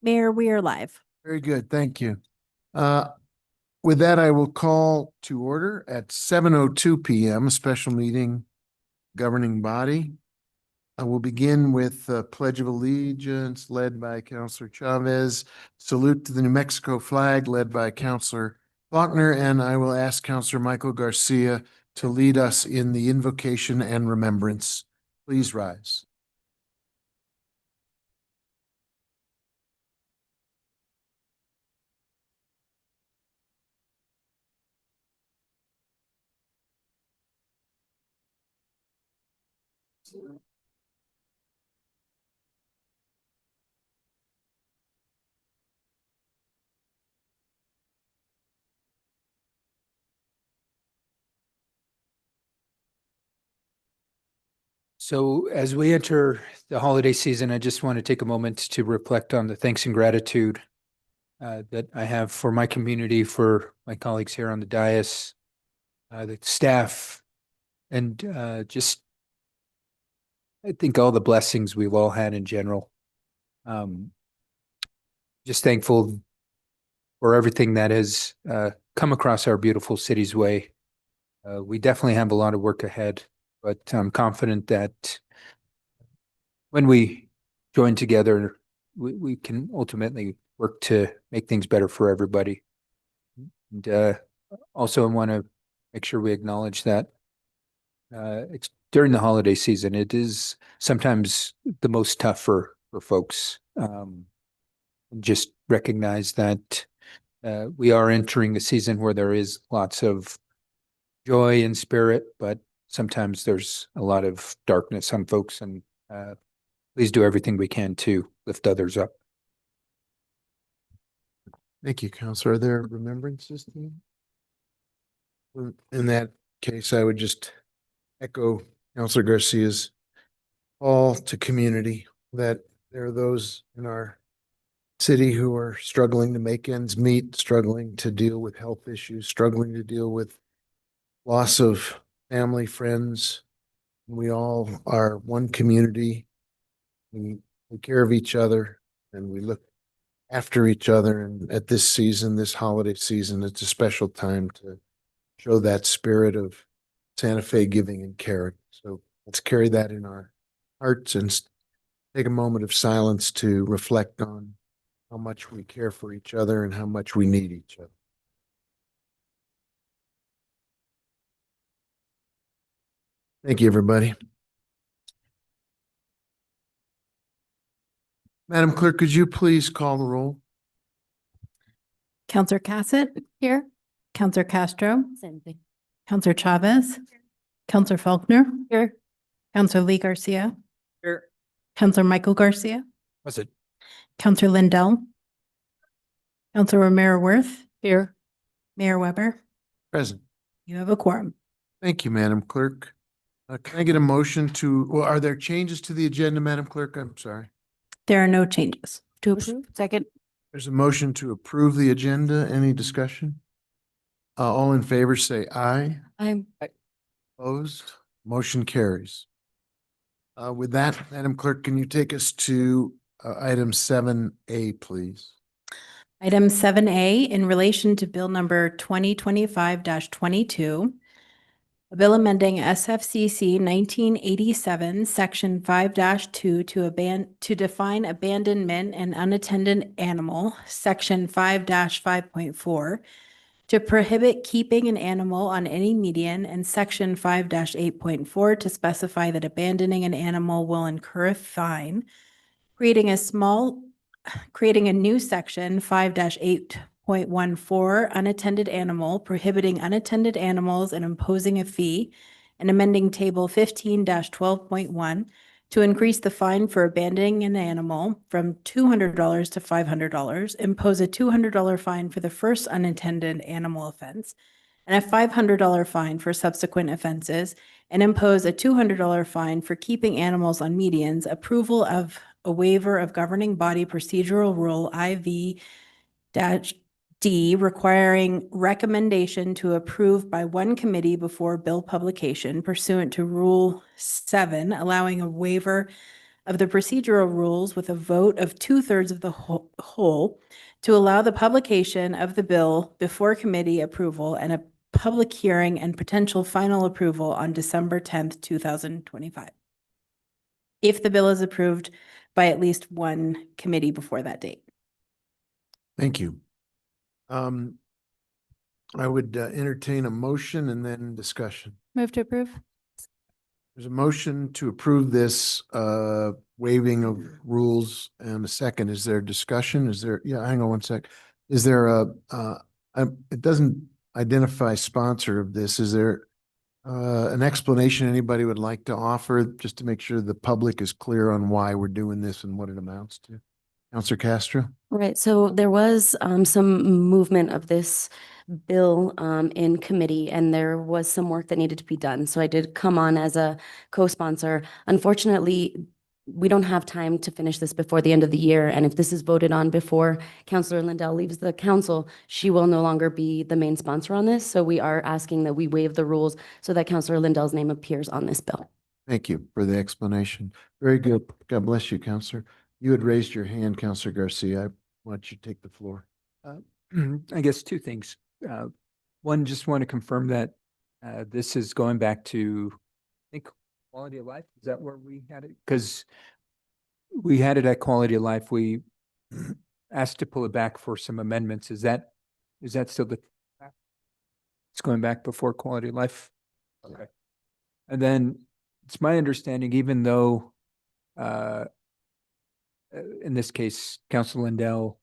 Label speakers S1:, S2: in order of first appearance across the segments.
S1: Mayor, we are live.
S2: Very good. Thank you. With that, I will call to order at 7:02 p.m. a special meeting governing body. I will begin with a Pledge of Allegiance led by Councilor Chavez, salute to the New Mexico flag led by Councilor Faulkner, and I will ask Councilor Michael Garcia to lead us in the invocation and remembrance. Please rise.
S3: So as we enter the holiday season, I just want to take a moment to reflect on the thanks and gratitude that I have for my community, for my colleagues here on the dais, the staff, and just I think all the blessings we've all had in general. Just thankful for everything that has come across our beautiful city's way. We definitely have a lot of work ahead, but I'm confident that when we join together, we can ultimately work to make things better for everybody. And also, I want to make sure we acknowledge that it's during the holiday season, it is sometimes the most tough for folks. Just recognize that we are entering a season where there is lots of joy and spirit, but sometimes there's a lot of darkness on folks, and please do everything we can to lift others up.
S2: Thank you, Councilor. Are there remembrances? In that case, I would just echo Councilor Garcia's call to community that there are those in our city who are struggling to make ends meet, struggling to deal with health issues, struggling to deal with loss of family, friends. We all are one community. We take care of each other and we look after each other. And at this season, this holiday season, it's a special time to show that spirit of Santa Fe giving and caring. So let's carry that in our hearts and take a moment of silence to reflect on how much we care for each other and how much we need each other. Thank you, everybody. Madam Clerk, could you please call the roll?
S1: Counselor Cassett. Here. Counselor Castro. Same thing. Counselor Chavez. Counselor Faulkner. Here. Counselor Lee Garcia.
S3: Here.
S1: Counselor Michael Garcia.
S3: What's it?
S1: Counselor Lindell. Counselor Romero Worth. Here. Mayor Weber.
S2: Present.
S1: You have a quorum.
S2: Thank you, Madam Clerk. Can I get a motion to, well, are there changes to the agenda, Madam Clerk? I'm sorry.
S1: There are no changes. To approve. Second.
S2: There's a motion to approve the agenda. Any discussion? All in favor, say aye.
S1: I'm
S2: Opposed? Motion carries. With that, Madam Clerk, can you take us to item 7A, please?
S1: Item 7A, in relation to Bill number 2025-22, a bill amending SFCC 1987, Section 5-2 to define abandonment and unattended animal, Section 5-5.4, to prohibit keeping an animal on any median, and Section 5-8.4 to specify that abandoning an animal will incur a fine, creating a new section 5-8.14 unattended animal, prohibiting unattended animals and imposing a fee, and amending table 15-12.1 to increase the fine for abandoning an animal from $200 to $500, impose a $200 fine for the first unattended animal offense, and a $500 fine for subsequent offenses, and impose a $200 fine for keeping animals on medians, approval of a waiver of governing body procedural rule IV-D requiring recommendation to approve by one committee before bill publication pursuant to Rule 7, allowing a waiver of the procedural rules with a vote of 2/3 of the whole to allow the publication of the bill before committee approval and a public hearing and potential final approval on December 10th, 2025. If the bill is approved by at least one committee before that date.
S2: Thank you. I would entertain a motion and then discussion.
S1: Move to approve.
S2: There's a motion to approve this waiving of rules and a second. Is there discussion? Is there, yeah, hang on one sec. Is there it doesn't identify sponsor of this. Is there an explanation anybody would like to offer just to make sure the public is clear on why we're doing this and what it amounts to? Counselor Castro?
S4: Right, so there was some movement of this bill in committee, and there was some work that needed to be done. So I did come on as a co-sponsor. Unfortunately, we don't have time to finish this before the end of the year, and if this is voted on before Councilor Lindell leaves the council, she will no longer be the main sponsor on this. So we are asking that we waive the rules so that Councilor Lindell's name appears on this bill.
S2: Thank you for the explanation. Very good. God bless you, Counselor. You had raised your hand, Counselor Garcia. Why don't you take the floor?
S3: I guess two things. One, just want to confirm that this is going back to, I think, quality of life. Is that where we had it? Because we had it at quality of life. We asked to pull it back for some amendments. Is that still the? It's going back before quality of life. Okay. And then it's my understanding, even though in this case, Councilor Lindell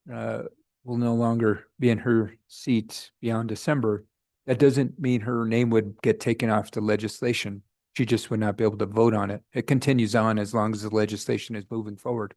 S3: will no longer be in her seat beyond December, that doesn't mean her name would get taken off the legislation. She just would not be able to vote on it. It continues on as long as the legislation is moving forward.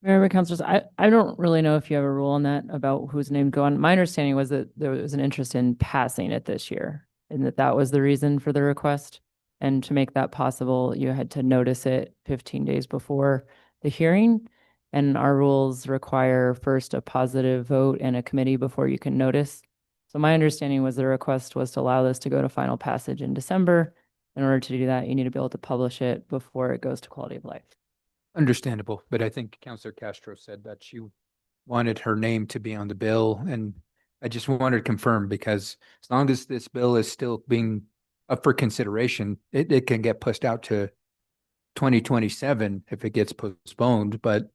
S5: Mayor, councilors, I don't really know if you have a rule on that about whose name go on. My understanding was that there was an interest in passing it this year and that was the reason for the request. And to make that possible, you had to notice it 15 days before the hearing. And our rules require first a positive vote and a committee before you can notice. So my understanding was the request was to allow this to go to final passage in December. In order to do that, you need to be able to publish it before it goes to quality of life.
S3: Understandable, but I think Councilor Castro said that she wanted her name to be on the bill, and I just wanted to confirm, because as long as this bill is still being up for consideration, it can get pushed out to 2027 if it gets postponed, but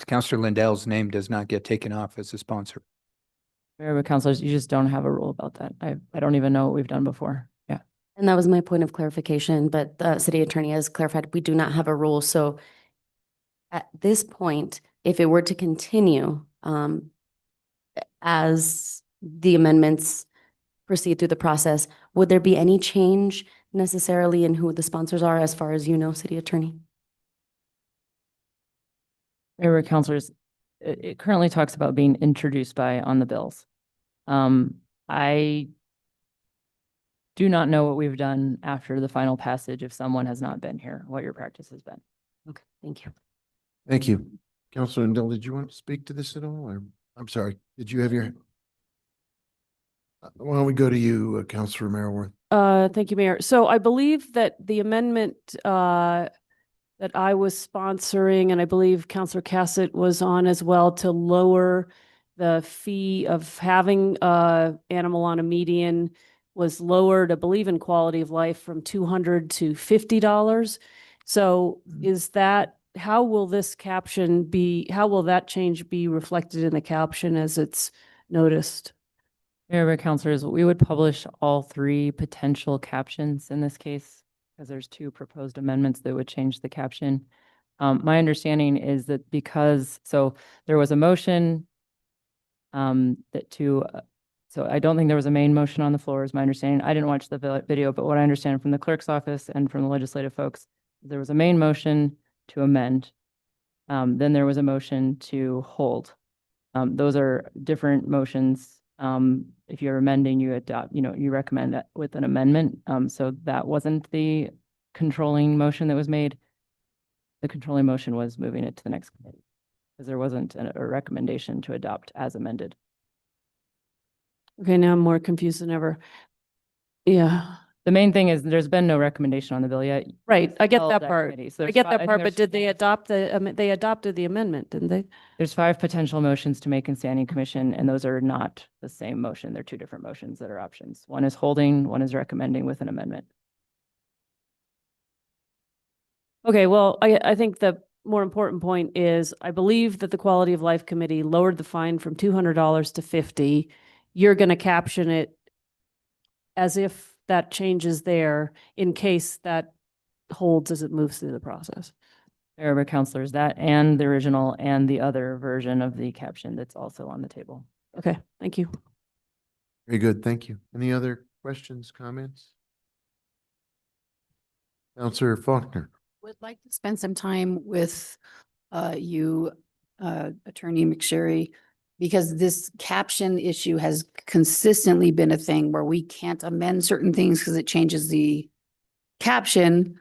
S3: Councilor Lindell's name does not get taken off as a sponsor.
S5: Mayor, councilors, you just don't have a rule about that. I don't even know what we've done before. Yeah.
S4: And that was my point of clarification, but the city attorney has clarified, we do not have a rule. So at this point, if it were to continue as the amendments proceed through the process, would there be any change necessarily in who the sponsors are, as far as you know, city attorney?
S5: Mayor, councilors, it currently talks about being introduced by on the bills. I do not know what we've done after the final passage if someone has not been here, what your practice has been.
S4: Okay, thank you.
S2: Thank you. Counselor Lindell, did you want to speak to this at all? Or, I'm sorry, did you have your? Why don't we go to you, Counselor Merriworth?
S6: Thank you, Mayor. So I believe that the amendment that I was sponsoring, and I believe Councilor Cassett was on as well, to lower the fee of having a animal on a median was lowered, I believe, in quality of life from $200 to $50. So is that, how will this caption be, how will that change be reflected in the caption as it's noticed?
S5: Mayor, councilors, we would publish all three potential captions in this case, because there's two proposed amendments that would change the caption. My understanding is that so there was a motion so I don't think there was a main motion on the floor, is my understanding. I didn't watch the video, but what I understand from the clerk's office and from the legislative folks, there was a main motion to amend. Then there was a motion to hold. Those are different motions. If you're amending, you adopt, you recommend that with an amendment. So that wasn't the controlling motion that was made. The controlling motion was moving it to the next committee because there wasn't a recommendation to adopt as amended.
S6: Okay, now I'm more confused than ever. Yeah.
S5: The main thing is there's been no recommendation on the bill yet.
S6: Right, I get
S5: Held
S6: that part.
S5: committee. So
S6: I
S5: there's
S6: get
S5: fi-
S6: that
S5: think
S6: part, but
S5: there's-
S6: did they adopt they adopted the amendment, didn't they?
S5: There's 5 potential motions to make in standing commission, and those are not the same motion. They're 2 different motions that are options. One is holding, one is recommending with an amendment.
S6: Okay, well, I think the more important point is I believe that the Quality of Life Committee lowered the fine from $200 to $50. You're going to caption it as if that changes there in case that holds as it moves through the process.
S5: Mayor, but counselors, that and the original and the other version of the caption that's also on the table.
S6: Okay, thank you.
S2: Very good. Thank you. Any other questions, comments? Counselor Faulkner.
S7: Would like to spend some time with you, Attorney McSherry, because this caption issue has consistently been a thing where we can't amend certain things because it changes the caption.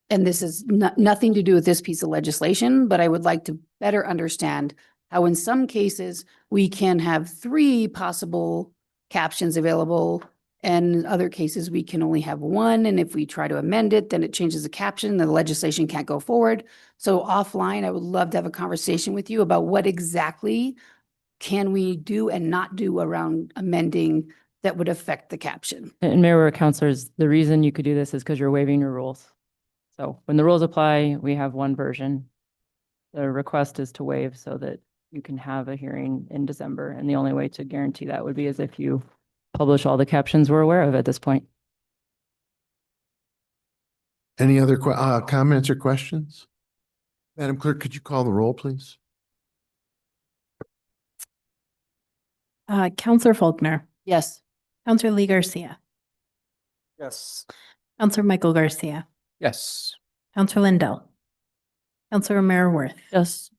S7: And this is nothing to do with this piece of legislation, but I would like to better understand how in some cases we can have 3 possible captions available, and in other cases we can only have 1. And if we try to amend it, then it changes the caption, the legislation can't go forward. So offline, I would love to have a conversation with you about what exactly can we do and not do around amending that would affect the caption.
S5: And Mayor, or counselors, the reason you could do this is because you're waiving your rules. So when the rules apply, we have one version. The request is to waive so that you can have a hearing in December. And the only way to guarantee that would be as if you publish all the captions we're aware of at this point.
S2: Any other comments or questions? Madam Clerk, could you call the roll, please?
S1: Counselor Faulkner,
S7: Yes.
S1: Counselor Lee Garcia,
S3: Yes.
S1: Counselor Michael Garcia,
S3: Yes.
S1: Counselor Lindell, Counselor Romero Worth,
S6: Yes.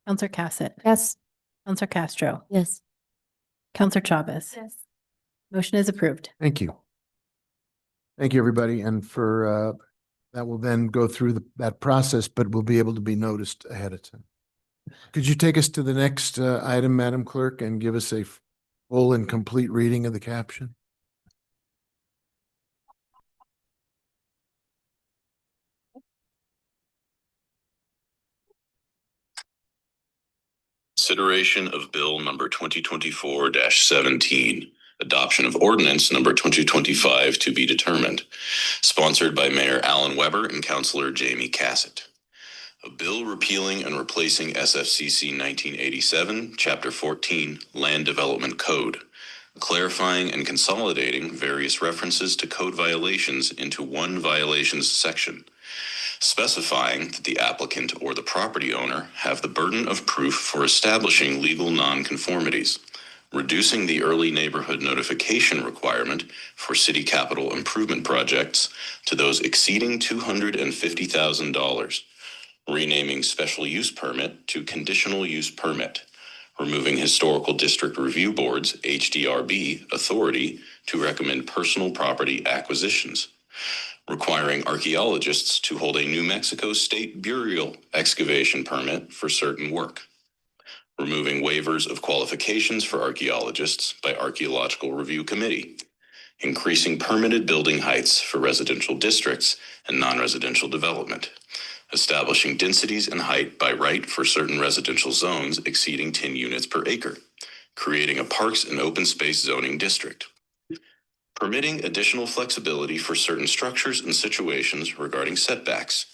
S1: Counselor Cassett,
S4: Yes.
S1: Counselor Castro,
S4: Yes.
S1: Counselor Chavez.
S4: Yes.
S1: Motion is approved.
S2: Thank you. Thank you, everybody. And for that will then go through that process, but will be able to be noticed ahead of time. Could you take us to the next item, Madam Clerk, and give us a full and complete reading of the caption?
S8: Consideration of Bill number 2024-17, adoption of ordinance number 2025 to be determined, sponsored by Mayor Alan Weber and Councilor Jamie Cassett. A bill repealing and replacing SFCC 1987, Chapter 14, Land Development Code, clarifying and consolidating various references to code violations into one violations section, specifying that the applicant or the property owner have the burden of proof for establishing legal nonconformities, reducing the early neighborhood notification requirement for city capital improvement projects to those exceeding $250,000, renaming special use permit to conditional use permit, removing Historical District Review Board's HDRB authority to recommend personal property acquisitions, requiring archaeologists to hold a New Mexico State burial excavation permit for certain work, removing waivers of qualifications for archaeologists by Archaeological Review Committee, increasing permitted building heights for residential districts and non-residential development, establishing densities and height by right for certain residential zones exceeding 10 units per acre, creating a parks and open space zoning district, permitting additional flexibility for certain structures and situations regarding setbacks,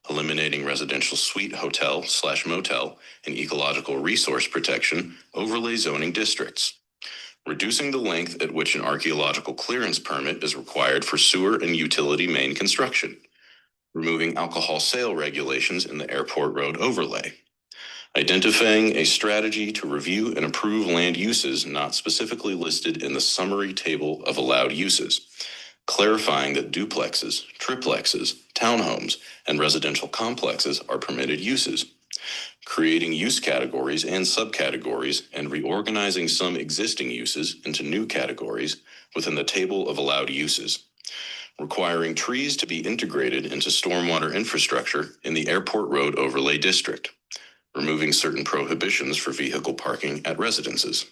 S8: eliminating residential suite hotel/motel and ecological resource protection overlay zoning districts, reducing the length at which an archaeological clearance permit is required for sewer and utility main construction, removing alcohol sale regulations in the Airport Road overlay, identifying a strategy to review and approve land uses not specifically listed in the summary table of allowed uses, clarifying that duplexes, triplexes, townhomes, and residential complexes are permitted uses, creating use categories and subcategories and reorganizing some existing uses into new categories within the table of allowed uses, requiring trees to be integrated into stormwater infrastructure in the Airport Road Overlay District, removing certain prohibitions for vehicle parking at residences,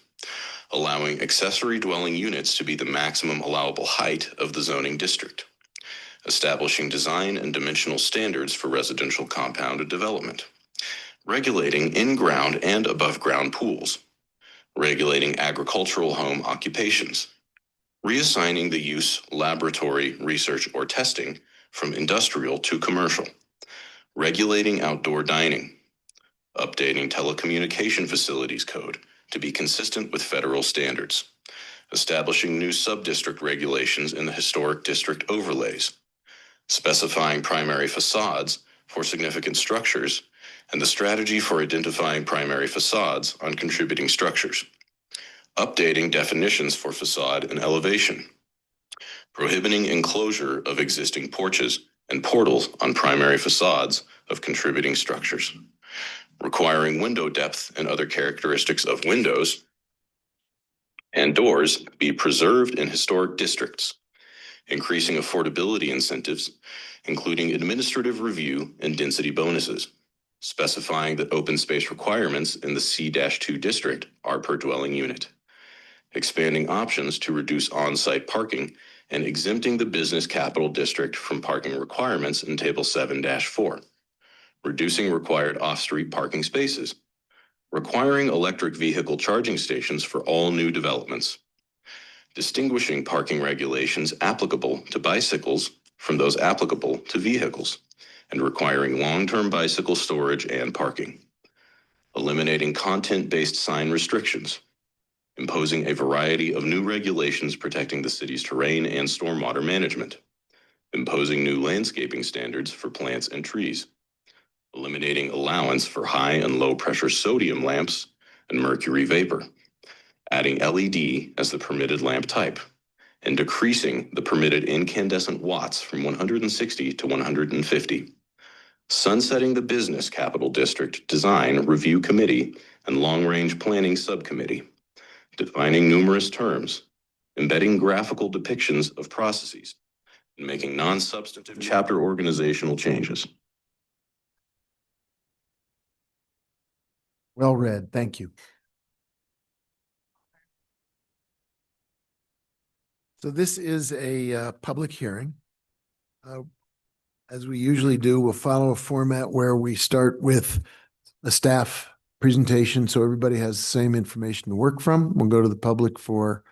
S8: allowing accessory dwelling units to be the maximum allowable height of the zoning district, establishing design and dimensional standards for residential compounded development, regulating in-ground and above-ground pools, regulating agricultural home occupations, reassigning the use laboratory, research, or testing from industrial to commercial, regulating outdoor dining, updating telecommunication facilities code to be consistent with federal standards, establishing new sub-district regulations in the historic district overlays, specifying primary facades for significant structures, and the strategy for identifying primary facades on contributing structures, updating definitions for facade and elevation, prohibiting enclosure of existing porches and portals on primary facades of contributing structures, requiring window depth and other characteristics of windows and doors be preserved in historic districts, increasing affordability incentives, including administrative review and density bonuses, specifying that open space requirements in the C-2 district are per dwelling unit, expanding options to reduce on-site parking and exempting the business capital district from parking requirements in Table 7-4, reducing required off-street parking spaces, requiring electric vehicle charging stations for all new developments, distinguishing parking regulations applicable to bicycles from those applicable to vehicles, and requiring long-term bicycle storage and parking, eliminating content-based sign restrictions, imposing a variety of new regulations protecting the city's terrain and stormwater management, imposing new landscaping standards for plants and trees, eliminating allowance for high and low pressure sodium lamps and mercury vapor, adding LED as the permitted lamp type, and decreasing the permitted incandescent watts from 160 to 150, sunsetting the Business Capital District Design Review Committee and Long Range Planning Subcommittee, defining numerous terms, embedding graphical depictions of processes, and making non-substantive chapter organizational changes.
S2: Well read. Thank you. So this is a public hearing. As we usually do, we'll follow a format where we start with the staff presentation, so everybody has the same information to work from. We'll go to the public for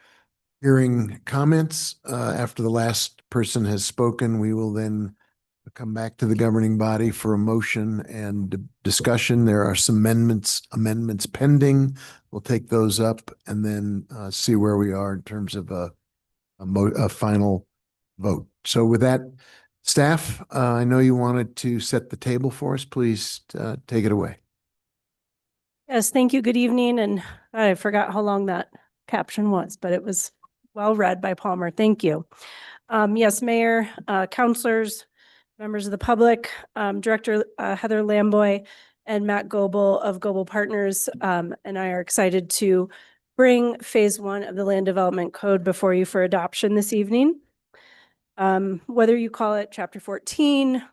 S2: hearing comments. After the last person has spoken, we will then come back to the governing body for a motion and discussion. There are some amendments pending. We'll take those up and then see where we are in terms of a final vote. So with that, staff, I know you wanted to set the table for us. Please take it away.
S9: Yes, thank you. Good evening. And I forgot how long that caption was, but it was well read by Palmer. Thank you. Yes, Mayor, councilors, members of the public, Director Heather Lamboy and Matt Goebel of Goebel Partners and I are excited to bring Phase 1 of the Land Development Code before you for adoption this evening. Whether you call it Chapter 14,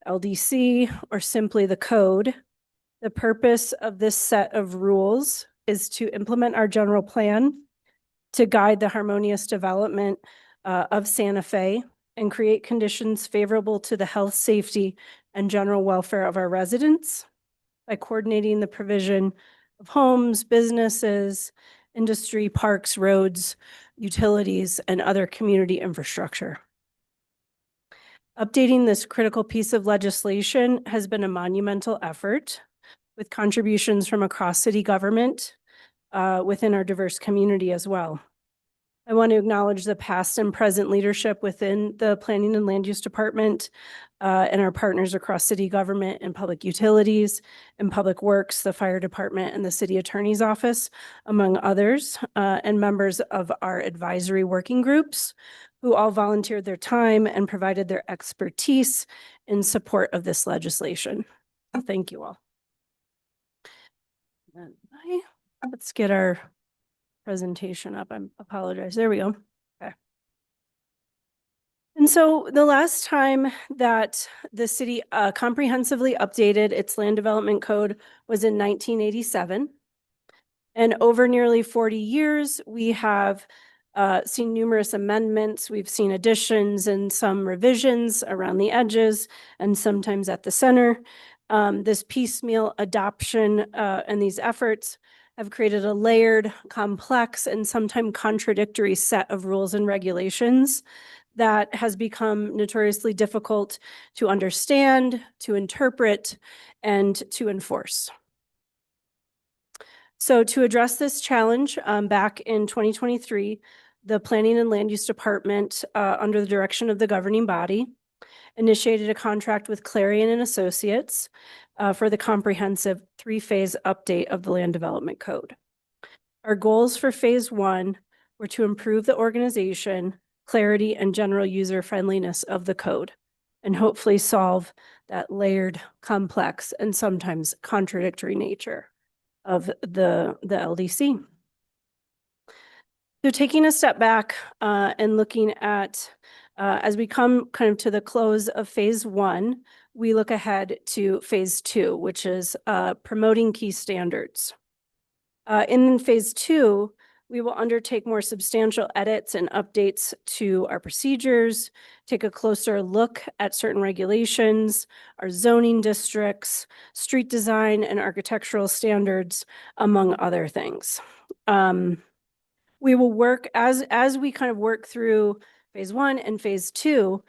S9: LDC, or simply the code, the purpose of this set of rules is to implement our general plan to guide the harmonious development of Santa Fe and create conditions favorable to the health, safety, and general welfare of our residents by coordinating the provision of homes, businesses, industry, parks, roads, utilities, and other community infrastructure. Updating this critical piece of legislation has been a monumental effort with contributions from across city government within our diverse community as well. I want to acknowledge the past and present leadership within the Planning and Land Use Department and our partners across city government and public utilities and public works, the fire department and the city attorney's office, among others, and members of our advisory working groups who all volunteered their time and provided their expertise in support of this legislation. Thank you all. Let's get our presentation up. I apologize. There we go. Okay. And so the last time that the city comprehensively updated its land development code was in 1987. And over nearly 40 years, we have seen numerous amendments. We've seen additions and some revisions around the edges and sometimes at the center. This piecemeal adoption and these efforts have created a layered, complex, and sometimes contradictory set of rules and regulations that has become notoriously difficult to understand, to interpret, and to enforce. So to address this challenge, back in 2023, the Planning and Land Use Department, under the direction of the governing body, initiated a contract with Clarion and Associates for the comprehensive three-phase update of the Land Development Code. Our goals for phase one were to improve the organization, clarity, and general user friendliness of the code, and hopefully solve that layered, complex, and sometimes contradictory nature of the LDC. So taking a step back and looking at, as we come kind of to the close of phase one, we look ahead to phase two, which is promoting key standards. In phase two, we will undertake more substantial edits and updates to our procedures, take a closer look at certain regulations, our zoning districts, street design and architectural standards, among other things. We will work as we kind of work through phase one and phase two.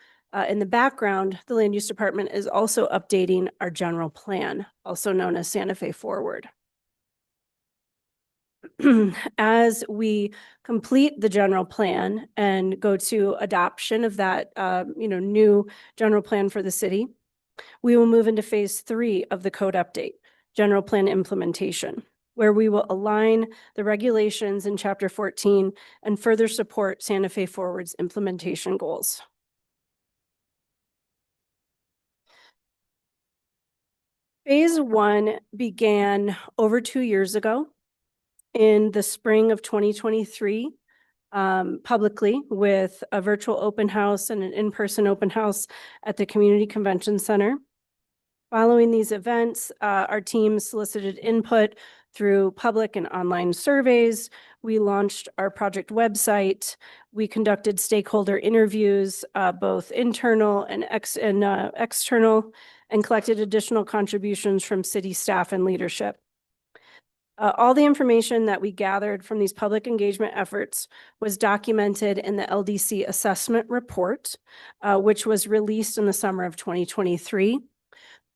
S9: In the background, the Land Use Department is also updating our general plan, also known as Santa Fe Forward. As we complete the general plan and go to adoption of that, new general plan for the city, we will move into phase three of the code update, general plan implementation, where we will align the regulations in Chapter 14 and further support Santa Fe Forward's implementation goals. Phase one began over 2 years ago in the spring of 2023, publicly with a virtual open house and an in-person open house at the Community Convention Center. Following these events, our team solicited input through public and online surveys. We launched our project website. We conducted stakeholder interviews, both internal and external, and collected additional contributions from city staff and leadership. All the information that we gathered from these public engagement efforts was documented in the LDC assessment report, which was released in the summer of 2023.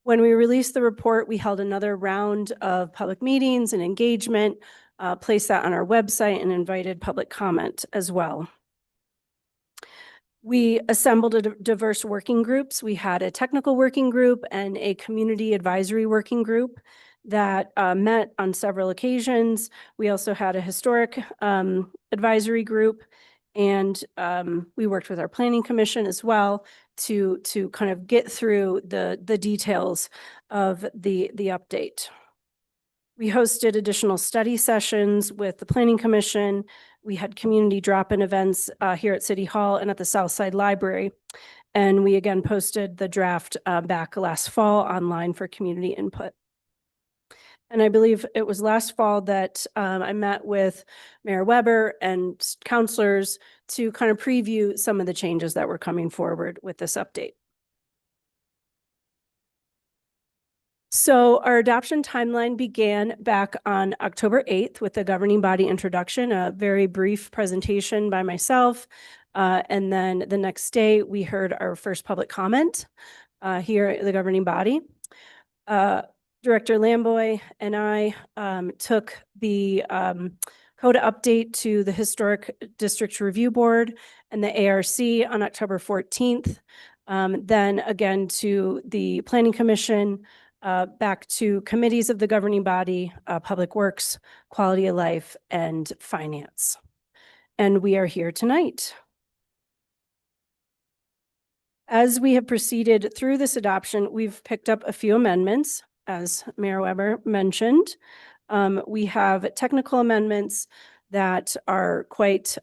S9: When we released the report, we held another round of public meetings and engagement, placed that on our website, and invited public comment as well. We assembled diverse working groups. We had a technical working group and a community advisory working group that met on several occasions. We also had a historic advisory group, and we worked with our planning commission as well to kind of get through the details of the update. We hosted additional study sessions with the planning commission. We had community drop-in events here at City Hall and at the Southside Library. And we again posted the draft back last fall online for community input. And I believe it was last fall that I met with Mayor Weber and councilors to kind of preview some of the changes that were coming forward with this update. So our adoption timeline began back on October 8th with the governing body introduction, a very brief presentation by myself. And then the next day we heard our first public comment here at the governing body. Director Lamboy and I took the code update to the Historic Districts Review Board and the ARC on October 14th. Then again to the Planning Commission, back to committees of the governing body, Public Works, Quality of Life, and Finance. And we are here tonight. As we have proceeded through this adoption, we've picked up a few amendments. As Mayor Weber mentioned, we have technical amendments that are quite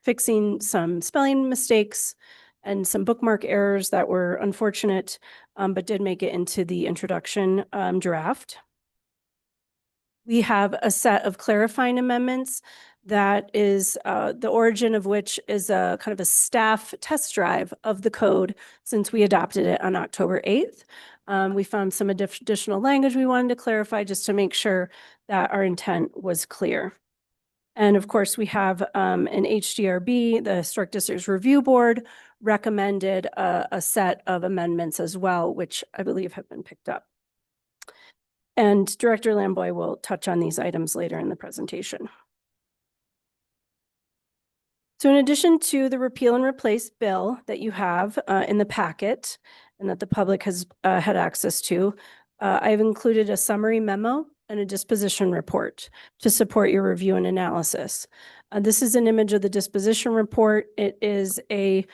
S9: fixing some spelling mistakes and some bookmark errors that were unfortunate, but did make it into the introduction draft. We have a set of clarifying amendments that is the origin of which is a kind of a staff test drive of the code since we adopted it on October 8th. We found some additional language we wanted to clarify just to make sure that our intent was clear. And of course, we have an HDRB, the Historic Districts Review Board, recommended a set of amendments as well, which I believe have been picked up. And Director Lamboy will touch on these items later in the presentation. So in addition to the repeal and replace bill that you have in the packet and that the public has had access to, I've included a summary memo and a disposition report to support your review and analysis. This is an image of the disposition report. It is a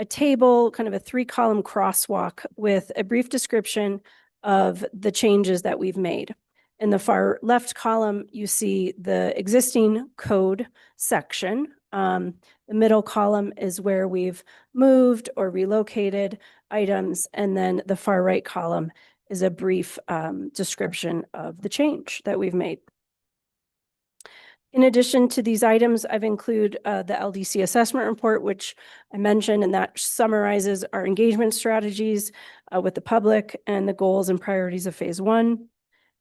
S9: table, kind of a 3-column crosswalk with a brief description of the changes that we've made. In the far left column, you see the existing code section. The middle column is where we've moved or relocated items, and then the far right column is a brief description of the change that we've made. In addition to these items, I've included the LDC assessment report, which I mentioned, and that summarizes our engagement strategies with the public and the goals and priorities of phase 1.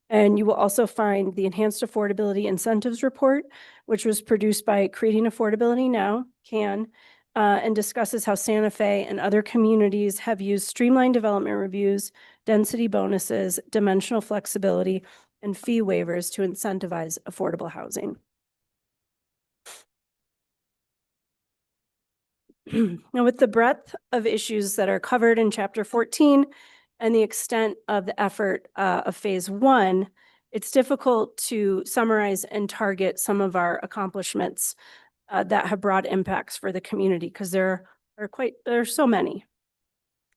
S9: And you will also find the enhanced affordability incentives report, which was produced by Creating Affordability Now, CAN, and discusses how Santa Fe and other communities have used streamlined development reviews, density bonuses, dimensional flexibility, and fee waivers to incentivize affordable housing. Now, with the breadth of issues that are covered in Chapter 14 and the extent of the effort of Phase 1, it's difficult to summarize and target some of our accomplishments that have broad impacts for the community, because there are so many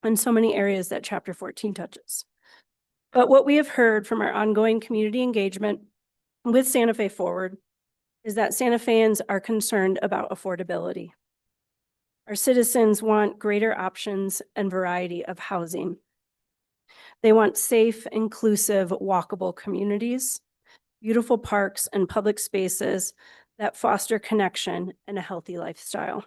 S9: and so many areas that Chapter 14 touches. But what we have heard from our ongoing community engagement with Santa Fe Forward is that Santa Feans are concerned about affordability. Our citizens want greater options and variety of housing. They want safe, inclusive, walkable communities, beautiful parks and public spaces that foster connection and a healthy lifestyle.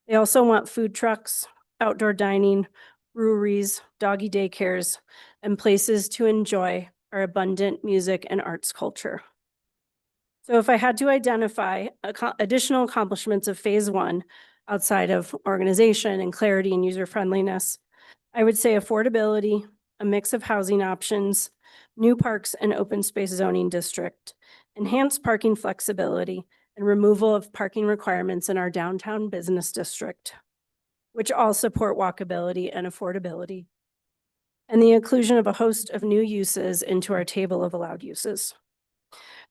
S9: They also want food trucks, outdoor dining, breweries, doggy daycares, and places to enjoy our abundant music and arts culture. So if I had to identify additional accomplishments of Phase 1 outside of organization and clarity and user friendliness, I would say affordability, a mix of housing options, new parks and open space zoning district, enhanced parking flexibility, and removal of parking requirements in our downtown business district, which all support walkability and affordability, and the inclusion of a host of new uses into our table of allowed uses.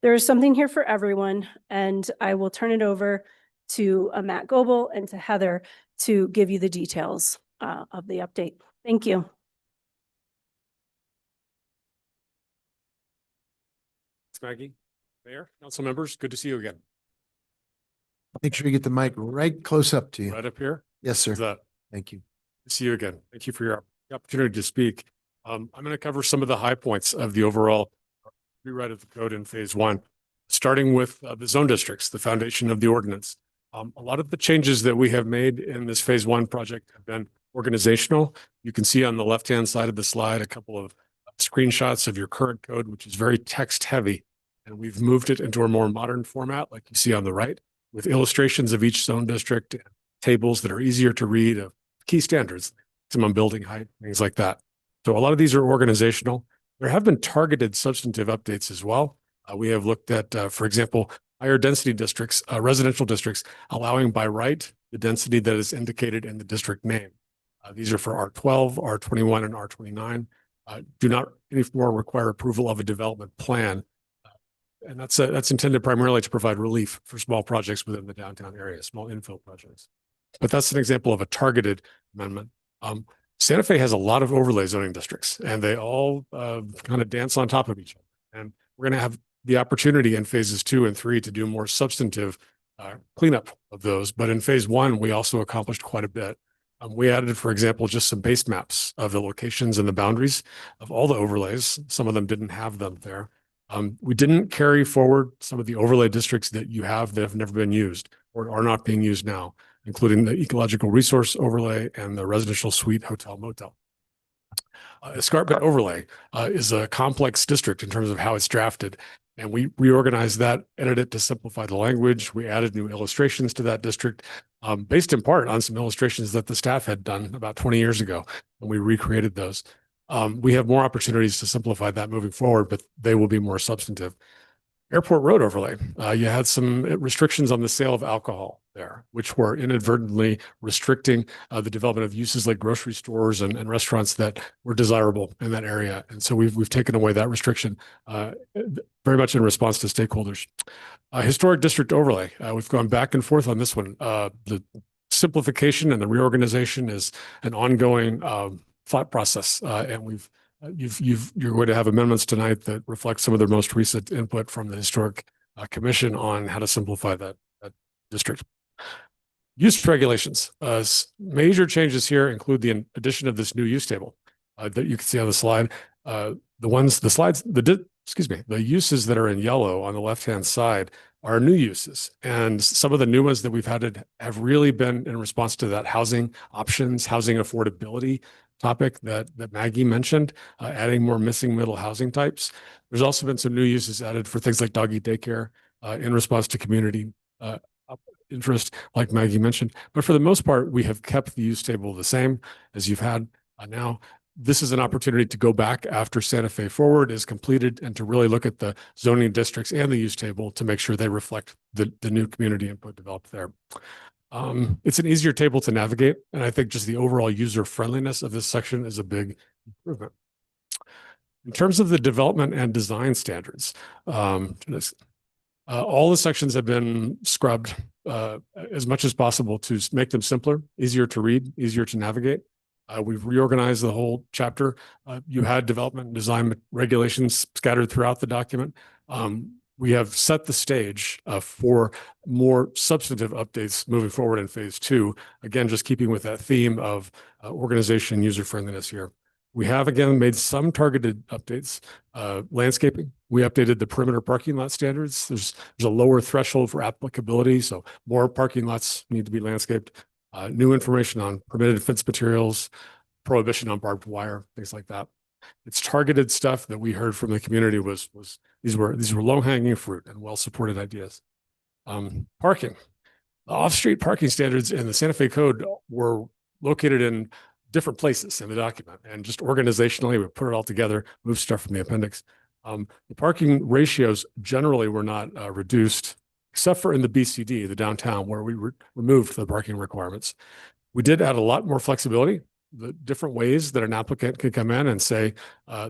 S9: There is something here for everyone, and I will turn it over to Matt Goebel and to Heather to give you the details of the update. Thank you.
S10: Thanks, Maggie. Mayor, council members, good to see you again.
S2: Make sure you get the mic right close up to you.
S10: Right up here.
S2: Yes, sir.
S10: Is that
S2: Thank you.
S10: to see you again. Thank you for your opportunity to speak. I'm going to cover some of the high points of the overall rewrite of the code in Phase 1, starting with the zone districts, the foundation of the ordinance. A lot of the changes that we have made in this Phase 1 project have been organizational. You can see on the left-hand side of the slide a couple of screenshots of your current code, which is very text heavy. And we've moved it into a more modern format, like you see on the right, with illustrations of each zone district, and tables that are easier to read of key standards, maximum building height, things like that. So a lot of these are organizational. There have been targeted substantive updates as well. We have looked at, for example, higher density districts, residential districts, allowing by right the density that is indicated in the district name. These are for R12, R21, and R29. Do not anymore require approval of a development plan. And that's intended primarily to provide relief for small projects within the downtown area, small infill projects. But that's an example of a targeted amendment. Santa Fe has a lot of overlay zoning districts, and they all kind of dance on top of each other. And we're going to have the opportunity in Phases 2 and 3 to do more substantive cleanup of those. But in Phase 1, we also accomplished quite a bit. We added, for example, just some base maps of the locations and the boundaries of all the overlays. Some of them didn't have them there. We didn't carry forward some of the overlay districts that you have that have never been used or are not being used now, including the ecological resource overlay and the residential suite hotel motel. Escarpment overlay is a complex district in terms of how it's drafted. And we reorganized that, edited it to simplify the language. We added new illustrations to that district, based in part on some illustrations that the staff had done about 20 years ago, and we recreated those. We have more opportunities to simplify that moving forward, but they will be more substantive. Airport road overlay. You had some restrictions on the sale of alcohol there, which were inadvertently restricting the development of uses like grocery stores and restaurants that were desirable in that area. And so we've taken away that restriction very much in response to stakeholders. Historic district overlay. We've gone back and forth on this one. The simplification and the reorganization is an ongoing thought process, and you're going to have amendments tonight that reflect some of the most recent input from the Historic Commission on how to simplify that district. Use regulations. Major changes here include the addition of this new use table that you can see on the slide. The uses that are in yellow on the left-hand side are new uses. And some of the new ones that we've had have really been in response to that housing options, housing affordability topic that Maggie mentioned, adding more missing middle housing types. There's also been some new uses added for things like doggy daycare in response to community interest, like Maggie mentioned. But for the most part, we have kept the use table the same as you've had now. This is an opportunity to go back after Santa Fe Forward is completed and to really look at the zoning districts and the use table to make sure they reflect the new community input developed there. It's an easier table to navigate, and I think just the overall user friendliness of this section is a big improvement. In terms of the development and design standards, all the sections have been scrubbed as much as possible to make them simpler, easier to read, easier to navigate. We've reorganized the whole chapter. You had development and design regulations scattered throughout the document. We have set the stage for more substantive updates moving forward in phase 2. Again, just keeping with that theme of organization, user friendliness here. We have again made some targeted updates. Landscaping. We updated the perimeter parking lot standards. There's a lower threshold for applicability, so more parking lots need to be landscaped. New information on permitted fence materials, prohibition on barbed wire, things like that. It's targeted stuff that we heard from the community was these were low-hanging fruit and well-supported ideas. Parking. The off-street parking standards in the Santa Fe Code were located in different places in the document, and just organizationally, we put it all together, moved stuff from the appendix. The parking ratios generally were not reduced, except for in the BCD, the downtown, where we removed the parking requirements. We did add a lot more flexibility, the different ways that an applicant could come in and say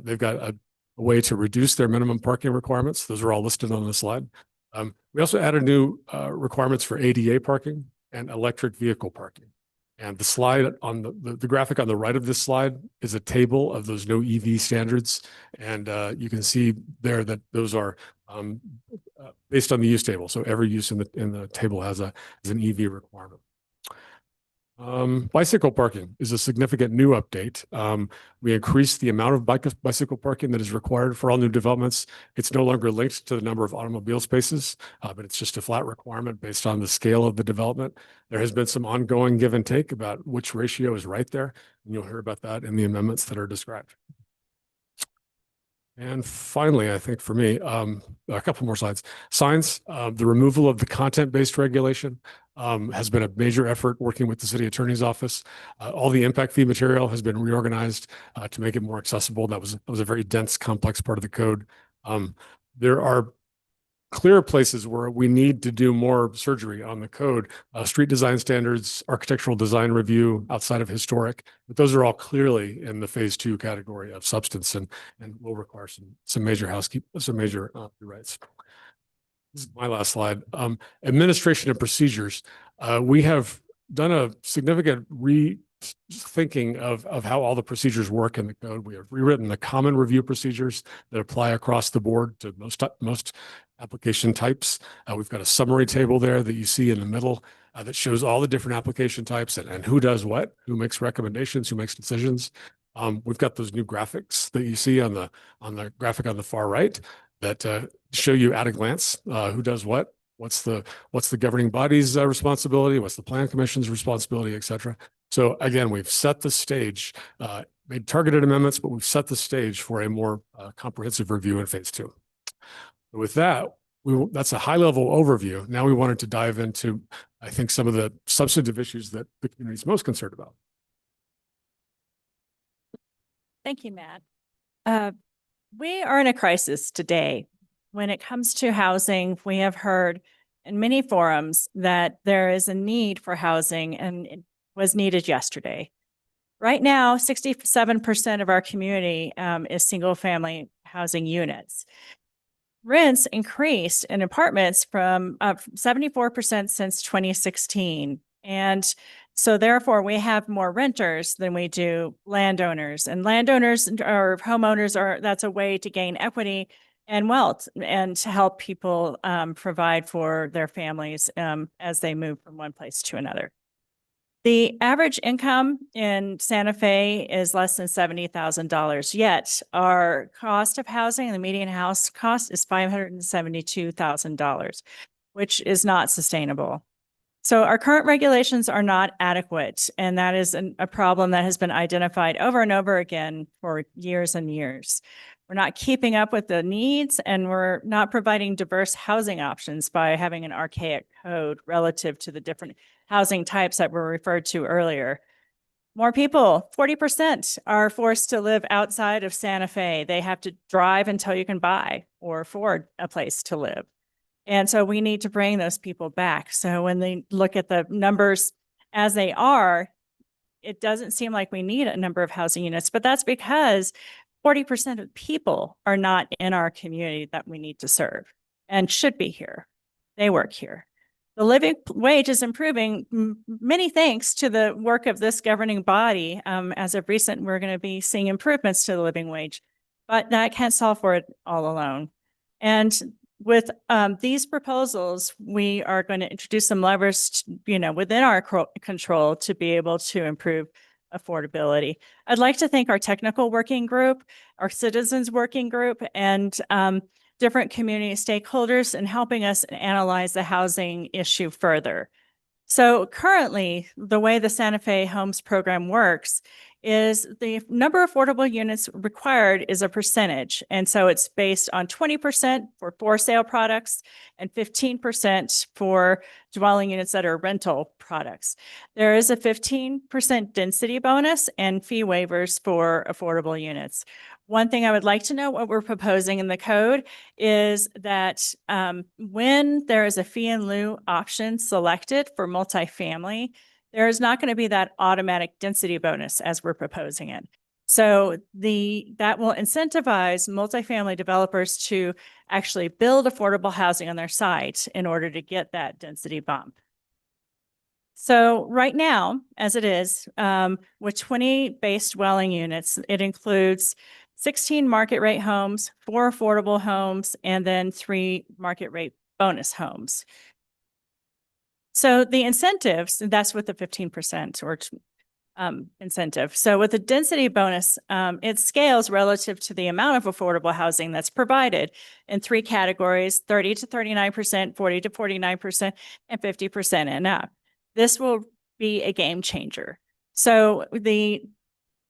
S10: they've got a way to reduce their minimum parking requirements. Those are all listed on the slide. We also added new requirements for ADA parking and electric vehicle parking. And the slide on the graphic on the right of this slide is a table of those new EV standards. And you can see there that those are based on the use table. So every use in the table has an EV requirement. Bicycle parking is a significant new update. We increased the amount of bicycle parking that is required for all new developments. It's no longer linked to the number of automobile spaces, but it's just a flat requirement based on the scale of the development. There has been some ongoing give and take about which ratio is right there, and you'll hear about that in the amendments that are described. And finally, I think for me, a couple more slides. Signs, the removal of the content-based regulation has been a major effort working with the city attorney's office. All the impact fee material has been reorganized to make it more accessible. That was a very dense, complex part of the code. There are clear places where we need to do more surgery on the code, street design standards, architectural design review outside of historic, but those are all clearly in the phase 2 category of substance and will require some major rewrites. This is my last slide. Administration and procedures. We have done a significant rethinking of how all the procedures work in the code. We have rewritten the common review procedures that apply across the board to most application types. We've got a summary table there that you see in the middle that shows all the different application types and who does what, who makes recommendations, who makes decisions. We've got those new graphics that you see on the graphic on the far right. that show you at a glance who does what, what's the governing body's responsibility, what's the plan commission's responsibility, et cetera. So again, we've set the stage, made targeted amendments, but we've set the stage for a more comprehensive review in phase 2. With that, that's a high level overview. Now we wanted to dive into, I think, some of the substantive issues that the community is most concerned about.
S11: Thank you, Matt. We are in a crisis today. When it comes to housing, we have heard in many forums that there is a need for housing and it was needed yesterday. Right now, 67% of our community is single-family housing units. Rents increased in apartments from 74% since 2016. And so therefore, we have more renters than we do landowners. And landowners or homeowners that's a way to gain equity and wealth and to help people provide for their families as they move from one place to another. The average income in Santa Fe is less than $70,000, yet our cost of housing, the median house cost is $572,000, which is not sustainable. So our current regulations are not adequate, and that is a problem that has been identified over and over again for years and years. We're not keeping up with the needs, and we're not providing diverse housing options by having an archaic code relative to the different housing types that were referred to earlier. More people, 40% are forced to live outside of Santa Fe. They have to drive until you can buy or afford a place to live. And so we need to bring those people back. So when they look at the numbers as they are, it doesn't seem like we need a number of housing units, but that's because 40% of people are not in our community that we need to serve and should be here. They work here. The living wage is improving, many thanks to the work of this governing body. As of recent, we're going to be seeing improvements to the living wage, but that can't solve for it all alone. And with these proposals, we are going to introduce some levers, within our control to be able to improve affordability. I'd like to thank our technical working group, our citizens working group, and different community stakeholders in helping us analyze the housing issue further. So currently, the way the Santa Fe Homes program works is the number of affordable units required is a percentage. And so it's based on 20% for sale products and 15% for dwelling units that are rental products. There is a 15% density bonus and fee waivers for affordable units. One thing I would like to know what we're proposing in the code is that when there is a fee in lieu option selected for multifamily, there is not going to be that automatic density bonus as we're proposing it. So that will incentivize multifamily developers to actually build affordable housing on their site in order to get that density bump. So right now, as it is, with 20 base dwelling units, it includes 16 market rate homes, 4 affordable homes, and then 3 market rate bonus homes. So the incentives, that's with the 15% or incentive. So with the density bonus, it scales relative to the amount of affordable housing that's provided in 3 categories: 30 to 39%, 40 to 49%, and 50% and up. This will be a game changer. So the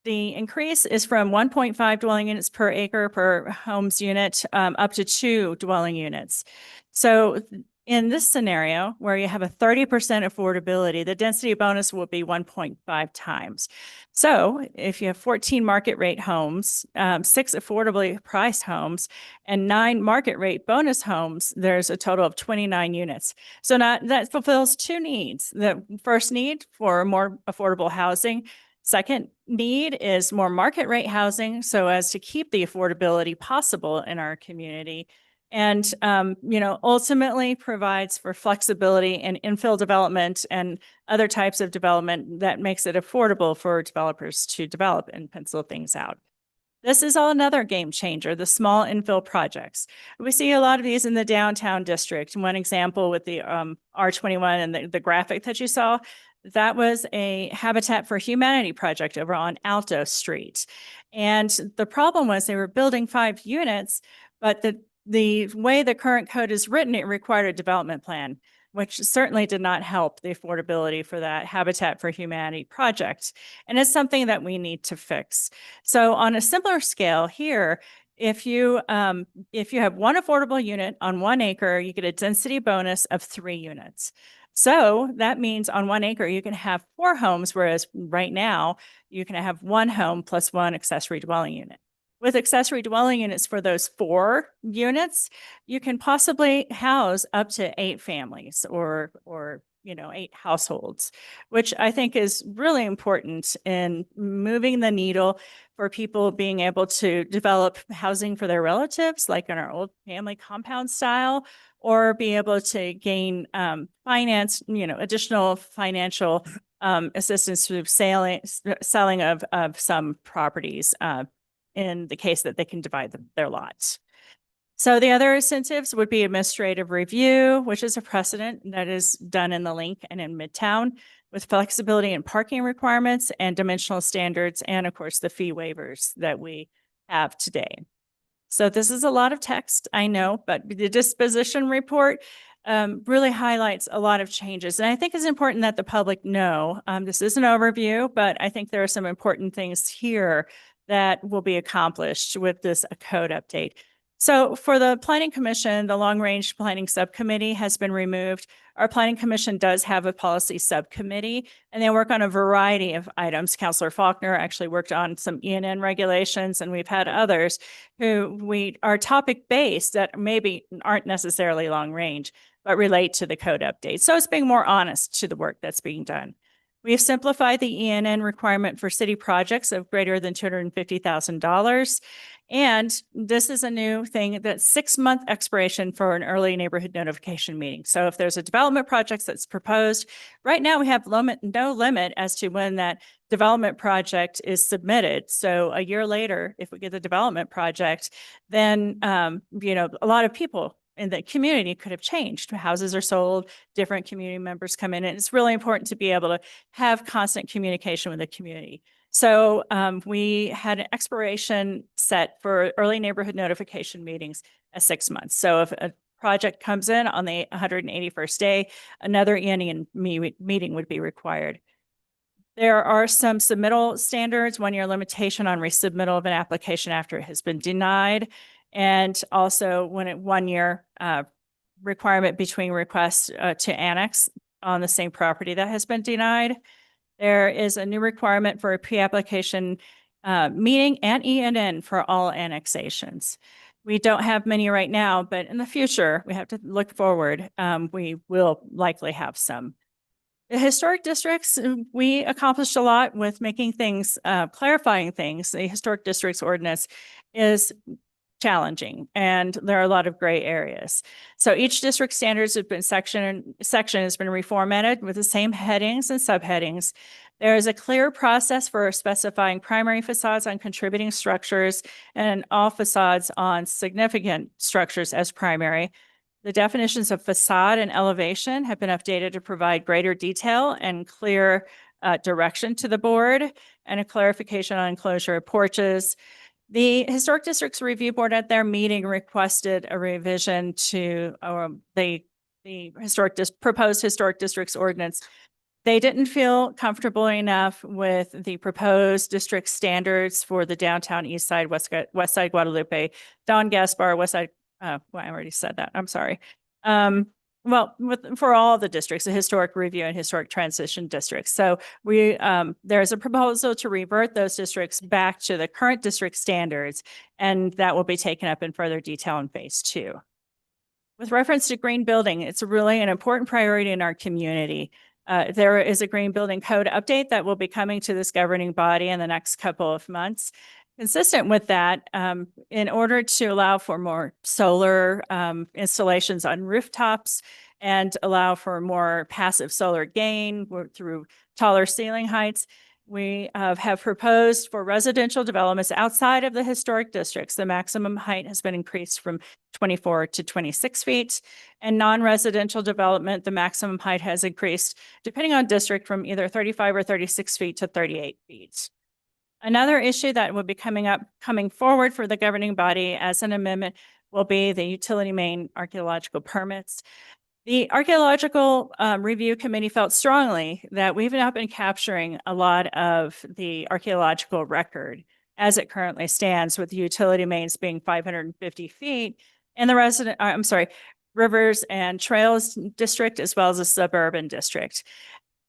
S11: increase is from 1.5 dwelling units per acre per homes unit up to 2 dwelling units. So in this scenario, where you have a 30% affordability, the density bonus will be 1.5 times. So if you have 14 market rate homes, 6 affordably priced homes, and 9 market rate bonus homes, there's a total of 29 units. So that fulfills 2 needs. The first need for more affordable housing. Second need is more market rate housing, so as to keep the affordability possible in our community. And, ultimately provides for flexibility in infill development and other types of development that makes it affordable for developers to develop and pencil things out. This is another game changer, the small infill projects. We see a lot of these in the downtown district. One example with the R21 and the graphic that you saw, that was a Habitat for Humanity project over on Alto Street. And the problem was they were building 5 units, but the way the current code is written, it required a development plan, which certainly did not help the affordability for that Habitat for Humanity project. And it's something that we need to fix. So on a similar scale here, if you have one affordable unit on 1 acre, you get a density bonus of 3 units. So that means on 1 acre, you can have 4 homes, whereas right now you can have 1 home plus 1 accessory dwelling unit. With accessory dwelling units for those 4 units, you can possibly house up to 8 families or 8 households, which I think is really important in moving the needle for people being able to develop housing for their relatives, like in our old family compound style, or be able to gain additional financial assistance through selling of some properties in the case that they can divide their lots. So the other incentives would be administrative review, which is a precedent that is done in the Link and in Midtown, with flexibility in parking requirements and dimensional standards, and of course the fee waivers that we have today. So this is a lot of text, I know, but the disposition report really highlights a lot of changes. And I think it's important that the public know, this is an overview, but I think there are some important things here that will be accomplished with this code update. So for the Planning Commission, the Long Range Planning Subcommittee has been removed. Our Planning Commission does have a policy subcommittee, and they work on a variety of items. Councilor Faulkner actually worked on some ENN regulations, and we've had others who are topic-based that maybe aren't necessarily long range, but relate to the code update. So it's being more honest to the work that's being done. We have simplified the ENN requirement for city projects of greater than $250,000. And this is a new thing, that 6-month expiration for an early neighborhood notification meeting. So if there's a development project that's proposed, right now we have no limit as to when that development project is submitted. So a year later, if we get the development project, then a lot of people in the community could have changed. Houses are sold, different community members come in, and it's really important to be able to have constant communication with the community. So we had an expiration set for early neighborhood notification meetings at 6 months. So if a project comes in on the 181st day, another ENN meeting would be required. There are some submittal standards, 1-year limitation on resubmittal of an application after it has been denied. And also 1-year requirement between requests to annex on the same property that has been denied. There is a new requirement for a pre-application meeting and ENN for all annexations. We don't have many right now, but in the future, we have to look forward. We will likely have some. The historic districts, we accomplished a lot with making things, clarifying things. The historic districts ordinance is challenging, and there are a lot of gray areas. So each district standards have been section has been reformatted with the same headings and subheadings. There is a clear process for specifying primary facades on contributing structures and all facades on significant structures as primary. The definitions of facade and elevation have been updated to provide greater detail and clear direction to the board, and a clarification on enclosure of porches. The Historic Districts Review Board at their meeting requested a revision to the proposed Historic Districts Ordinance. They didn't feel comfortable enough with the proposed district standards for the downtown East Side, West Side Guadalupe, Don Gaspar, West Side, I already said that, I'm sorry. For all the districts, the historic review and historic transition districts. So there's a proposal to revert those districts back to the current district standards, and that will be taken up in further detail in phase 2. With reference to green building, it's really an important priority in our community. There is a green building code update that will be coming to this governing body in the next couple of months. Consistent with that, in order to allow for more solar installations on rooftops and allow for more passive solar gain through taller ceiling heights, we have proposed for residential developments outside of the historic districts, the maximum height has been increased from 24 to 26 feet. And non-residential development, the maximum height has increased, depending on district, from either 35 or 36 feet to 38 feet. Another issue that will be coming forward for the governing body as an amendment will be the utility main archaeological permits. The Archaeological Review Committee felt strongly that we've not been capturing a lot of the archaeological record as it currently stands, with the utility mains being 550 feet and the rivers and trails district as well as the suburban district.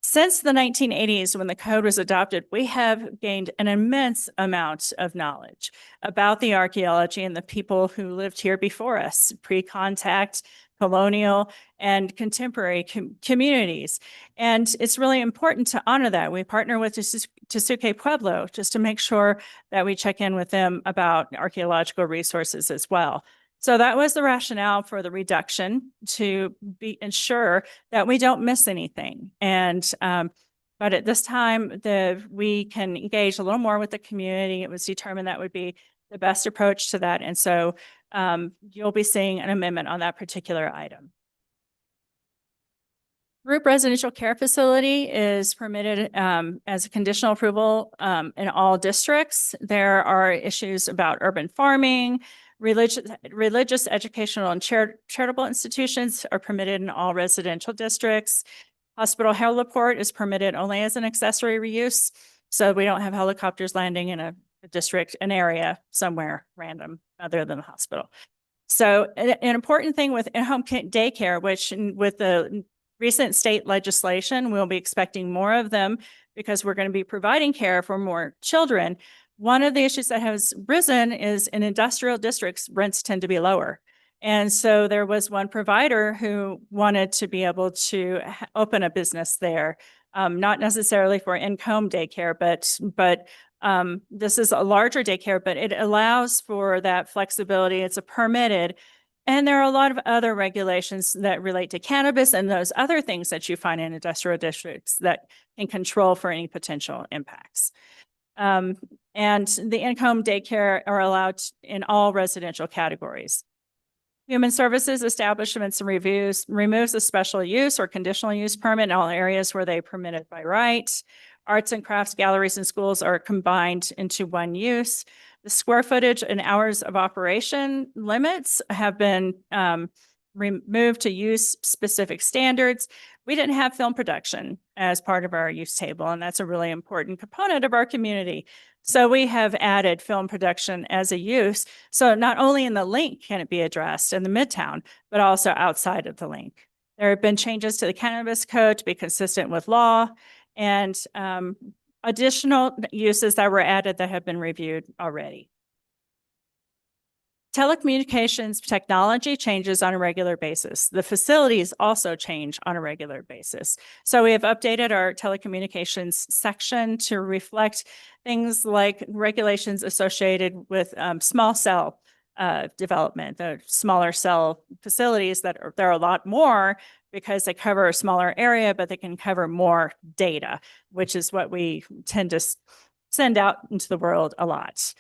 S11: Since the 1980s, when the code was adopted, we have gained an immense amount of knowledge about the archaeology and the people who lived here before us, pre-contact, colonial, and contemporary communities. And it's really important to honor that. We partner with Tesuque Pueblo just to make sure that we check in with them about archaeological resources as well. So that was the rationale for the reduction, to ensure that we don't miss anything. And but at this time, we can engage a little more with the community. It was determined that would be the best approach to that. And so you'll be seeing an amendment on that particular item. Group residential care facility is permitted as a conditional approval in all districts. There are issues about urban farming. Religious, educational, and charitable institutions are permitted in all residential districts. Hospital heliport is permitted only as an accessory reuse. So we don't have helicopters landing in a district, an area somewhere random other than the hospital. So an important thing with in-home daycare, which with the recent state legislation, we'll be expecting more of them because we're going to be providing care for more children. One of the issues that has risen is in industrial districts, rents tend to be lower. And so there was one provider who wanted to be able to open a business there, not necessarily for in-home daycare, but this is a larger daycare, but it allows for that flexibility. It's a permitted. And there are a lot of other regulations that relate to cannabis and those other things that you find in industrial districts that can control for any potential impacts. And the in-home daycare are allowed in all residential categories. Human Services Establishments and Reviews removes the special use or conditional use permit in all areas where they are permitted by right. Arts and crafts galleries and schools are combined into one use. The square footage and hours of operation limits have been removed to use specific standards. We didn't have film production as part of our use table, and that's a really important component of our community. So we have added film production as a use. So not only in the link can it be addressed in the Midtown, but also outside of the link. There have been changes to the cannabis code to be consistent with law, and additional uses that were added that have been reviewed already. Telecommunications technology changes on a regular basis. The facilities also change on a regular basis. So we have updated our telecommunications section to reflect things like regulations associated with small cell development, the smaller cell facilities that are, there are a lot more because they cover a smaller area, but they can cover more data, which is what we tend to send out into the world a lot.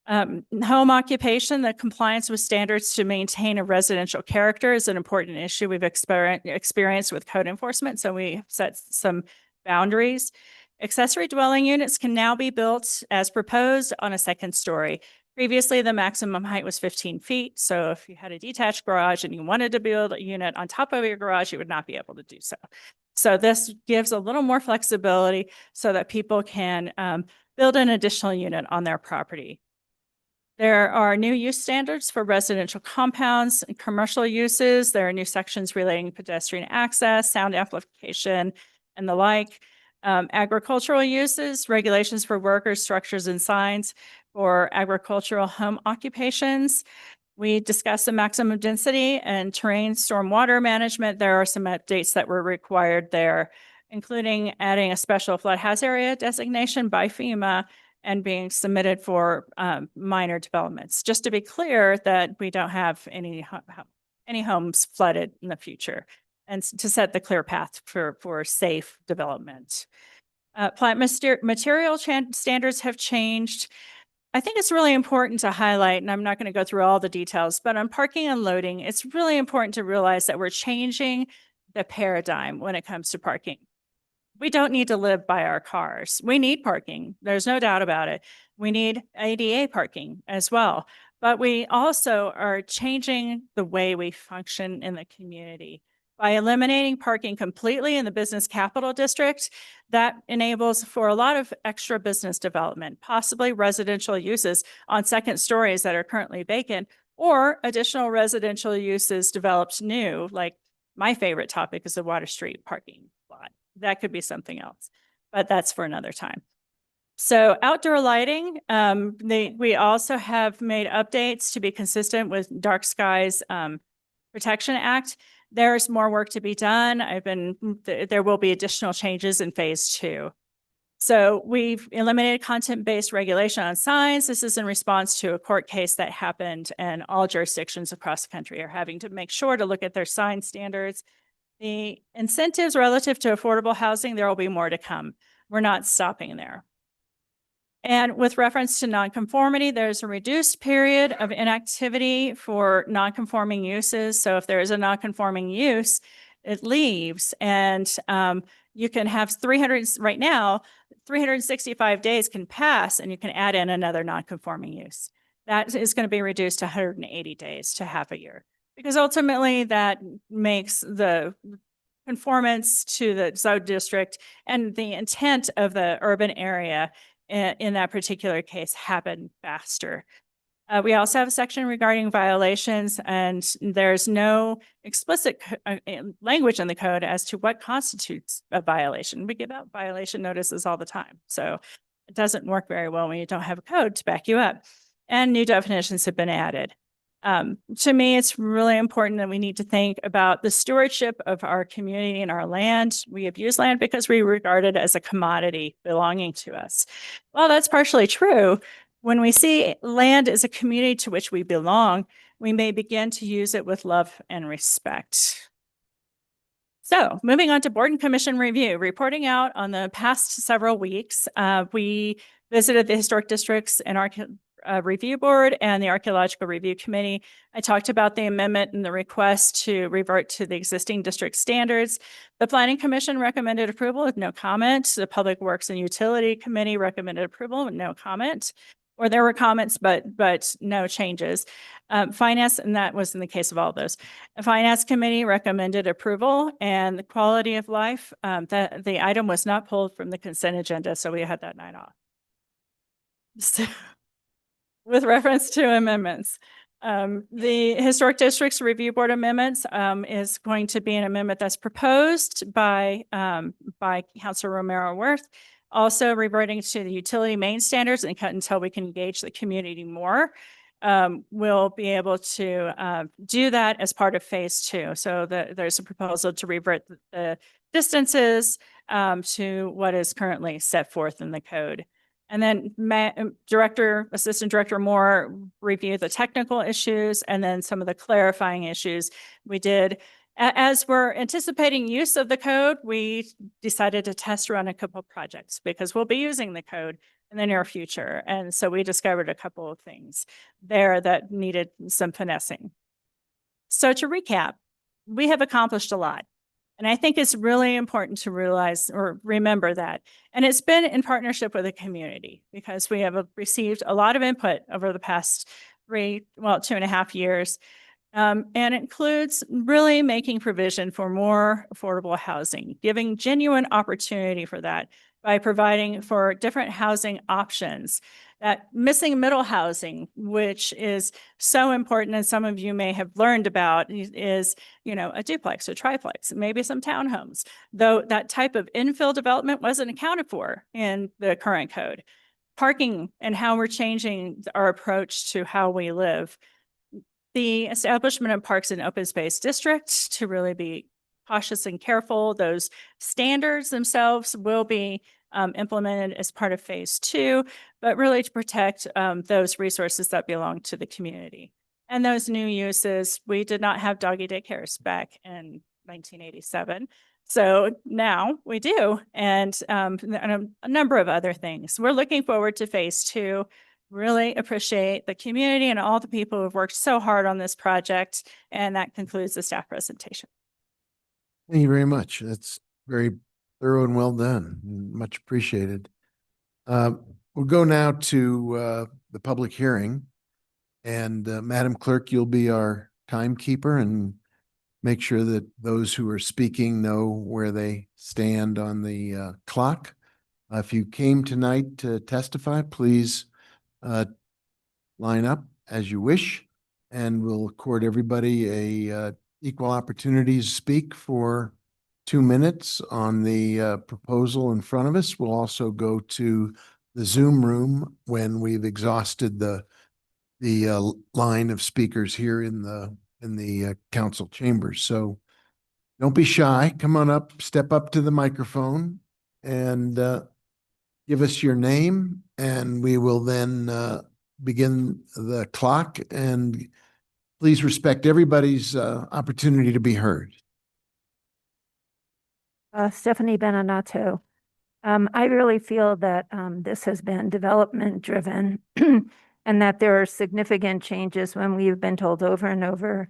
S11: Home occupation, the compliance with standards to maintain a residential character is an important issue we've experienced with code enforcement. So we set some boundaries. Accessory dwelling units can now be built as proposed on a second story. Previously, the maximum height was 15 feet. So if you had a detached garage and you wanted to build a unit on top of your garage, you would not be able to do so. So this gives a little more flexibility so that people can build an additional unit on their property. There are new use standards for residential compounds and commercial uses. There are new sections relating to pedestrian access, sound amplification, and the like. Agricultural uses, regulations for workers, structures, and signs for agricultural home occupations. We discussed the maximum density and terrain stormwater management. There are some updates that were required there, including adding a special flood hazard area designation by FEMA and being submitted for minor developments. Just to be clear that we don't have any homes flooded in the future, and to set the clear path for safe development. Plant material standards have changed. I think it's really important to highlight, and I'm not going to go through all the details, but on parking and loading, it's really important to realize that we're changing the paradigm when it comes to parking. We don't need to live by our cars. We need parking. There's no doubt about it. We need ADA parking as well. but we also are changing the way we function in the community. By eliminating parking completely in the business capital district, that enables for a lot of extra business development, possibly residential uses on second stories that are currently vacant, or additional residential uses developed new, like my favorite topic is the Water Street parking lot. That could be something else, but that's for another time. So outdoor lighting, we also have made updates to be consistent with Dark Skies Protection Act. There's more work to be done. There will be additional changes in phase 2. So we've eliminated content-based regulation on signs. This is in response to a court case that happened, and all jurisdictions across the country are having to make sure to look at their sign standards. The incentives relative to affordable housing, there will be more to come. We're not stopping there. And with reference to nonconformity, there's a reduced period of inactivity for nonconforming uses. So if there is a nonconforming use, it leaves, and you can have 365 days can pass and you can add in another nonconforming use. That is going to be reduced to 180 days to half a year, because ultimately that makes the conformance to the zone district and the intent of the urban area in that particular case happen faster. We also have a section regarding violations, and there's no explicit language in the code as to what constitutes a violation. We give out violation notices all the time, so it doesn't work very well when you don't have a code to back you up. And new definitions have been added. To me, it's really important that we need to think about the stewardship of our community and our land. We abuse land because we regard it as a commodity belonging to us. Well, that's partially true. When we see land as a community to which we belong, we may begin to use it with love and respect. So moving on to board and commission review, reporting out on the past several weeks, we visited the historic districts and our review board and the archaeological review committee. I talked about the amendment and the request to revert to the existing district standards. The planning commission recommended approval with no comment. The public works and utility committee recommended approval with no comment, or there were comments, but no changes. Finance, and that was in the case of all of those. The finance committee recommended approval, and the quality of life, the item was not pulled from the consent agenda, so we had that night off. So, with reference to amendments, the Historic Districts Review Board amendments is going to be an amendment that's proposed by Councilor Romero Worth, also reverting to the utility main standards and until we can engage the community more. We'll be able to do that as part of phase 2. So there's a proposal to revert the distances to what is currently set forth in the code. And then Assistant Director Moore reviewed the technical issues and then some of the clarifying issues we did. As we're anticipating use of the code, we decided to test run a couple of projects because we'll be using the code in the near future. And so we discovered a couple of things there that needed some finessing. So to recap, we have accomplished a lot. And I think it's really important to realize or remember that. And it's been in partnership with the community because we have received a lot of input over the past 2.5 years. And it includes really making provision for more affordable housing, giving genuine opportunity for that by providing for different housing options. That missing middle housing, which is so important, and some of you may have learned about, is, a duplex or triplex, maybe some townhomes, though that type of infill development wasn't accounted for in the current code. Parking and how we're changing our approach to how we live. The establishment of parks and open space districts to really be cautious and careful. Those standards themselves will be implemented as part of phase 2, but really to protect those resources that belong to the community. And those new uses, we did not have doggy daycares back in 1987. So now we do, and a number of other things. We're looking forward to phase 2. Really appreciate the community and all the people who have worked so hard on this project. And that concludes the staff presentation.
S2: Thank you very much. That's very thorough and well done. Much appreciated. We'll go now to the public hearing. And Madam Clerk, you'll be our timekeeper and make sure that those who are speaking know where they stand on the clock. If you came tonight to testify, please line up as you wish, and we'll accord everybody a equal opportunity to speak for 2 minutes on the proposal in front of us. We'll also go to the Zoom room when we've exhausted the line of speakers here in the council chambers. So don't be shy. Come on up, step up to the microphone and give us your name, and we will then begin the clock. And please respect everybody's opportunity to be heard.
S12: Stephanie Benanato. I really feel that this has been development driven and that there are significant changes when we've been told over and over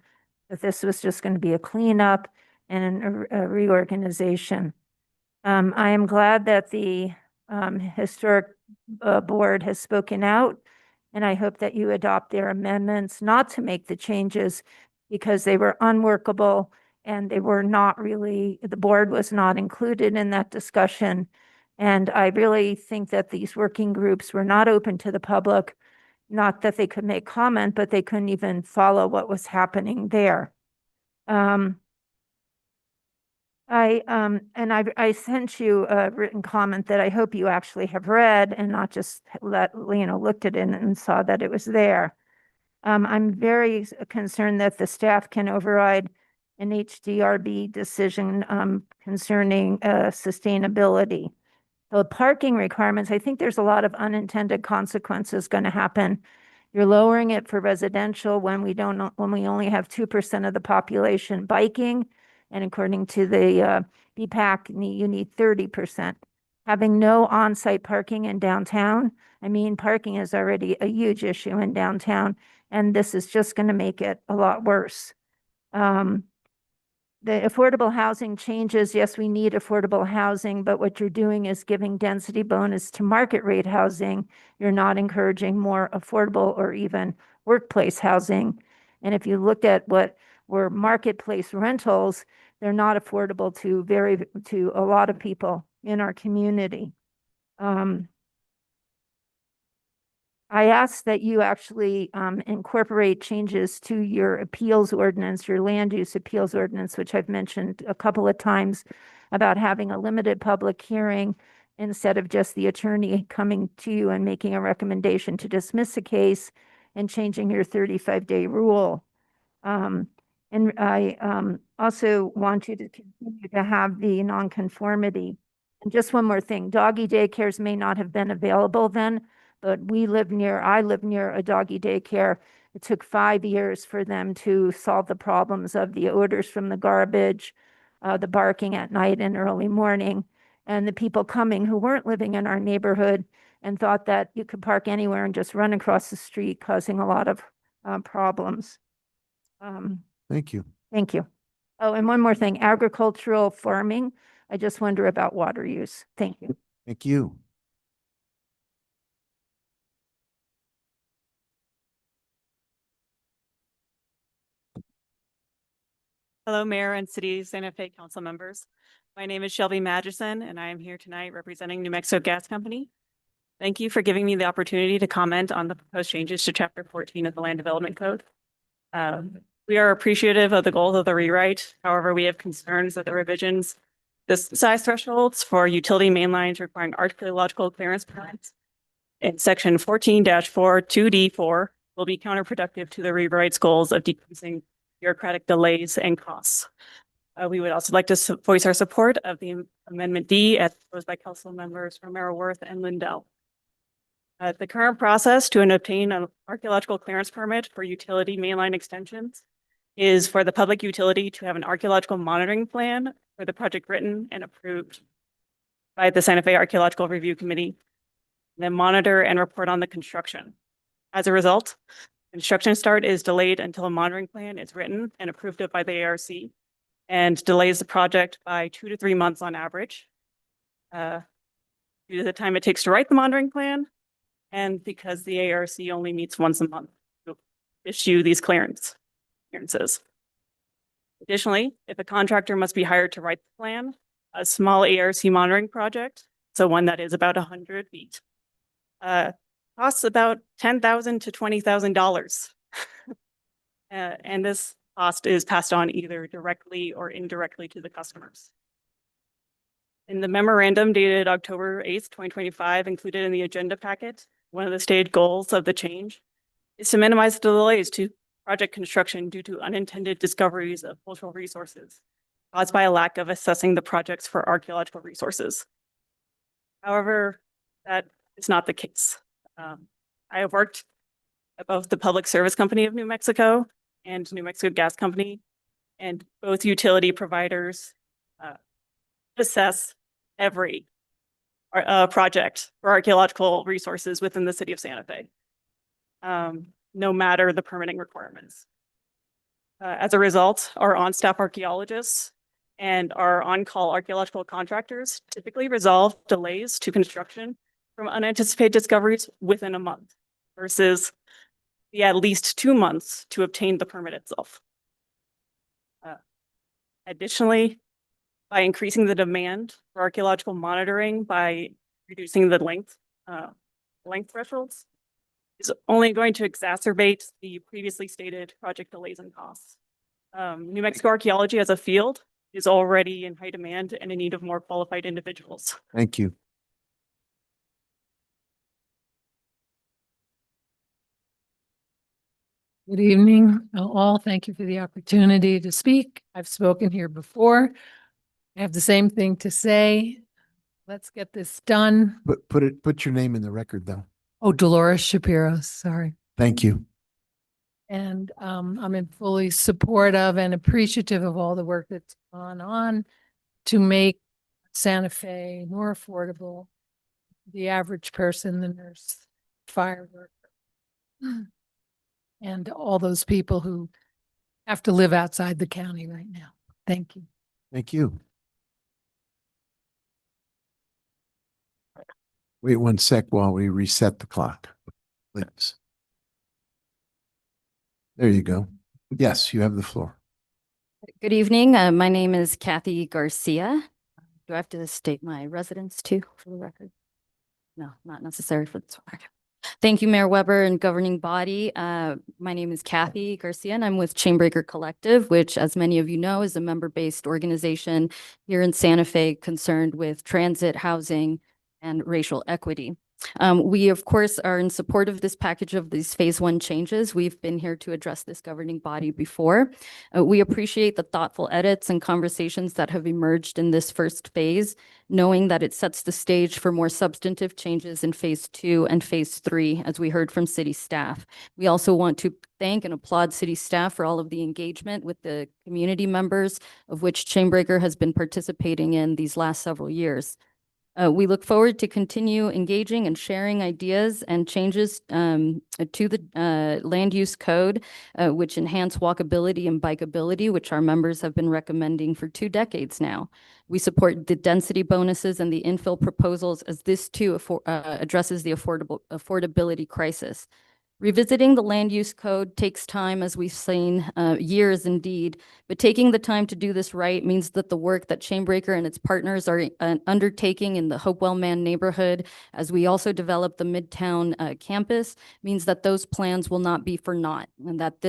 S12: that this was just going to be a cleanup and a reorganization. I am glad that the historic board has spoken out, and I hope that you adopt their amendments not to make the changes because they were unworkable and they were not really, the board was not included in that discussion. And I really think that these working groups were not open to the public, not that they could make comment, but they couldn't even follow what was happening there. I sent you a written comment that I hope you actually have read and not just looked at it and saw that it was there. I'm very concerned that the staff can override an HDRB decision concerning sustainability. The parking requirements, I think there's a lot of unintended consequences going to happen. You're lowering it for residential when we only have 2% of the population biking. And according to the BPAC, you need 30%. Having no on-site parking in downtown, I mean, parking is already a huge issue in downtown, and this is just going to make it a lot worse. The affordable housing changes, yes, we need affordable housing, but what you're doing is giving density bonus to market rate housing. You're not encouraging more affordable or even workplace housing. And if you look at what were marketplace rentals, they're not affordable to a lot of people in our community. I ask that you actually incorporate changes to your appeals ordinance, your land use appeals ordinance, which I've mentioned a couple of times about having a limited public hearing instead of just the attorney coming to you and making a recommendation to dismiss a case and changing your 35-day rule. And I also want you to continue to have the nonconformity. And just one more thing, doggy daycares may not have been available then, but I live near a doggy daycare. It took 5 years for them to solve the problems of the odors from the garbage, the barking at night and early morning, and the people coming who weren't living in our neighborhood and thought that you could park anywhere and just run across the street, causing a lot of problems.
S2: Thank you.
S12: Thank you. Oh, and one more thing, agricultural farming. I just wonder about water use. Thank you.
S2: Thank you.
S13: Hello, Mayor and City Santa Fe Council members. My name is Shelby Madison, and I am here tonight representing New Mexico Gas Company. Thank you for giving me the opportunity to comment on the proposed changes to Chapter 14 of the Land Development Code. We are appreciative of the goals of the rewrite. However, we have concerns that the revisions, the size thresholds for utility main lines requiring archaeological clearance permits in Section 14-4 2D4 will be counterproductive to the rewrite's goals of decreasing bureaucratic delays and costs. We would also like to voice our support of the Amendment D as proposed by Council members Romero Worth and Lindell. The current process to obtain an archaeological clearance permit for utility mainline extensions is for the public utility to have an archaeological monitoring plan for the project written and approved by the Santa Fe Archaeological Review Committee, then monitor and report on the construction. As a result, construction start is delayed until a monitoring plan is written and approved by the ARC and delays the project by 2 to 3 months on average due to the time it takes to write the monitoring plan and because the ARC only meets once a month to issue these clearances. Additionally, if a contractor must be hired to write the plan, a small ARC monitoring project, so one that is about 100 feet, costs about $10,000 to $20,000. And this cost is passed on either directly or indirectly to the customers. In the memorandum dated October 8th, 2025, included in the agenda packet, one of the stated goals of the change is to minimize the delays to project construction due to unintended discoveries of cultural resources caused by a lack of assessing the projects for archaeological resources. However, that is not the case. I have worked at both the Public Service Company of New Mexico and New Mexico Gas Company, and both utility providers assess every project for archaeological resources within the city of Santa Fe, no matter the permitting requirements. As a result, our on-staff archaeologists and our on-call archaeological contractors typically resolve delays to construction from unanticipated discoveries within a month versus the at least 2 months to obtain the permit itself. Additionally, by increasing the demand for archaeological monitoring by reducing the length thresholds, is only going to exacerbate the previously stated project delays and costs. New Mexico archaeology as a field is already in high demand and in need of more qualified individuals.
S2: Thank you.
S14: Good evening, all. Thank you for the opportunity to speak. I've spoken here before. I have the same thing to say. Let's get this done.
S2: Put your name in the record though.
S14: Oh, Dolores Shapiro, sorry.
S2: Thank you.
S14: And I'm in fully support of and appreciative of all the work that's gone on to make Santa Fe more affordable, the average person, the nurse, fire worker, and all those people who have to live outside the county right now. Thank you.
S2: Thank you. Wait 1 sec while we reset the clock, please. There you go. Yes, you have the floor.
S4: Good evening. My name is Kathy Garcia. Do I have to state my residence too for the record? No, not necessary for this record. Thank you, Mayor Weber and governing body. My name is Kathy Garcia and I'm with Chainbreaker Collective, which, as many of you know, is a member-based organization here in Santa Fe concerned with transit, housing, and racial equity. We, of course, are in support of this package of these phase 1 changes. We've been here to address this governing body before. We appreciate the thoughtful edits and conversations that have emerged in this first phase, knowing that it sets the stage for more substantive changes in phase 2 and phase 3, as we heard from city staff. We also want to thank and applaud city staff for all of the engagement with the community members, of which Chainbreaker has been participating in these last several years. We look forward to continue engaging and sharing ideas and changes to the land use code, which enhance walkability and bikeability, which our members have been recommending for 2 decades now. We support the density bonuses and the infill proposals, as this too addresses the affordability crisis. Revisiting the land use code takes time, as we've seen, years indeed, but taking the time to do this right means that the work that Chainbreaker and its partners are undertaking in the Hopewell Man neighborhood, as we also develop the Midtown campus, means that those plans will not be for naught, and that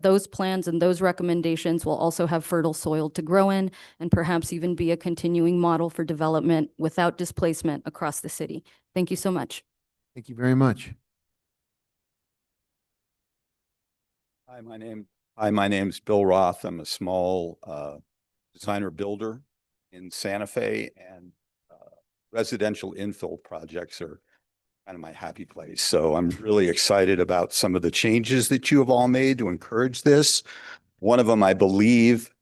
S4: those plans and those recommendations will also have fertile soil to grow in, and perhaps even be a continuing model for development without displacement across the city. Thank you so much.
S2: Thank you very much.
S15: Hi, my name's Bill Roth. I'm a small designer builder in Santa Fe, and residential infill projects are kind of my happy place. So I'm really excited about some of the changes that you have all made to encourage this. One of them, I believe,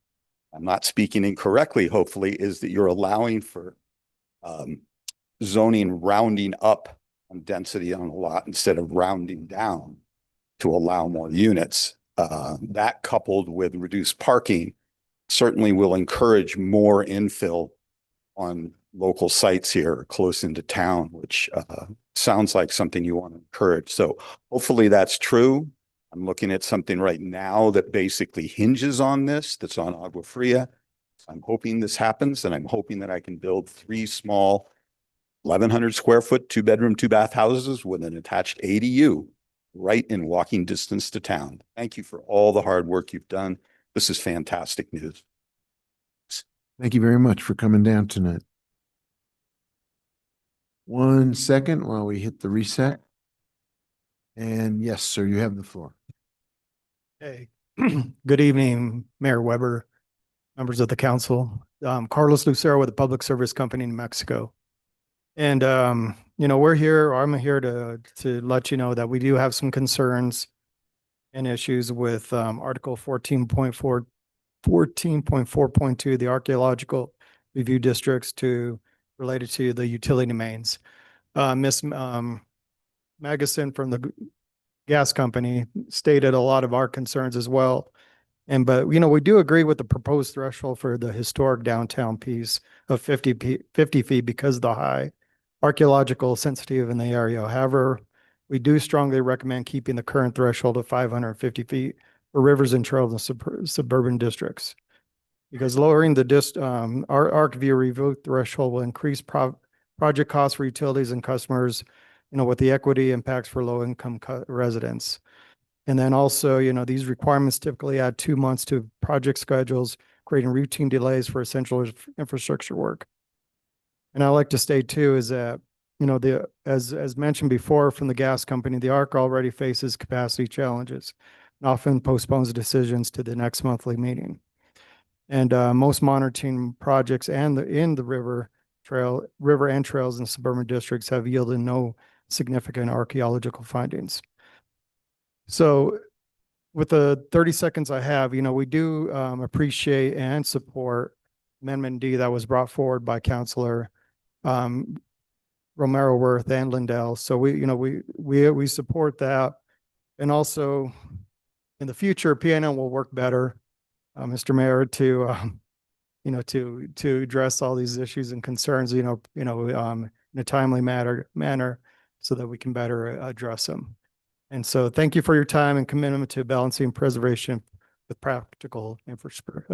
S15: I'm not speaking incorrectly, hopefully, is that you're allowing for zoning rounding up on density on a lot instead of rounding down to allow more units. That, coupled with reduced parking, certainly will encourage more infill on local sites here close into town, which sounds like something you want to encourage. So hopefully that's true. I'm looking at something right now that basically hinges on this, that's on Agua Fria. I'm hoping this happens, and I'm hoping that I can build 3 small 1,100 square foot, 2-bedroom, 2-bath houses with an attached ADU right in walking distance to town. Thank you for all the hard work you've done. This is fantastic news.
S2: Thank you very much for coming down tonight. 1 second while we hit the reset. And yes, sir, you have the floor.
S16: Hey, good evening, Mayor Weber, members of the council. Carlos Lucero with the Public Service Company in Mexico. And, you know, we're here, or I'm here to let you know that we do have some concerns and issues with Article 14.4, 14.4.2, the archaeological review districts related to the utility mains. Ms. Magnuson from the gas company stated a lot of our concerns as well. But, you know, we do agree with the proposed threshold for the historic downtown piece of 50 feet because of the high archaeological sensitivity in the area. However, we do strongly recommend keeping the current threshold of 550 feet for rivers and trails in suburban districts. Because lowering the our ArcView review threshold will increase project costs for utilities and customers, you know, with the equity impacts for low-income residents. And then also, you know, these requirements typically add 2 months to project schedules, creating routine delays for essential infrastructure work. And I like to state too is that, you know, as mentioned before from the gas company, the ARC already faces capacity challenges and often postpones decisions to the next monthly meeting. And most monitoring projects in the river and trails in suburban districts have yielded no significant archaeological findings. So with the 30 seconds I have, you know, we do appreciate and support Amendment D that was brought forward by Councilor Romero Worth and Lindell. So we support that. And also in the future, PNM will work better, Mr. Mayor, to address all these issues and concerns, in a timely manner so that we can better address them. And so thank you for your time and commitment to balancing preservation with practical infrastructure.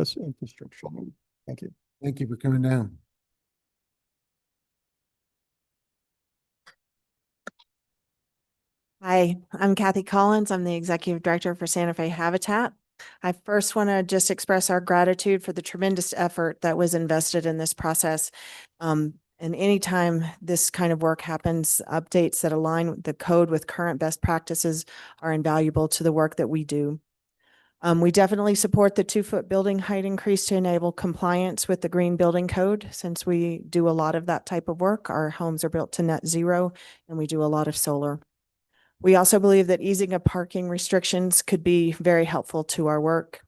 S16: Thank you.
S2: Thank you for coming down.
S17: Hi, I'm Kathy Collins. I'm the Executive Director for Santa Fe Habitat. I first want to just express our gratitude for the tremendous effort that was invested in this process. And anytime this kind of work happens, updates that align the code with current best practices are invaluable to the work that we do. We definitely support the 2-foot building height increase to enable compliance with the Green Building Code. Since we do a lot of that type of work, our homes are built to net zero and we do a lot of solar. We also believe that easing of parking restrictions could be very helpful to our work.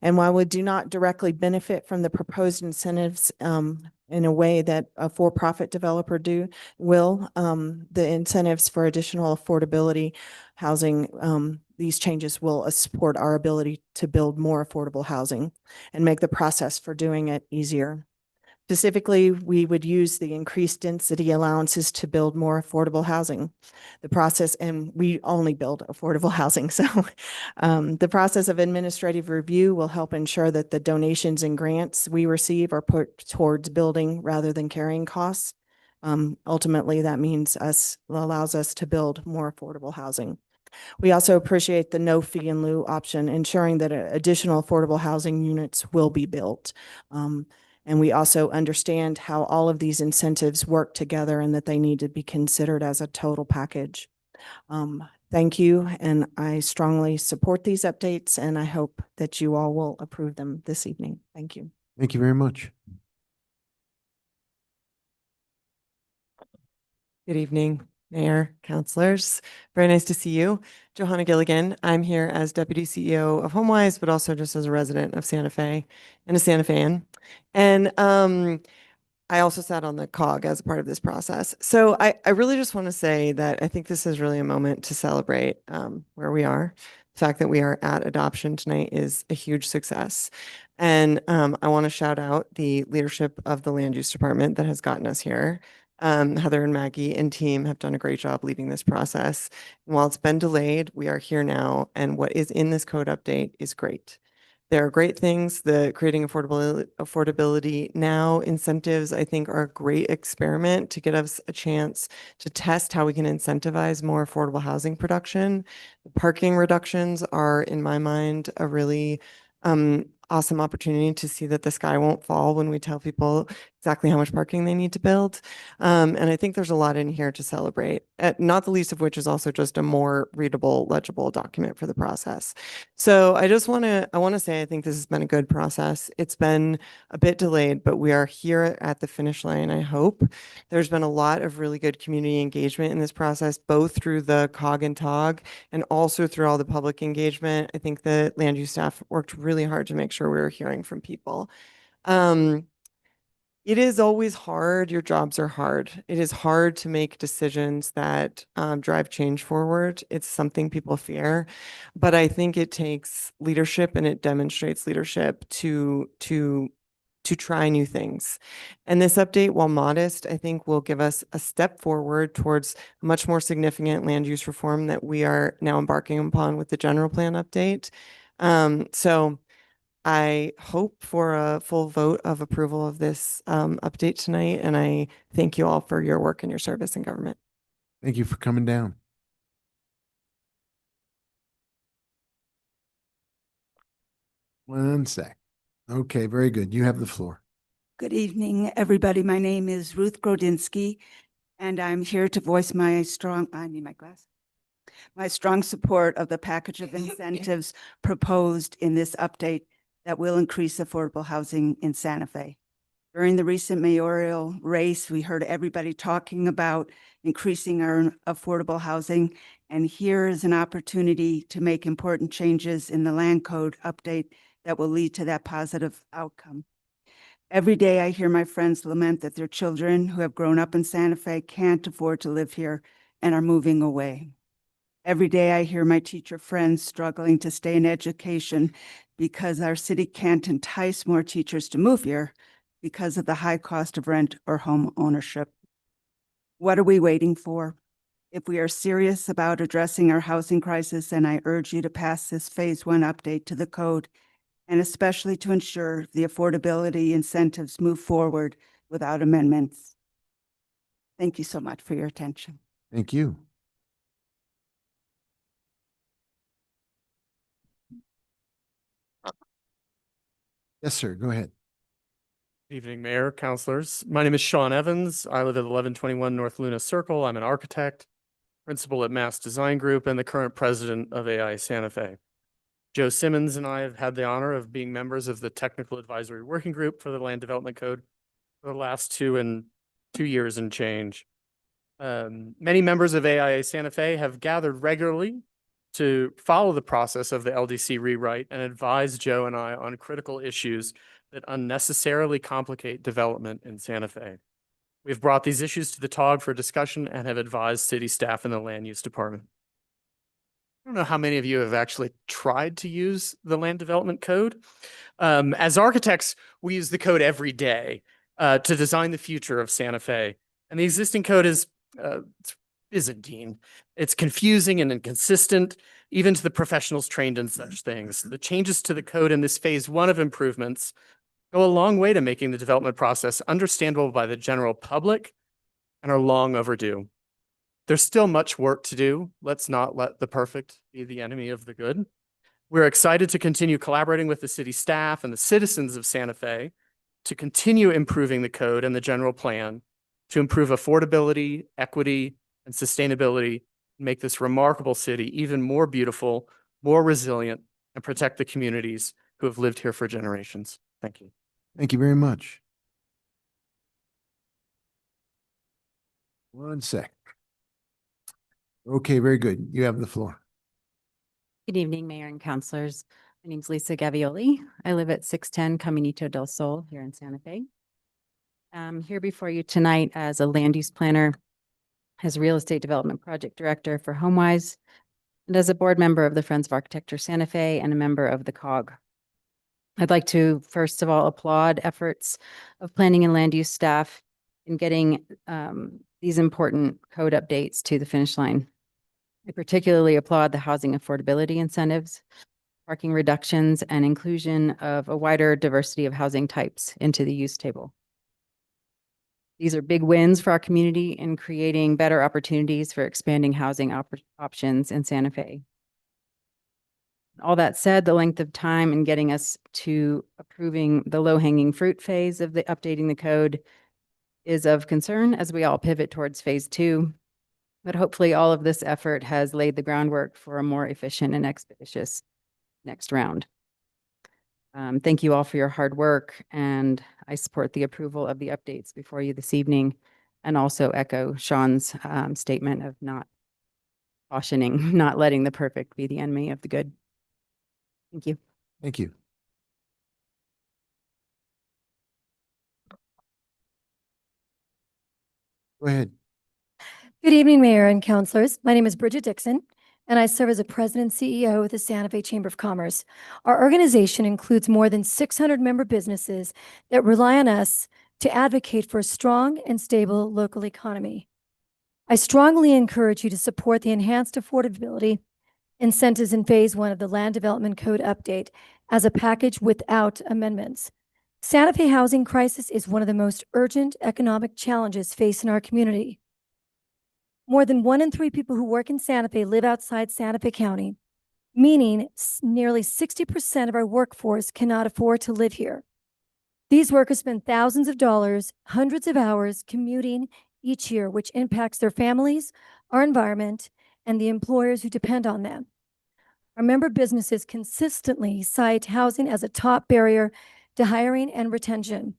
S17: And while we do not directly benefit from the proposed incentives in a way that a for-profit developer will, the incentives for additional affordability housing, these changes will support our ability to build more affordable housing and make the process for doing it easier. Specifically, we would use the increased density allowances to build more affordable housing. The process, and we only build affordable housing, so the process of administrative review will help ensure that the donations and grants we receive are put towards building rather than carrying costs. Ultimately, that means allows us to build more affordable housing. We also appreciate the no fee in lieu option, ensuring that additional affordable housing units will be built. And we also understand how all of these incentives work together and that they need to be considered as a total package. Thank you, and I strongly support these updates, and I hope that you all will approve them this evening. Thank you.
S2: Thank you very much.
S18: Good evening, Mayor, councilors. Very nice to see you. Johanna Gilligan. I'm here as Deputy CEO of HomeWise, but also just as a resident of Santa Fe and a Santa Fean. And I also sat on the COG as a part of this process. So I really just want to say that I think this is really a moment to celebrate where we are. The fact that we are at adoption tonight is a huge success. And I want to shout out the leadership of the Land Use Department that has gotten us here. Heather and Maggie and team have done a great job leading this process. And while it's been delayed, we are here now, and what is in this code update is great. There are great things. The creating affordability now incentives, I think, are a great experiment to get us a chance to test how we can incentivize more affordable housing production. The parking reductions are, in my mind, a really awesome opportunity to see that the sky won't fall when we tell people exactly how much parking they need to build. And I think there's a lot in here to celebrate, not the least of which is also just a more readable, legible document for the process. So I want to say, I think this has been a good process. It's been a bit delayed, but we are here at the finish line, I hope. There's been a lot of really good community engagement in this process, both through the COG and TOG and also through all the public engagement. I think the land use staff worked really hard to make sure we were hearing from people. It is always hard. Your jobs are hard. It is hard to make decisions that drive change forward. It's something people fear, but I think it takes leadership, and it demonstrates leadership to try new things. And this update, while modest, I think will give us a step forward towards a much more significant land use reform that we are now embarking upon with the general plan update. So I hope for a full vote of approval of this update tonight, and I thank you all for your work and your service in government.
S2: Thank you for coming down. One sec. Okay, very good. You have the floor.
S19: Good evening, everybody. My name is Ruth Grodinski, and I'm here to voice my strong support of the package of incentives proposed in this update that will increase affordable housing in Santa Fe. During the recent mayoral race, we heard everybody talking about increasing our affordable housing, and here is an opportunity to make important changes in the land code update that will lead to that positive outcome. Every day I hear my friends lament that their children who have grown up in Santa Fe can't afford to live here and are moving away. Every day I hear my teacher friends struggling to stay in education because our city can't entice more teachers to move here because of the high cost of rent or home ownership. What are we waiting for? If we are serious about addressing our housing crisis, then I urge you to pass this phase 1 update to the code, and especially to ensure the affordability incentives move forward without amendments. Thank you so much for your attention.
S2: Thank you. Yes, sir. Go ahead.
S20: Good evening, Mayor, councilors. My name is Sean Evans. I live at 1121 North Luna Circle. I'm an architect, principal at Mass Design Group, and the current president of AI Santa Fe. Joe Simmons and I have had the honor of being members of the Technical Advisory Working Group for the Land Development Code for the last 2 years and change. Many members of AIA Santa Fe have gathered regularly to follow the process of the LDC rewrite and advise Joe and I on critical issues that unnecessarily complicate development in Santa Fe. We've brought these issues to the TOG for discussion and have advised city staff in the land use department. I don't know how many of you have actually tried to use the land development code. As architects, we use the code every day to design the future of Santa Fe. And the existing code is Byzantine. It's confusing and inconsistent, even to the professionals trained in such things. The changes to the code in this phase 1 of improvements go a long way to making the development process understandable by the general public and are long overdue. There's still much work to do. Let's not let the perfect be the enemy of the good. We're excited to continue collaborating with the city staff and the citizens of Santa Fe to continue improving the code and the general plan to improve affordability, equity, and sustainability, and make this remarkable city even more beautiful, more resilient, and protect the communities who have lived here for generations. Thank you.
S2: Thank you very much. One sec. Okay, very good. You have the floor.
S21: Good evening, Mayor and councilors. My name is Lisa Gavioli. I live at 610 Caminito del Sol here in Santa Fe. I'm here before you tonight as a land use planner, as a real estate development project director for HomeWise, and as a board member of the Friends of Architecture Santa Fe and a member of the COG. I'd like to, first of all, applaud efforts of planning and land use staff in getting these important code updates to the finish line. I particularly applaud the housing affordability incentives, parking reductions, and inclusion of a wider diversity of housing types into the use table. These are big wins for our community in creating better opportunities for expanding housing options in Santa Fe. All that said, the length of time in getting us to approving the low-hanging fruit phase of the updating the code is of concern as we all pivot towards phase 2. But hopefully all of this effort has laid the groundwork for a more efficient and expeditious next round. Thank you all for your hard work, and I support the approval of the updates before you this evening, and also echo Sean's statement of not cautioning, not letting the perfect be the enemy of the good. Thank you.
S2: Thank you. Go ahead.
S5: Good evening, Mayor and Councilors. My name is Bridget Dixon, and I serve as a President and CEO of the Santa Fe Chamber of Commerce. Our organization includes more than 600 member businesses that rely on us to advocate for a strong and stable local economy. I strongly encourage you to support the enhanced affordability incentives in Phase 1 of the Land Development Code update as a package without amendments. Santa Fe housing crisis is one of the most urgent economic challenges facing our community. More than 1 in 3 people who work in Santa Fe live outside Santa Fe County, meaning nearly 60% of our workforce cannot afford to live here. These workers spend thousands of dollars, hundreds of hours commuting each year, which impacts their families, our environment, and the employers who depend on them. Our member businesses consistently cite housing as a top barrier to hiring and retention.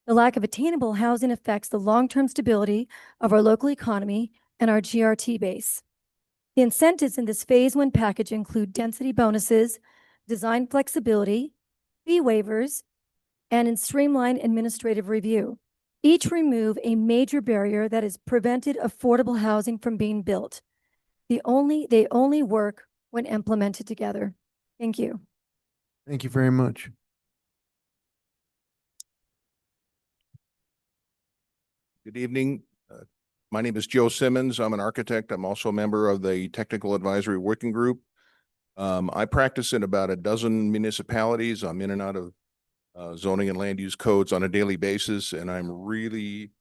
S5: The lack of attainable housing affects the long-term stability of our local economy and our GRT base. The incentives in this Phase 1 package include density bonuses, design flexibility, fee waivers, and in streamlined administrative review. Each remove a major barrier that has prevented affordable housing from being built. They only work when implemented together. Thank you.
S2: Thank you very much.
S22: Good evening. My name is Joe Simmons. I'm an architect. I'm also a member of the Technical Advisory Working Group. I practice in about a dozen municipalities. I'm in and out of zoning and land use codes on a daily basis, and I'm really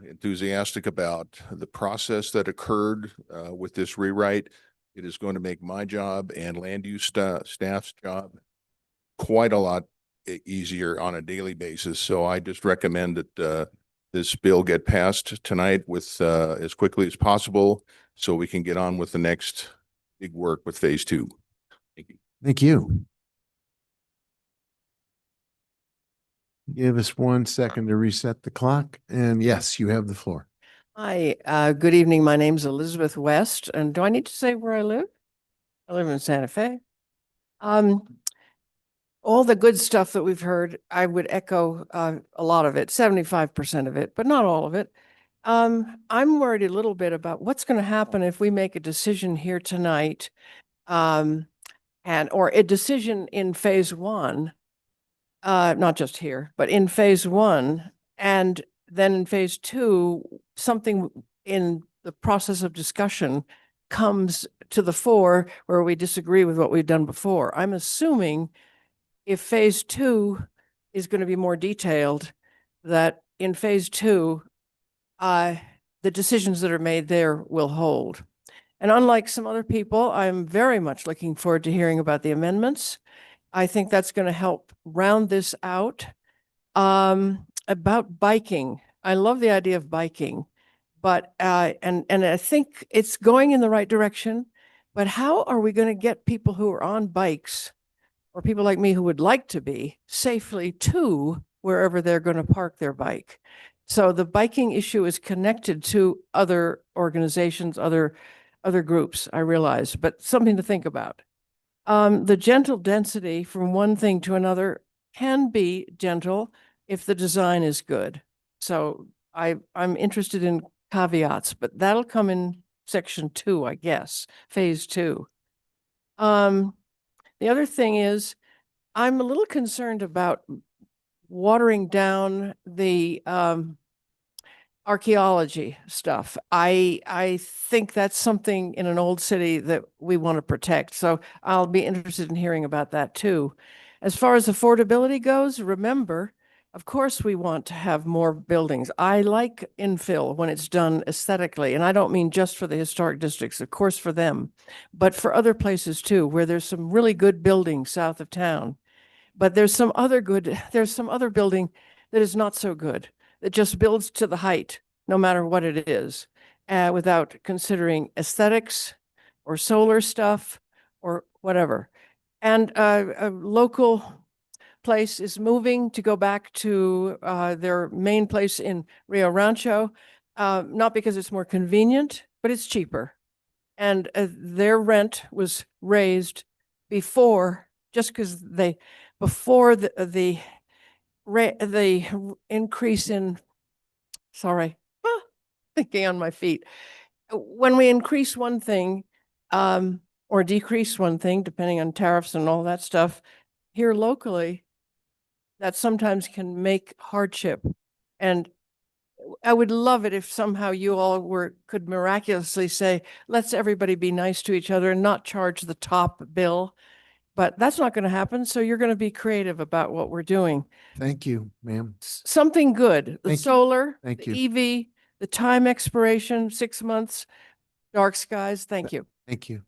S22: enthusiastic about the process that occurred with this rewrite. It is going to make my job and land use staff's job quite a lot easier on a daily basis. So I just recommend that this bill get passed tonight with as quickly as possible so we can get on with the next big work with Phase 2. Thank you.
S2: Thank you. Give us 1 second to reset the clock. And yes, you have the floor.
S23: Hi, good evening. My name's Elizabeth West, and do I need to say where I live? I live in Santa Fe. All the good stuff that we've heard, I would echo a lot of it, 75% of it, but not all of it. I'm worried a little bit about what's going to happen if we make a decision here tonight, or a decision in Phase 1, not just here, but in Phase 1, and then in Phase 2, something in the process of discussion comes to the fore where we disagree with what we've done before. I'm assuming if Phase 2 is going to be more detailed, that in Phase 2, the decisions that are made there will hold. And unlike some other people, I'm very much looking forward to hearing about the amendments. I think that's going to help round this out. About biking, I love the idea of biking, but and I think it's going in the right direction. But how are we going to get people who are on bikes, or people like me who would like to be, safely to wherever they're going to park their bike? So the biking issue is connected to other organizations, other groups, I realize, but something to think about. The gentle density from one thing to another can be gentle if the design is good. So I'm interested in caveats, but that'll come in Section 2, I guess, Phase 2. The other thing is, I'm a little concerned about watering down the archaeology stuff. I think that's something in an old city that we want to protect. So I'll be interested in hearing about that too. As far as affordability goes, remember, of course, we want to have more buildings. I like infill when it's done aesthetically, and I don't mean just for the historic districts, of course, for them, but for other places too, where there's some really good buildings south of town. But there's some other building that is not so good, that just builds to the height, no matter what it is, without considering aesthetics or solar stuff or whatever. And a local place is moving to go back to their main place in Rio Rancho, not because it's more convenient, but it's cheaper. And their rent was raised before, just because before the increase in, sorry, thinking on my feet. When we increase one thing, or decrease one thing, depending on tariffs and all that stuff, here locally, that sometimes can make hardship. And I would love it if somehow you all could miraculously say, let's everybody be nice to each other and not charge the top bill. But that's not going to happen. So you're going to be creative about what we're doing.
S2: Thank you, ma'am.
S23: Something good. The
S2: Thank you.
S23: solar,
S2: Thank
S23: the EV, the time expiration, 6 months, dark skies. Thank you.
S2: Thank you.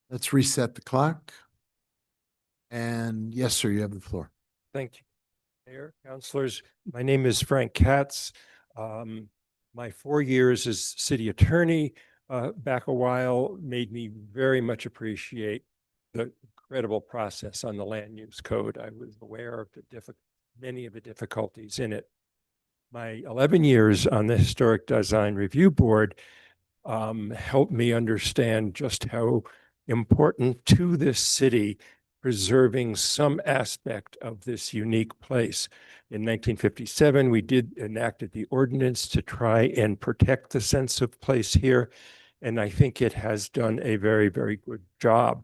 S2: Let's reset the clock. And yes, sir, you have the floor.
S3: Thank you, Mayor, councilors. My name is Frank Katz. My 4 years as city attorney back a while made me very much appreciate the incredible process on the land use code. I was aware of many of the difficulties in it. My 11 years on the Historic Design Review Board helped me understand just how important to this city preserving some aspect of this unique place. In 1957, we enacted the ordinance to try and protect the sense of place here, and I think it has done a very, very good job.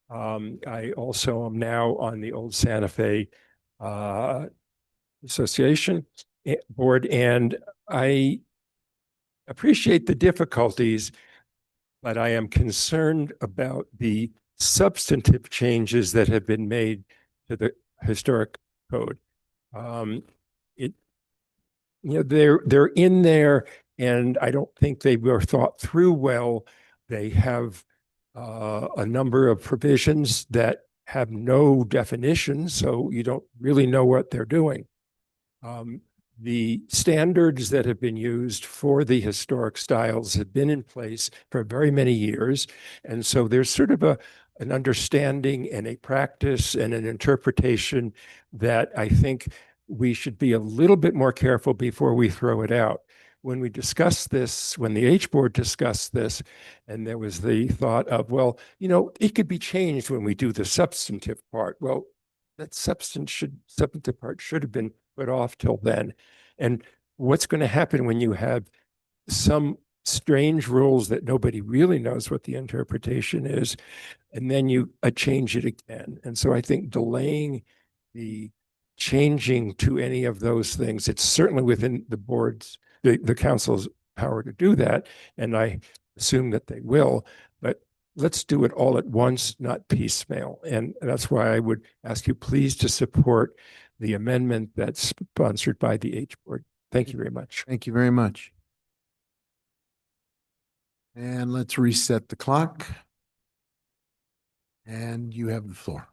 S3: I also am now on the Old Santa Fe Association board, and I appreciate the difficulties, but I am concerned about the substantive changes that have been made to the historic code. They're in there, and I don't think they were thought through well. They have a number of provisions that have no definition, so you don't really know what they're doing. The standards that have been used for the historic styles have been in place for very many years. And so there's sort of an understanding and a practice and an interpretation that I think we should be a little bit more careful before we throw it out. When we discussed this, when the H board discussed this, and there was the thought of, well, it could be changed when we do the substantive part. Well, that substantive part should have been put off till then. And what's going to happen when you have some strange rules that nobody really knows what the interpretation is, and then you change it again? And so I think delaying the changing to any of those things, it's certainly within the board's, the council's power to do that, and I assume that they will, but let's do it all at once, not piecemeal. And that's why I would ask you please to support the amendment that's sponsored by the H board. Thank you very much.
S2: Thank you very much. And let's reset the clock. And you have the floor.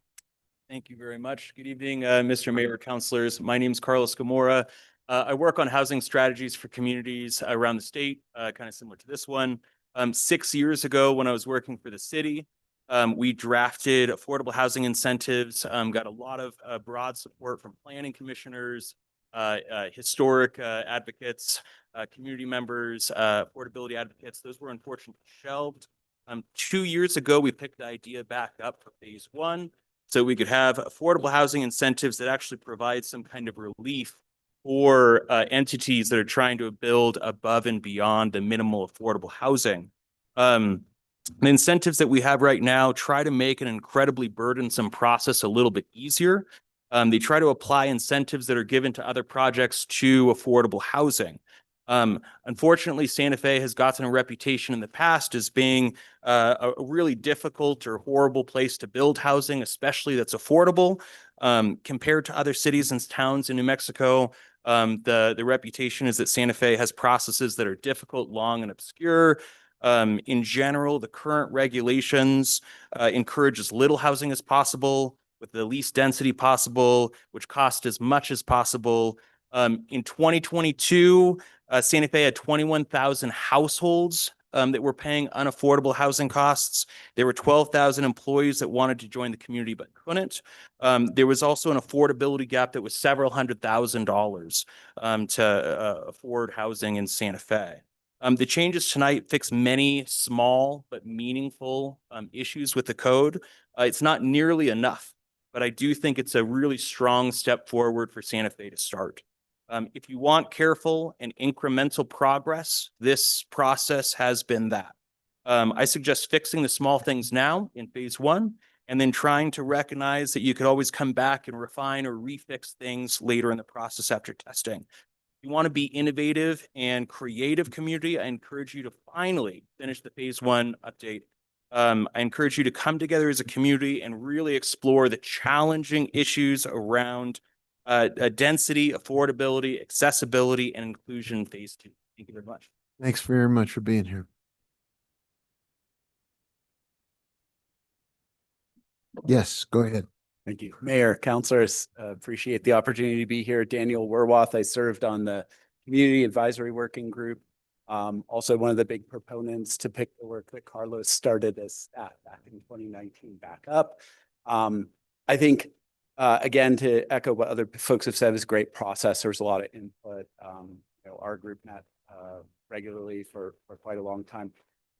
S6: Thank you very much. Good evening, Mr. Mayor, councilors. My name is Carlos Gamora. I work on housing strategies for communities around the state, kind of similar to this one. 6 years ago, when I was working for the city, we drafted affordable housing incentives, got a lot of broad support from planning commissioners, historic advocates, community members, affordability advocates. Those were unfortunately shelved. 2 years ago, we picked the idea back up for phase one, so we could have affordable housing incentives that actually provide some kind of relief for entities that are trying to build above and beyond the minimal affordable housing. The incentives that we have right now try to make an incredibly burdensome process a little bit easier. They try to apply incentives that are given to other projects to affordable housing. Unfortunately, Santa Fe has gotten a reputation in the past as being a really difficult or horrible place to build housing, especially that's affordable. Compared to other cities and towns in New Mexico, the reputation is that Santa Fe has processes that are difficult, long, and obscure. In general, the current regulations encourage as little housing as possible with the least density possible, which cost as much as possible. In 2022, Santa Fe had 21,000 households that were paying unaffordable housing costs. There were 12,000 employees that wanted to join the community but couldn't. There was also an affordability gap that was several $100,000s to afford housing in Santa Fe. The changes tonight fix many small but meaningful issues with the code. It's not nearly enough, but I do think it's a really strong step forward for Santa Fe to start. If you want careful and incremental progress, this process has been that. I suggest fixing the small things now in phase 1, and then trying to recognize that you could always come back and refine or refix things later in the process after testing. If you want to be innovative and creative community, I encourage you to finally finish the phase 1 update. I encourage you to come together as a community and really explore the challenging issues around density, affordability, accessibility, and inclusion in phase 2. Thank you very much.
S2: Thanks very much for being here. Yes, go ahead.
S1: Thank you. Mayor, councilors, appreciate the opportunity to be here. Daniel Werwath, I served on the Community Advisory Working Group. Also one of the big proponents to pick the work that Carlos started as staff back in 2019 back up. I think, again, to echo what other folks have said, is a great process. There's a lot of input. Our group met regularly for quite a long time.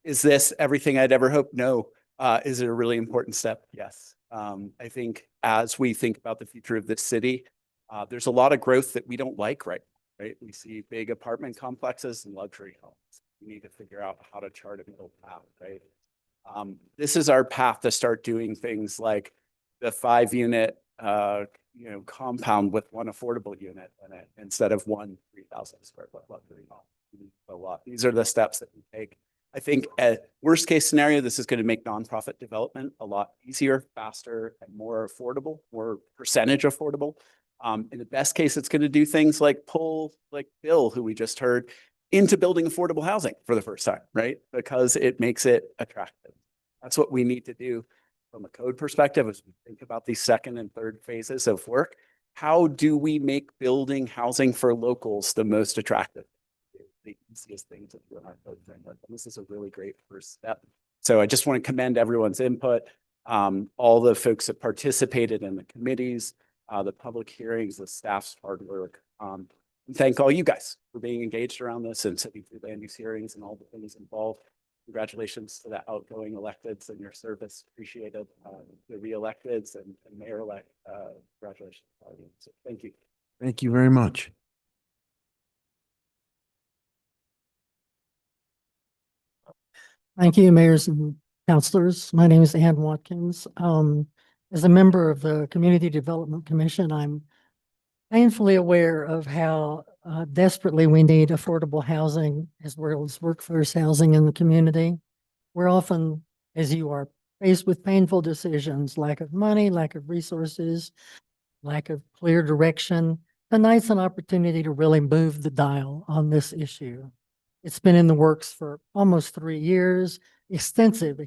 S1: Is this everything I'd ever hoped? No. Is it a really important step? Yes. I think as we think about the future of this city, there's a lot of growth that we don't like right? We see big apartment complexes and luxury homes. We need to figure out how to chart a middle path, right? This is our path to start doing things like the 5-unit compound with one affordable unit in it instead of one 3,000 square foot luxury home. These are the steps that we take. I think at worst case scenario, this is going to make nonprofit development a lot easier, faster, and more affordable, more percentage affordable. In the best case, it's going to do things like pull like Bill, who we just heard, into building affordable housing for the first time, right? Because it makes it attractive. That's what we need to do from a code perspective as we think about these second and third phases of work. How do we make building housing for locals the most attractive? The easiest thing to do in our code framework. And this is a really great first step. So I just want to commend everyone's input, all the folks that participated in the committees, the public hearings, the staff's hard work. And thank all you guys for being engaged around this and sitting through land use hearings and all the things involved. Congratulations to the outgoing electeds and your service. Appreciated. The re-electeds and mayor-elect. Congratulations. So thank you.
S2: Thank you very much.
S7: Thank you, mayors and councilors. My name is Ann Watkins. As a member of the Community Development Commission, I'm painfully aware of how desperately we need affordable housing as well as workforce housing in the community. We're often, as you are, faced with painful decisions, lack of money, lack of resources, lack of clear direction. Tonight's an opportunity to really move the dial on this issue. It's been in the works for almost 3 years, extensive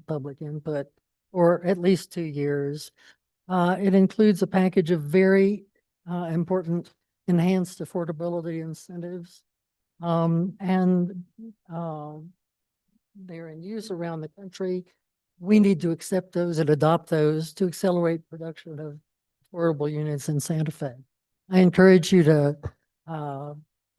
S7: public input for at least 2 years. It includes a package of very important enhanced affordability incentives. They're in use around the country. We need to accept those and adopt those to accelerate production of affordable units in Santa Fe. I encourage you to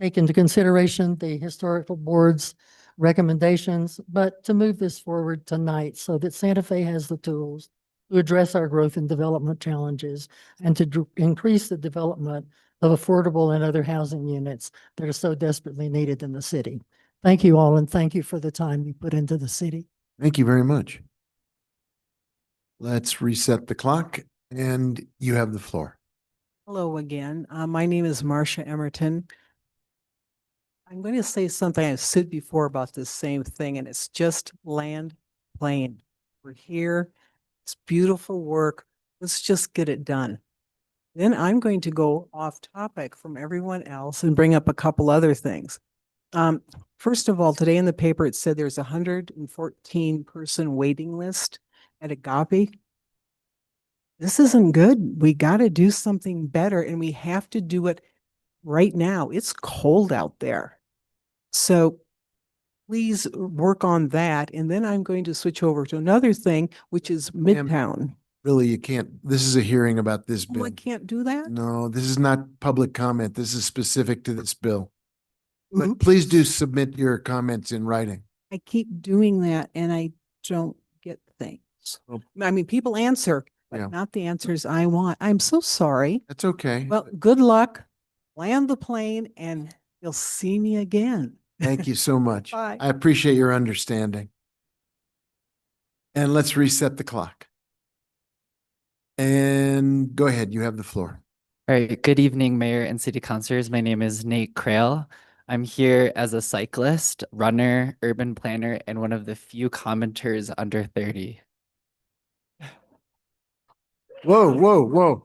S7: take into consideration the historical board's recommendations, but to move this forward tonight so that Santa Fe has the tools to address our growth and development challenges and to increase the development of affordable and other housing units that are so desperately needed in the city. Thank you all, and thank you for the time you put into the city.
S2: Thank you very much. Let's reset the clock, and you have the floor.
S8: Hello again. My name is Marcia Emerton. I'm going to say something I've said before about this same thing, and it's just land plain. We're here. It's beautiful work. Let's just get it done. Then I'm going to go off topic from everyone else and bring up a couple other things. First of all, today in the paper, it said there's a 114 person waiting list at Agape. This isn't good. We got to do something better, and we have to do it right now. It's cold out there. So please work on that. And then I'm going to switch over to another thing, which is Midtown.
S2: Really, you can't, this is a hearing about this
S8: Oh, I
S2: bill.
S8: can't do that?
S2: No, this is not public comment. This is specific to this bill. But
S8: Oops.
S2: please do submit your comments in writing.
S8: I keep doing that and I don't get things. I mean, people answer, but
S2: Yeah.
S8: not the answers I want. I'm so sorry.
S2: That's okay.
S8: Well, good luck. Land the plane and you'll see me again.
S2: Thank you so much.
S8: Bye.
S2: I appreciate your understanding. And let's reset the clock. And go ahead, you have the floor.
S9: All right, good evening, Mayor and City Councilors. My name is Nate Crail. I'm here as a cyclist, runner, urban planner, and one of the few commenters under 30.
S2: Whoa, whoa, whoa.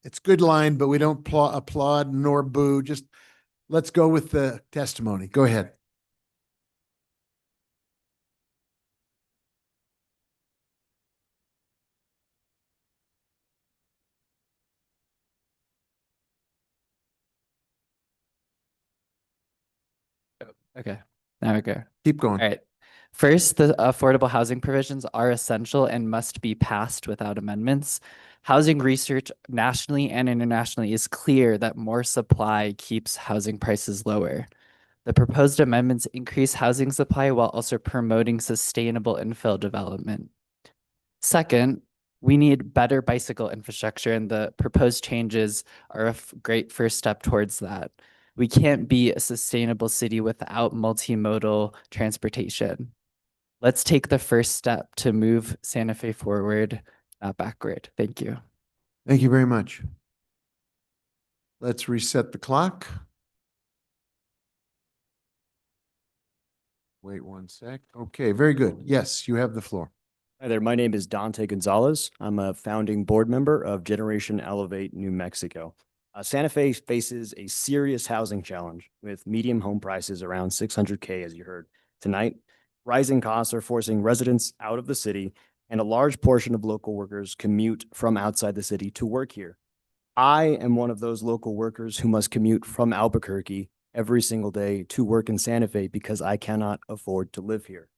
S2: It's good line, but we don't applaud nor boo. Just let's go with the testimony. Go ahead.
S9: Okay, now we go.
S2: Keep going.
S9: All right. First, the affordable housing provisions are essential and must be passed without amendments. Housing research nationally and internationally is clear that more supply keeps housing prices lower. The proposed amendments increase housing supply while also promoting sustainable infill development. Second, we need better bicycle infrastructure, and the proposed changes are a great first step towards that. We can't be a sustainable city without multimodal transportation. Let's take the first step to move Santa Fe forward, not backward. Thank you.
S2: Thank you very much. Let's reset the clock. Wait one sec. Okay, very good. Yes, you have the floor.
S10: Hi there, my name is Dante Gonzalez. I'm a founding board member of Generation Elevate New Mexico. Santa Fe faces a serious housing challenge with median home prices around $600K, as you heard tonight. Rising costs are forcing residents out of the city, and a large portion of local workers commute from outside the city to work here. I am one of those local workers who must commute from Albuquerque every single day to work in Santa Fe because I cannot afford to live here.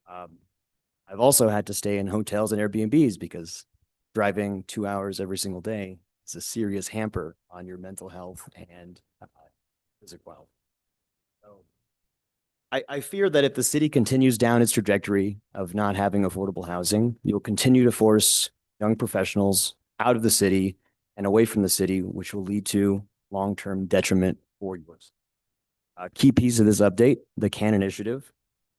S10: I've also had to stay in hotels and Airbnbs because driving 2 hours every single day is a serious hamper on your mental health and physical health. So I fear that if the city continues down its trajectory of not having affordable housing, you'll continue to force young professionals out of the city and away from the city, which will lead to long-term detriment for yours. A key piece of this update, the CAN initiative,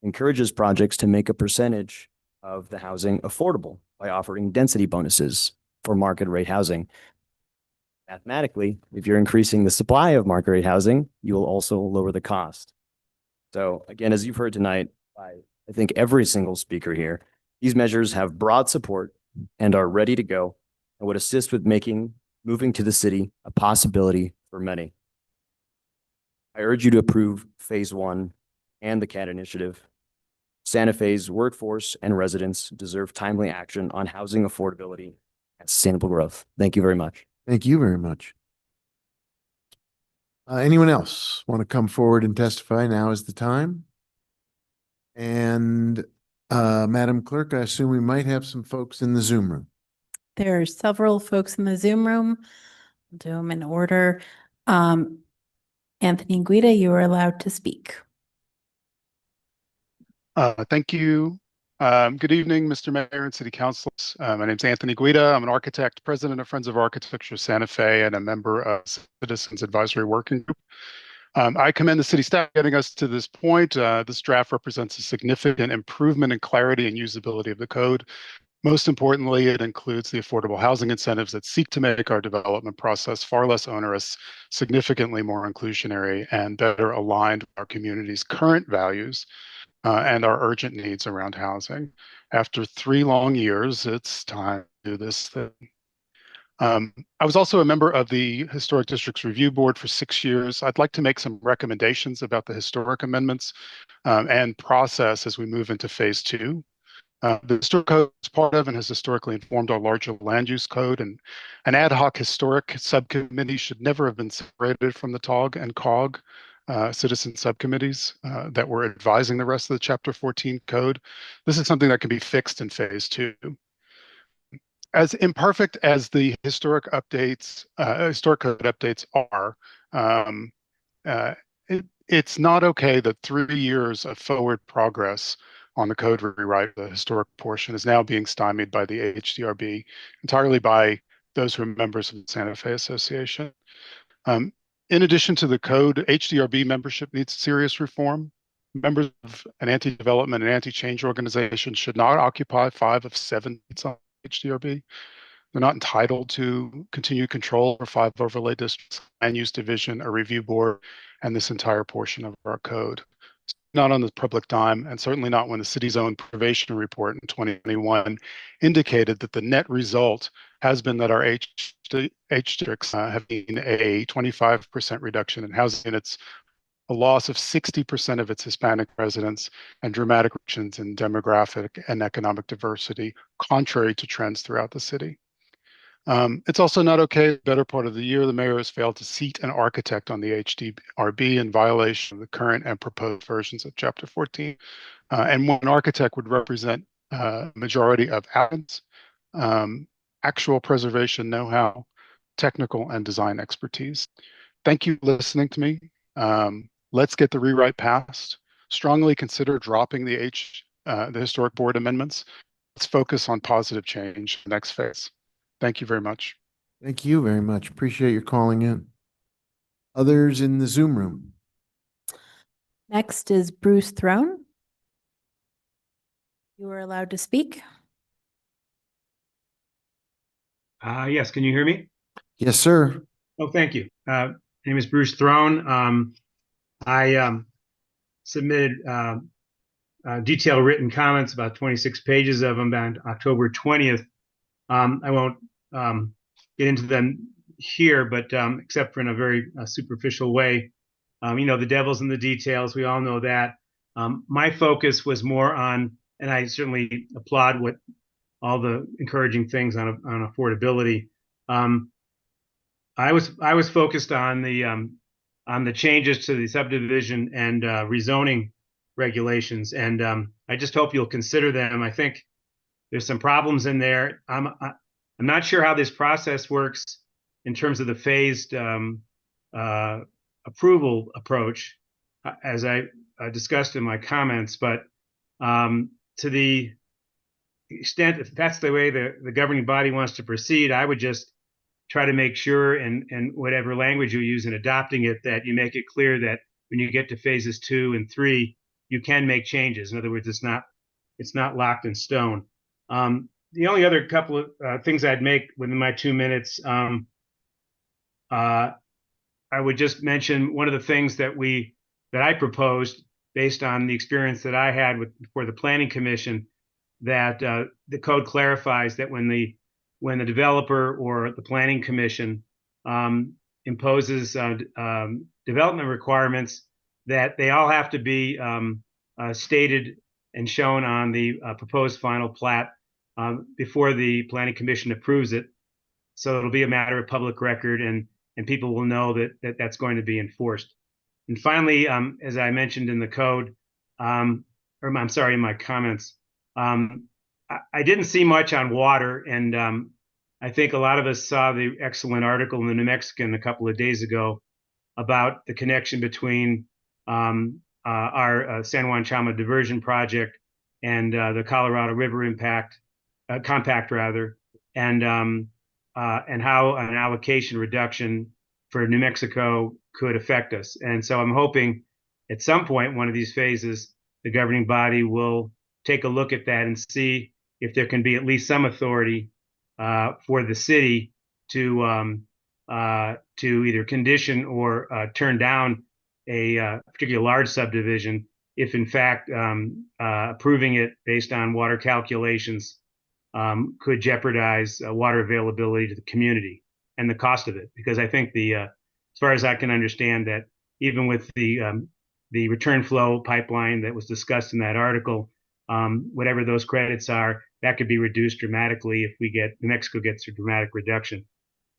S10: encourages projects to make a percentage of the housing affordable by offering density bonuses for market rate housing. Mathematically, if you're increasing the supply of market rate housing, you will also lower the cost. So again, as you've heard tonight, by I think every single speaker here, these measures have broad support and are ready to go and would assist with making moving to the city a possibility for many. I urge you to approve Phase 1 and the CAT initiative. Santa Fe's workforce and residents deserve timely action on housing affordability and sustainable growth. Thank you very much.
S2: Thank you very much. Anyone else want to come forward and testify? Now is the time. And Madam Clerk, I assume we might have some folks in the Zoom room.
S24: There are several folks in the Zoom room. I'll do them in order. Anthony Guida, you are allowed to speak.
S25: Thank you. Good evening, Mr. Mayor and City Councilors. My name is Anthony Guida. I'm an architect, president of Friends of Architecture Santa Fe, and a member of Citizens Advisory Working Group. I commend the city staff getting us to this point. This draft represents a significant improvement in clarity and usability of the code. Most importantly, it includes the affordable housing incentives that seek to make our development process far less onerous, significantly more inclusionary, and better aligned with our community's current values and our urgent needs around housing. After 3 long years, it's time to do this thing. I was also a member of the Historic Districts Review Board for 6 years. I'd like to make some recommendations about the historic amendments and process as we move into phase 2. The historic code is part of and has historically informed our larger land use code, and an ad hoc historic subcommittee should never have been separated from the TOG and COG citizen subcommittees that were advising the rest of the Chapter 14 code. This is something that can be fixed in phase 2. As imperfect as the historic updates, historic code updates are, it's not okay that 3 years of forward progress on the code rewrite, the historic portion, is now being stymied by the HDRB, entirely by those who are members of the Santa Fe Association. In addition to the code, HDRB membership needs serious reform. Members of an anti-development and anti-change organization should not occupy 5 of 7 seats on HDRB. They're not entitled to continued control over 5 overlay districts, land use division, a review board, and this entire portion of our code. Not on the public dime, and certainly not when the city's own probation report in 2021 indicated that the net result has been that our H districts have seen a 25% reduction in housing units, a loss of 60% of its Hispanic residents, and dramatic reductions in demographic and economic diversity, contrary to trends throughout the city. It's also not okay. The better part of the year, the mayor has failed to seat an architect on the HDRB in violation of the current and proposed versions of Chapter 14. And one architect would represent a majority of applicants, actual preservation know-how, technical and design expertise. Thank you for listening to me. Let's get the rewrite passed. Strongly consider dropping the historic board amendments. Let's focus on positive change in the next phase. Thank you very much.
S2: Thank you very much. Appreciate your calling in. Others in the Zoom room?
S24: Next is Bruce Throne. You are allowed to speak.
S4: Yes, can you hear me?
S2: Yes, sir.
S4: Oh, thank you. My name is Bruce Throne. I submitted detailed written comments, about 26 pages of them, on October 20th. I won't get into them here, but except for in a very superficial way. The devil's in the details. We all know that. My focus was more on, and I certainly applaud what all the encouraging things on affordability. I was focused on the changes to the subdivision and rezoning regulations, and I just hope you'll consider them. I think there's some problems in there. I'm not sure how this process works in terms of the phased approval approach, as I discussed in my comments. But to the extent if that's the way the governing body wants to proceed, I would just try to make sure, and whatever language you use in adopting it, that you make it clear that when you get to phases 2 and 3, you can make changes. In other words, it's not locked in stone. The only other couple of things I'd make within my 2 minutes, I would just mention one of the things that I proposed based on the experience that I had for the Planning Commission, that the code clarifies that when the developer or the Planning Commission imposes development requirements, that they all have to be stated and shown on the proposed final plat before the Planning Commission approves it. So it'll be a matter of public record, and people will know that that's going to be enforced. And finally, as I mentioned in the code, in my comments, I didn't see much on water, and I think a lot of us saw the excellent article in the New Mexican a couple of days ago about the connection between our San Juan Chama diversion project and the Colorado River compact, and how an allocation reduction for New Mexico could affect us. And so I'm hoping at some point, one of these phases, the governing body will take a look at that and see if there can be at least some authority for the city to either condition or turn down a particularly large subdivision if in fact approving it based on water calculations could jeopardize water availability to the community and the cost of it. Because I think as far as I can understand, that even with the return flow pipeline that was discussed in that article, whatever those credits are, that could be reduced dramatically if New Mexico gets a dramatic reduction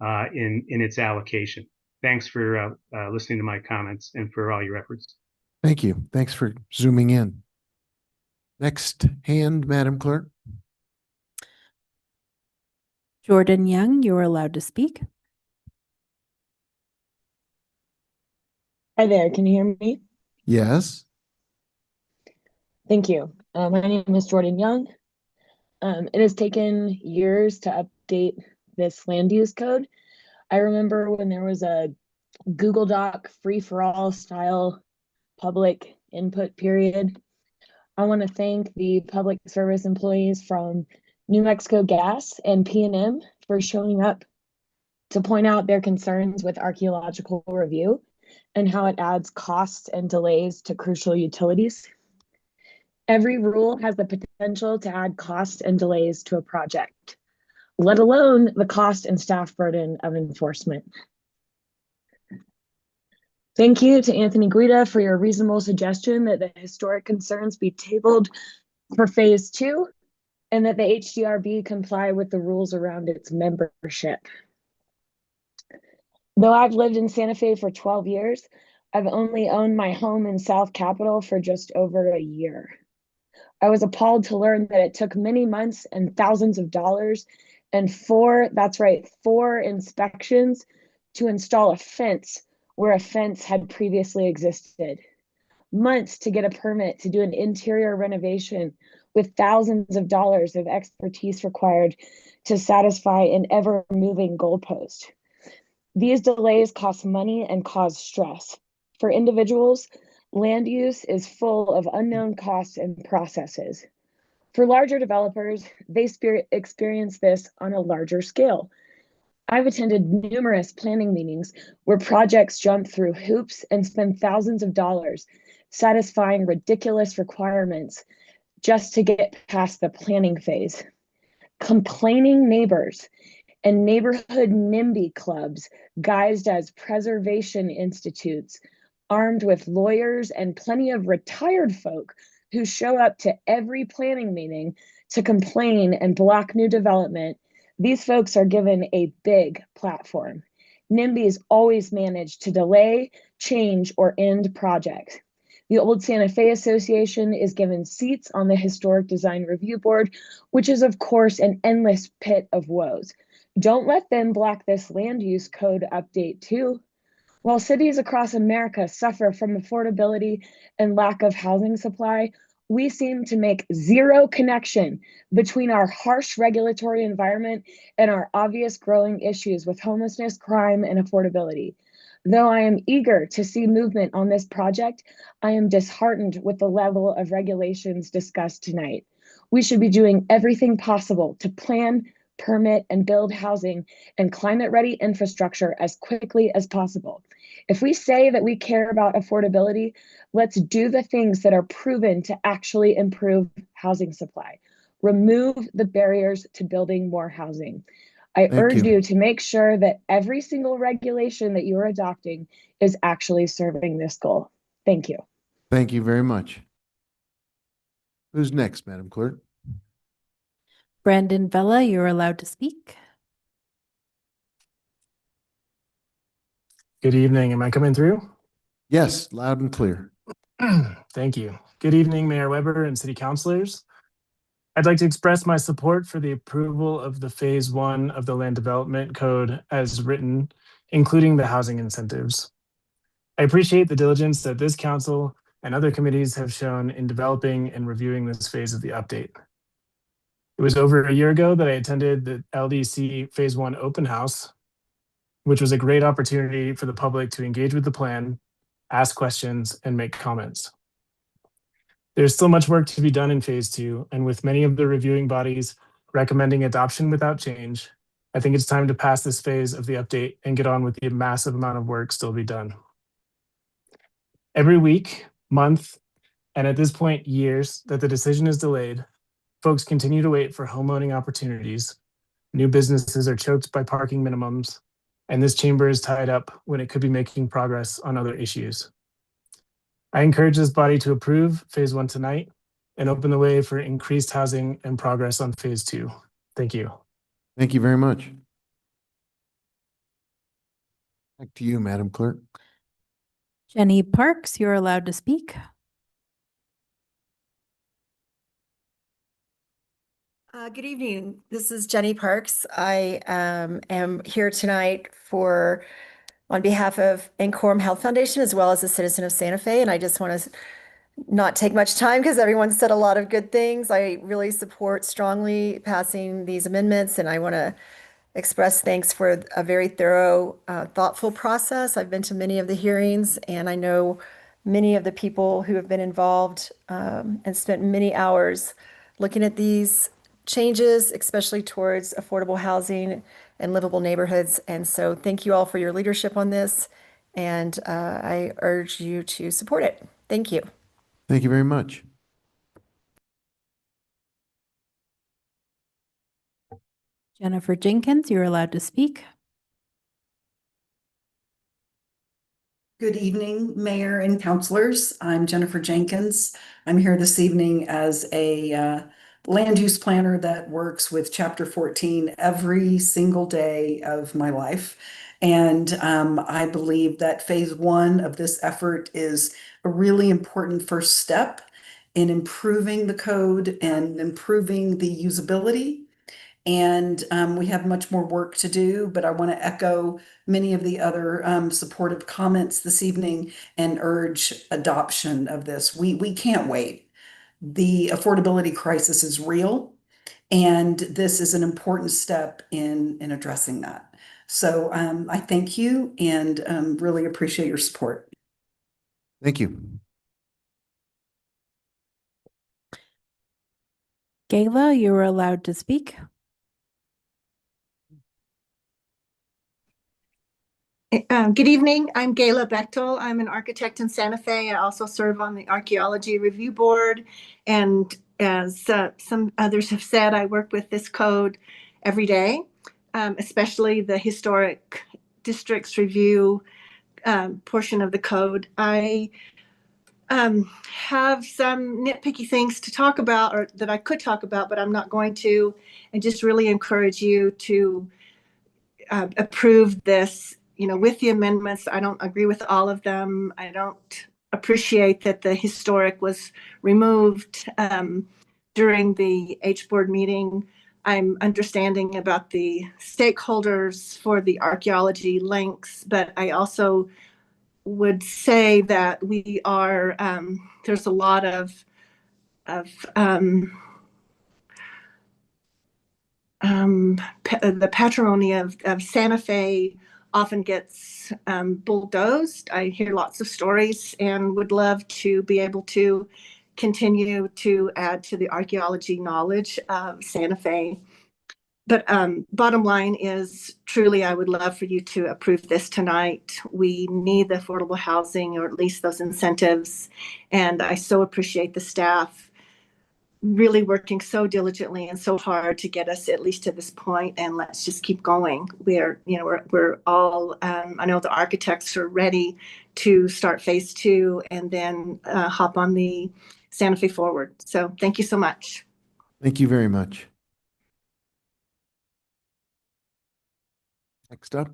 S4: in its allocation. Thanks for listening to my comments and for all your efforts.
S2: Thank you. Thanks for zooming in. Next hand, Madam Clerk.
S24: Jordan Young, you are allowed to speak.
S11: Hi there, can you hear me?
S2: Yes.
S11: Thank you. My name is Jordan Young. It has taken years to update this land use code. I remember when there was a Google Doc free-for-all style public input period. I want to thank the public service employees from New Mexico Gas and PNM for showing up to point out their concerns with archaeological review and how it adds costs and delays to crucial utilities. Every rule has the potential to add costs and delays to a project, let alone the cost and staff burden of enforcement. Thank you to Anthony Guida for your reasonable suggestion that the historic concerns be tabled for phase 2 and that the HDRB comply with the rules around its membership. Though I've lived in Santa Fe for 12 years, I've only owned my home in South Capitol for just over a year. I was appalled to learn that it took many months and thousands of dollars and 4 inspections to install a fence where a fence had previously existed. Months to get a permit to do an interior renovation with thousands of dollars of expertise required to satisfy an ever-moving goalpost. These delays cost money and cause stress. For individuals, land use is full of unknown costs and processes. For larger developers, they experience this on a larger scale. I've attended numerous planning meetings where projects jump through hoops and spend thousands of dollars satisfying ridiculous requirements just to get past the planning phase. Complaining neighbors and neighborhood NIMBY clubs guised as preservation institutes, armed with lawyers and plenty of retired folk who show up to every planning meeting to complain and block new development. These folks are given a big platform. NIMBYs always manage to delay, change, or end projects. The Old Santa Fe Association is given seats on the Historic Design Review Board, which is, of course, an endless pit of woes. Don't let them block this land use code update, too. While cities across America suffer from affordability and lack of housing supply, we seem to make zero connection between our harsh regulatory environment and our obvious growing issues with homelessness, crime, and affordability. Though I am eager to see movement on this project, I am disheartened with the level of regulations discussed tonight. We should be doing everything possible to plan, permit, and build housing and climate-ready infrastructure as quickly as possible. If we say that we care about affordability, let's do the things that are proven to actually improve housing supply. Remove the barriers to building more housing. I urge you to make sure that every single regulation that you are adopting is actually serving this goal. Thank you.
S2: Thank you very much. Who's next, Madam Clerk?
S24: Brandon Vella, you're allowed to speak.
S12: Good evening. Am I coming through?
S2: Yes, loud and clear.
S12: Thank you. Good evening, Mayor Weber and city councilors. I'd like to express my support for the approval of the Phase 1 of the Land Development Code as written, including the housing incentives. I appreciate the diligence that this council and other committees have shown in developing and reviewing this phase of the update. It was over a year ago that I attended the LDC Phase 1 open house, which was a great opportunity for the public to engage with the plan, ask questions, and make comments. There's still much work to be done in phase 2, and with many of the reviewing bodies recommending adoption without change, I think it's time to pass this phase of the update and get on with the massive amount of work still to be done. Every week, month, and at this point, years that the decision is delayed, folks continue to wait for homeowning opportunities. New businesses are choked by parking minimums, and this chamber is tied up when it could be making progress on other issues. I encourage this body to approve phase 1 tonight and open the way for increased housing and progress on phase 2. Thank you.
S2: Thank you very much. Back to you, Madam Clerk.
S24: Jenny Parks, you're allowed to speak.
S13: Good evening. This is Jenny Parks. I am here tonight on behalf of Encorum Health Foundation, as well as a citizen of Santa Fe. And I just want to not take much time because everyone said a lot of good things. I really support strongly passing these amendments, and I want to express thanks for a very thorough, thoughtful process. I've been to many of the hearings, and I know many of the people who have been involved and spent many hours looking at these changes, especially towards affordable housing and livable neighborhoods. And so thank you all for your leadership on this, and I urge you to support it. Thank you.
S2: Thank you very much.
S24: Jennifer Jenkins, you're allowed to speak.
S14: Good evening, Mayor and councilors. I'm Jennifer Jenkins. I'm here this evening as a land use planner that works with Chapter 14 every single day of my life. And I believe that phase 1 of this effort is a really important first step in improving the code and improving the usability. And we have much more work to do, but I want to echo many of the other supportive comments this evening and urge adoption of this. We can't wait. The affordability crisis is real, and this is an important step in addressing that. So I thank you and really appreciate your support.
S2: Thank you.
S24: Gayla, you're allowed to speak.
S15: Good evening. I'm Gayla Bechtel. I'm an architect in Santa Fe. I also serve on the Archaeology Review Board. And as some others have said, I work with this code every day, especially the historic districts review portion of the code. I have some nitpicky things to talk about, or that I could talk about, but I'm not going to, and just really encourage you to approve this, with the amendments. I don't agree with all of them. I don't appreciate that the historic was removed during the H board meeting. I'm understanding about the stakeholders for the archaeology links, but I also would say that we are, there's a lot of the patrimony of Santa Fe often gets bulldozed. I hear lots of stories and would love to be able to continue to add to the archaeology knowledge of Santa Fe. But bottom line is, truly, I would love for you to approve this tonight. We need the affordable housing, or at least those incentives. And I so appreciate the staff really working so diligently and so hard to get us at least to this point. And let's just keep going. We're all, I know the architects are ready to start phase 2 and then hop on the Santa Fe Forward. So thank you so much.
S2: Thank you very much. Next up.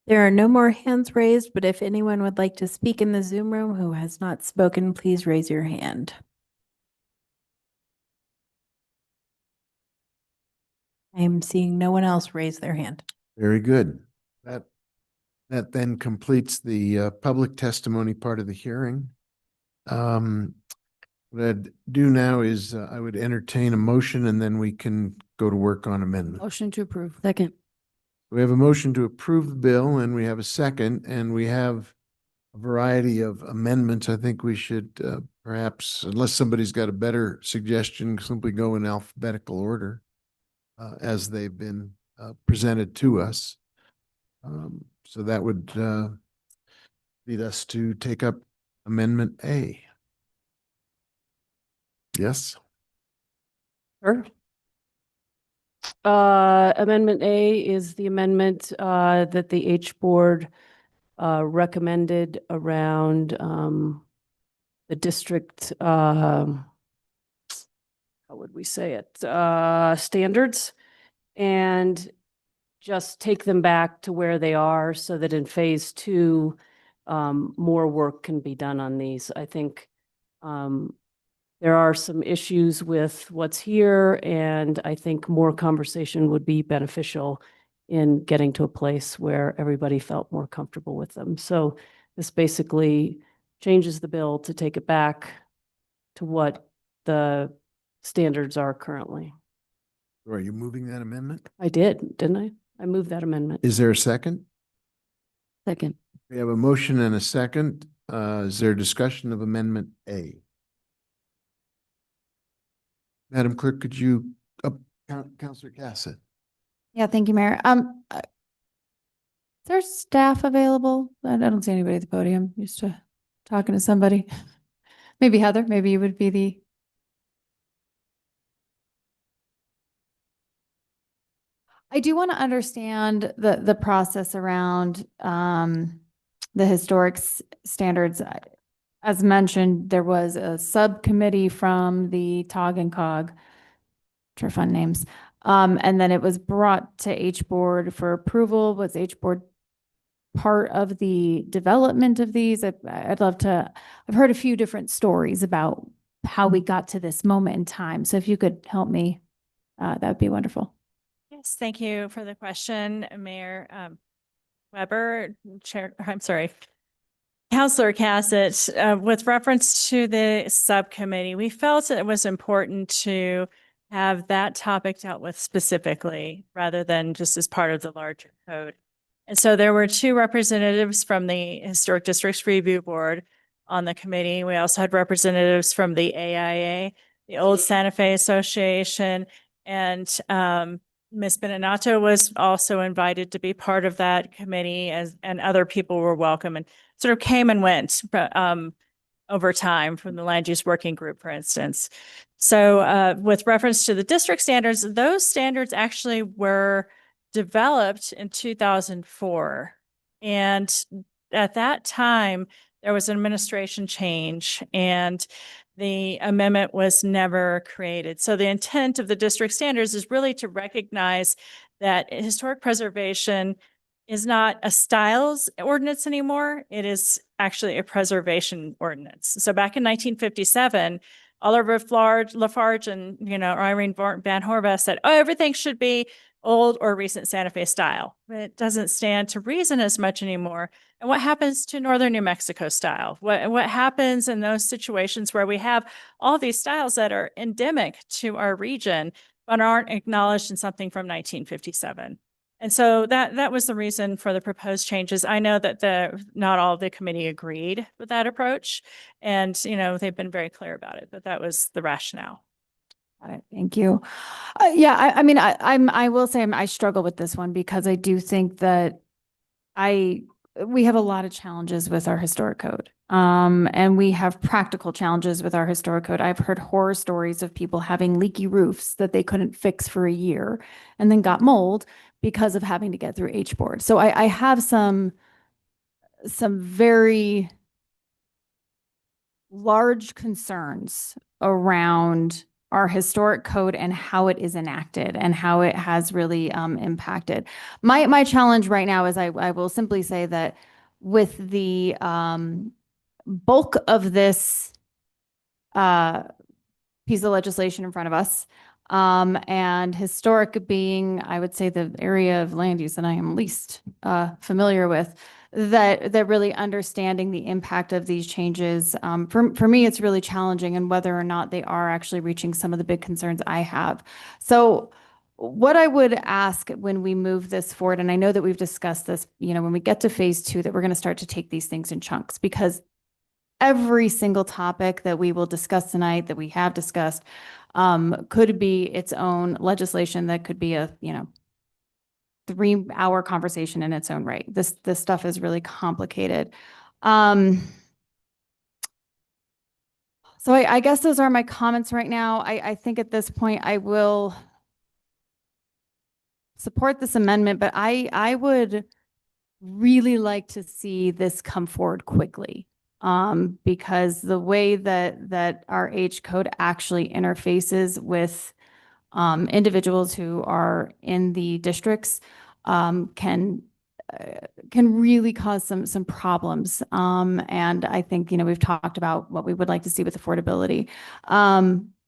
S24: There are no more hands raised, but if anyone would like to speak in the Zoom room who has not spoken, please raise your hand. I am seeing no one else raise their hand.
S2: Very good. That then completes the public testimony part of the hearing. What I'd do now is I would entertain a motion, and then we can go to work on amendment.
S24: Motion to approve. Second.
S2: We have a motion to approve the bill, and we have a second, and we have a variety of amendments I think we should perhaps, unless somebody's got a better suggestion, simply go in alphabetical order as they've been presented to us. So that would lead us to take up Amendment A. Yes?
S16: Sure. Amendment A is the amendment that the H board recommended around the district, how would we say it, standards, and just take them back to where they are so that in phase two, more work can be done on these. I think there are some issues with what's here, and I think more conversation would be beneficial in getting to a place where everybody felt more comfortable with them. So this basically changes the bill to take it back to what the standards are currently.
S2: Are you moving that amendment?
S16: I did, didn't I? I moved that amendment.
S2: Is there a second?
S16: Second.
S2: We have a motion and a second. Is there discussion of Amendment A? Madam Clerk, could you, Councilor Cassett?
S24: Yeah, thank you, Mayor. Is there staff available? I don't see anybody at the podium. Used to talking to somebody. Maybe Heather, maybe you would be the. I do want to understand the process around the historic standards. As mentioned, there was a subcommittee from the TOG and COG, which are fun names. And then it was brought to H board for approval. Was H board part of the development of these? I'd love to, I've heard a few different stories about how we got to this moment in time. So if you could help me, that would be wonderful.
S17: Yes, thank you for the question, Mayor Weber, Councilor Cassett. With reference to the subcommittee, we felt it was important to have that topic dealt with specifically rather than just as part of the larger code. And so there were two representatives from the Historic Districts Review Board on the committee. We also had representatives from the AIA, the Old Santa Fe Association, and Ms. Beninato was also invited to be part of that committee, and other people were welcome and sort of came and went over time from the land use working group, for instance. So with reference to the district standards, those standards actually were developed in 2004. And at that time, there was an administration change and the amendment was never created. So the intent of the district standards is really to recognize that historic preservation is not a styles ordinance anymore. It is actually a preservation ordinance. So back in 1957, Oliver Lafarge and, Irene Van Horvath said, oh, everything should be old or recent Santa Fe style. But it doesn't stand to reason as much anymore. And what happens to Northern New Mexico style? What happens in those situations where we have all these styles that are endemic to our region, but aren't acknowledged in something from 1957? And so that was the reason for the proposed changes. I know that not all of the committee agreed with that approach, and they've been very clear about it, but that was the rationale.
S24: Got it. Thank you. Yeah, I mean, I will say I struggle with this one because I do think that we have a lot of challenges with our historic code. And we have practical challenges with our historic code. I've heard horror stories of people having leaky roofs that they couldn't fix for a year and then got mold because of having to get through H board. So I have some very large concerns around our historic code and how it is enacted and how it has really impacted. My challenge right now is I will simply say that with the bulk of this piece of legislation in front of us, and historic being, I would say, the area of land use that I am least familiar with, that really understanding the impact of these changes, for me, it's really challenging, and whether or not they are actually reaching some of the big concerns I have. So what I would ask when we move this forward, and I know that we've discussed this, when we get to phase two, that we're going to start to take these things in chunks, because every single topic that we will discuss tonight, that we have discussed, could be its own legislation that could be a, 3-hour conversation in its own right. This stuff is really complicated. So I guess those are my comments right now. I think at this point I will support this amendment, but I would really like to see this come forward quickly. Because the way that our H code actually interfaces with individuals who are in the districts can really cause some problems. And I think, we've talked about what we would like to see with affordability.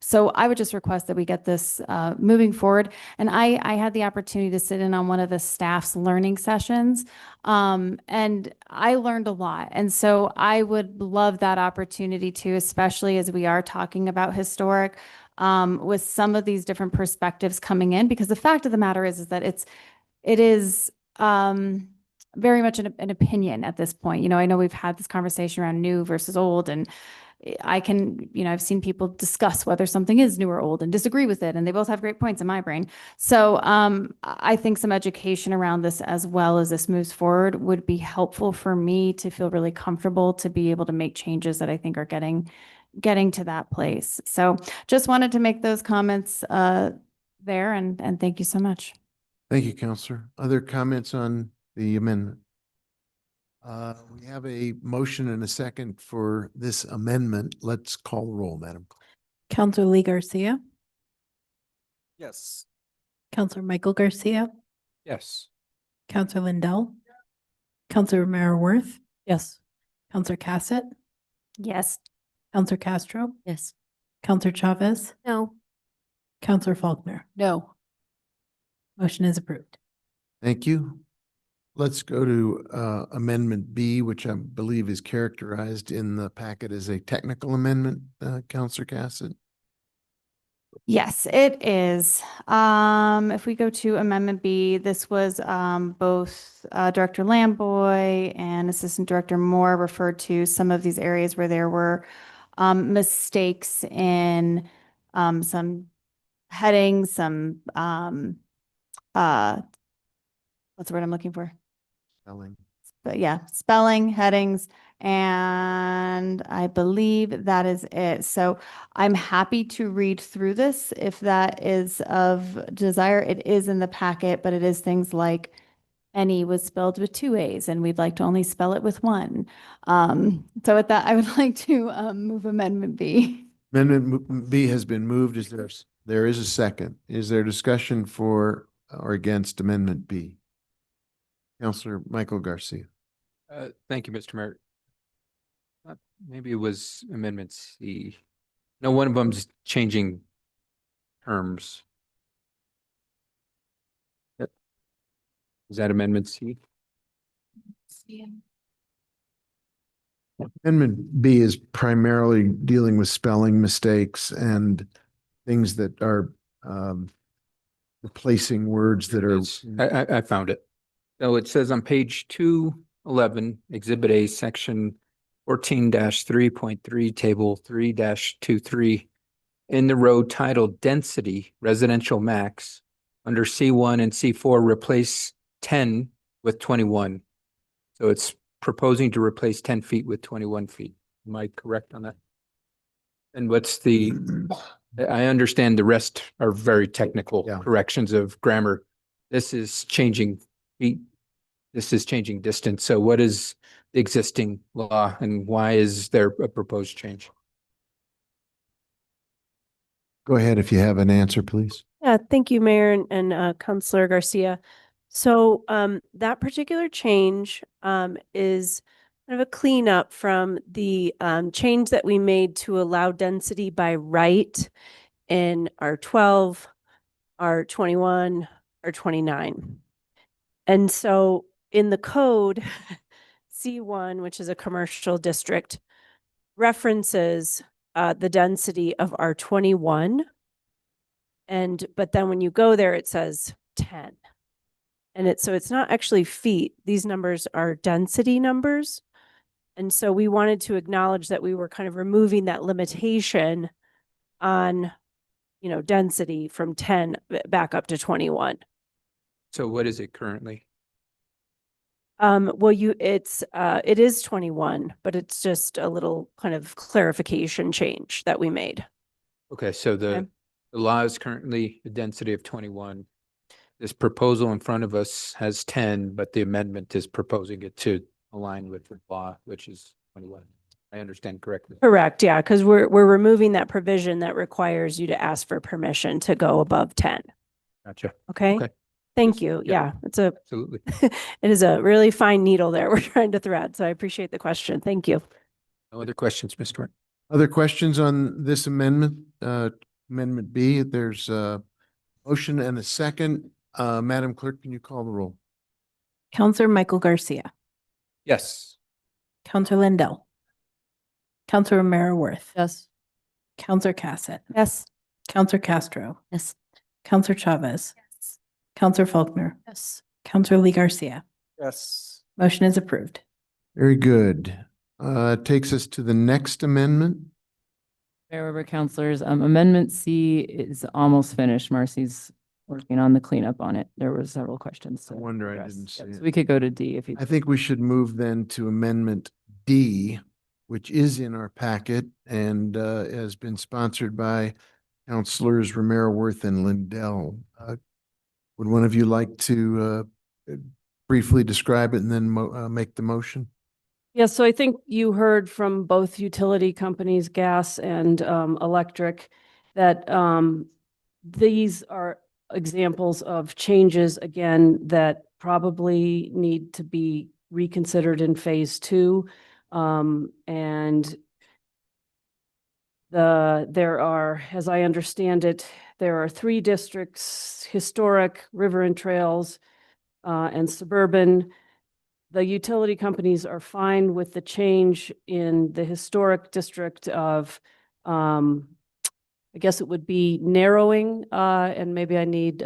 S24: So I would just request that we get this moving forward. And I had the opportunity to sit in on one of the staff's learning sessions, and I learned a lot. And so I would love that opportunity too, especially as we are talking about historic, with some of these different perspectives coming in, because the fact of the matter is that it is very much an opinion at this point. I know we've had this conversation around new versus old, and I've seen people discuss whether something is new or old and disagree with it, and they both have great points in my brain. So I think some education around this as well as this moves forward would be helpful for me to feel really comfortable to be able to make changes that I think are getting to that place. So just wanted to make those comments there, and thank you so much.
S2: Thank you, Counselor. Other comments on the amendment? We have a motion and a second for this amendment. Let's call the roll, Madam.
S5: Counselor Lee Garcia,
S6: Yes.
S5: Counselor Michael Garcia,
S3: Yes.
S5: Counselor Lindell, Counselor Romero Worth,
S16: Yes.
S5: Counselor Cassett,
S16: Yes.
S5: Counselor Castro,
S16: Yes.
S5: Counselor Chavez,
S16: No.
S5: Counselor Faulkner.
S16: No.
S5: Motion is approved.
S2: Thank you. Let's go to Amendment B, which I believe is characterized in the packet as a technical amendment, Counselor Cassett.
S24: Yes, it is. If we go to Amendment B, this was both Director Lamboy and Assistant Director Moore referred to some of these areas where there were mistakes in some headings, some what's the word I'm looking for?
S2: Spelling.
S24: But yeah, spelling, headings, and I believe that is it. So I'm happy to read through this if that is of desire. It is in the packet, but it is things like any was spelled with 2 A's and we'd like to only spell it with 1. So with that, I would like to move Amendment B.
S2: Amendment B has been moved. There is a second. Is there discussion for or against Amendment B? Counselor Michael Garcia.
S3: Thank you, Mr. Mayor. Maybe it was Amendment C. No, one of them's changing terms. Yep. Is that Amendment C?
S2: Amendment B is primarily dealing with spelling mistakes and things that are replacing words that are.
S3: I found it. So it says on page 211, Exhibit A, Section 14-3.3, Table 3-23, in the row titled Density Residential Max, under C1 and C4, replace 10 with 21. So it's proposing to replace 10 feet with 21 feet. Am I correct on that? And what's the, I understand the rest are very technical corrections of grammar. This is changing feet. This is changing distance. So what is the existing law and why is there a proposed change?
S2: Go ahead if you have an answer, please.
S18: Yeah, thank you, Mayor and Councilor Garcia. So that particular change is kind of a cleanup from the change that we made to allow density by right in R12, R21, R29. And so in the code, C1, which is a commercial district, references the density of R21. But then when you go there, it says 10. And so it's not actually feet. These numbers are density numbers. And so we wanted to acknowledge that we were kind of removing that limitation on, density from 10 back up to 21.
S3: So what is it currently?
S18: Well, it is 21, but it's just a little kind of clarification change that we made.
S3: Okay, so
S18: Okay.
S3: the law is currently a density of 21. This proposal in front of us has 10, but the amendment is proposing it to align with the law, which is 21. I understand correctly.
S18: Correct, yeah, because we're removing that provision that requires you to ask for permission to go above 10.
S3: Gotcha.
S18: Okay?
S3: Okay.
S18: Thank you.
S3: Yeah.
S18: Yeah,
S3: Absolutely.
S18: it is a really fine needle there we're trying to thread. So I appreciate the question. Thank you.
S3: No other questions, Mr. Wright?
S2: Other questions on this amendment, Amendment B? There's a motion and a second. Madam Clerk, can you call the roll?
S5: Counselor Michael Garcia,
S3: Yes.
S5: Counselor Lindell, Counselor Romero Worth,
S16: Yes.
S5: Counselor Cassett,
S18: Yes.
S5: Counselor Castro,
S16: Yes.
S5: Counselor Chavez, Counselor Faulkner,
S16: Yes.
S5: Counselor Lee Garcia.
S1: Yes.
S5: Motion is approved.
S2: Very good. Takes us to the next amendment.
S19: Mayor Weber, councilors, Amendment C is almost finished. Marcy's working on the cleanup on it. There were several questions.
S2: No
S19: to
S2: wonder I
S19: address.
S2: didn't see
S19: Yep,
S2: it.
S19: so we could go to D if you.
S2: I think we should move then to Amendment D, which is in our packet and has been sponsored by Councilors Romero Worth and Lindell. Would one of you like to briefly describe it and then make the motion?
S16: Yeah, so I think you heard from both utility companies, gas and electric, that these are examples of changes, again, that probably need to be reconsidered in phase 2. And there are, as I understand it, there are 3 districts: historic, river and trails, and suburban. The utility companies are fine with the change in the historic district of, I guess it would be narrowing, and maybe I need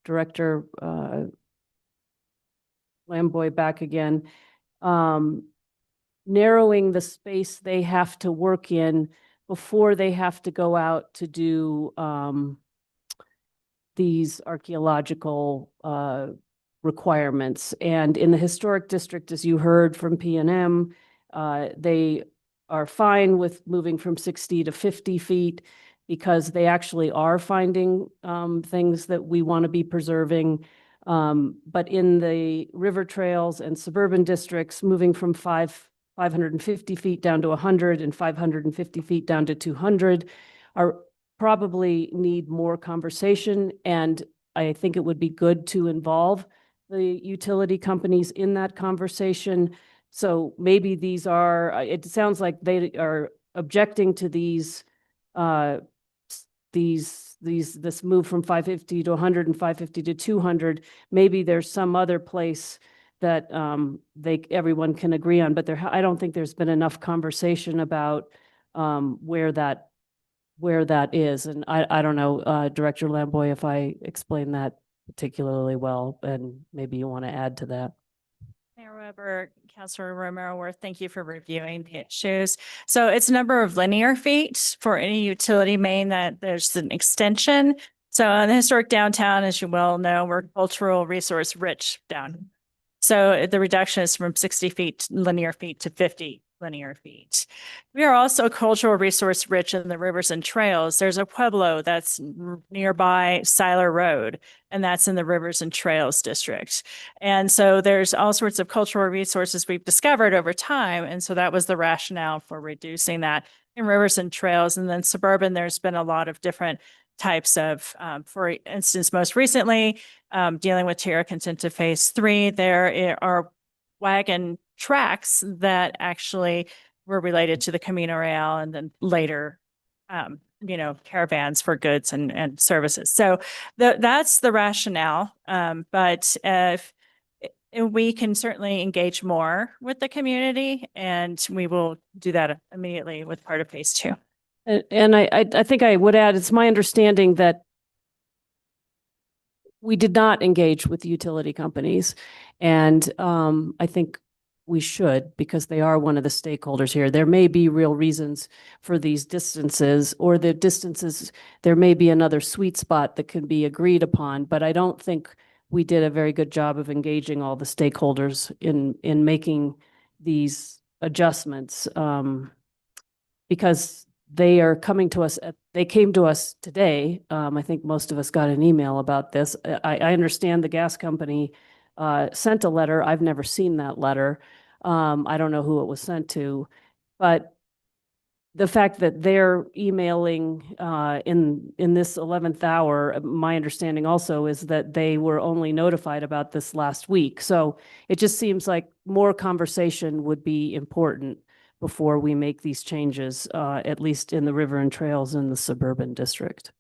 S16: Director Lamboy back again. Narrowing the space they have to work in before they have to go out to do these archaeological requirements. And in the historic district, as you heard from P&M, they are fine with moving from 60 to 50 feet because they actually are finding things that we want to be preserving. But in the river trails and suburban districts, moving from 550 feet down to 100 and 550 feet down to 200 are probably need more conversation. And I think it would be good to involve the utility companies in that conversation. So maybe these are, it sounds like they are objecting to these, this move from 550 to 100 and 550 to 200. Maybe there's some other place that everyone can agree on, but I don't think there's been enough conversation about where that is. And I don't know, Director Lamboy, if I explained that particularly well, and maybe you want to add to that.
S17: Mayor Weber, Councilor Romero Worth, thank you for reviewing the issues. So it's a number of linear feet for any utility main that there's an extension. So in the historic downtown, as you well know, we're cultural resource rich down. So the reduction is from 60 feet linear feet to 50 linear feet. We are also cultural resource rich in the rivers and trails. There's a pueblo that's nearby Siler Road, and that's in the Rivers and Trails District. And so there's all sorts of cultural resources we've discovered over time. And so that was the rationale for reducing that in rivers and trails. And then suburban, there's been a lot of different types of, for instance, most recently, dealing with Tierra Consenta Phase 3, there are wagon tracks that actually were related to the Camino Real and then later, caravans for goods and services. So that's the rationale. But if we can certainly engage more with the community, and we will do that immediately with part of phase 2.
S16: And I think I would add, it's my understanding that we did not engage with the utility companies. And I think we should, because they are one of the stakeholders here. There may be real reasons for these distances, or the distances, there may be another sweet spot that can be agreed upon, but I don't think we did a very good job of engaging all the stakeholders in making these adjustments, because they are coming to us, they came to us today. I think most of us got an email about this. I understand the gas company sent a letter. I've never seen that letter. I don't know who it was sent to, but the fact that they're emailing in this 11th hour, my understanding also is that they were only notified about this last week. So it just seems like more conversation would be important before we make these changes, at least in the River and Trails in the suburban district.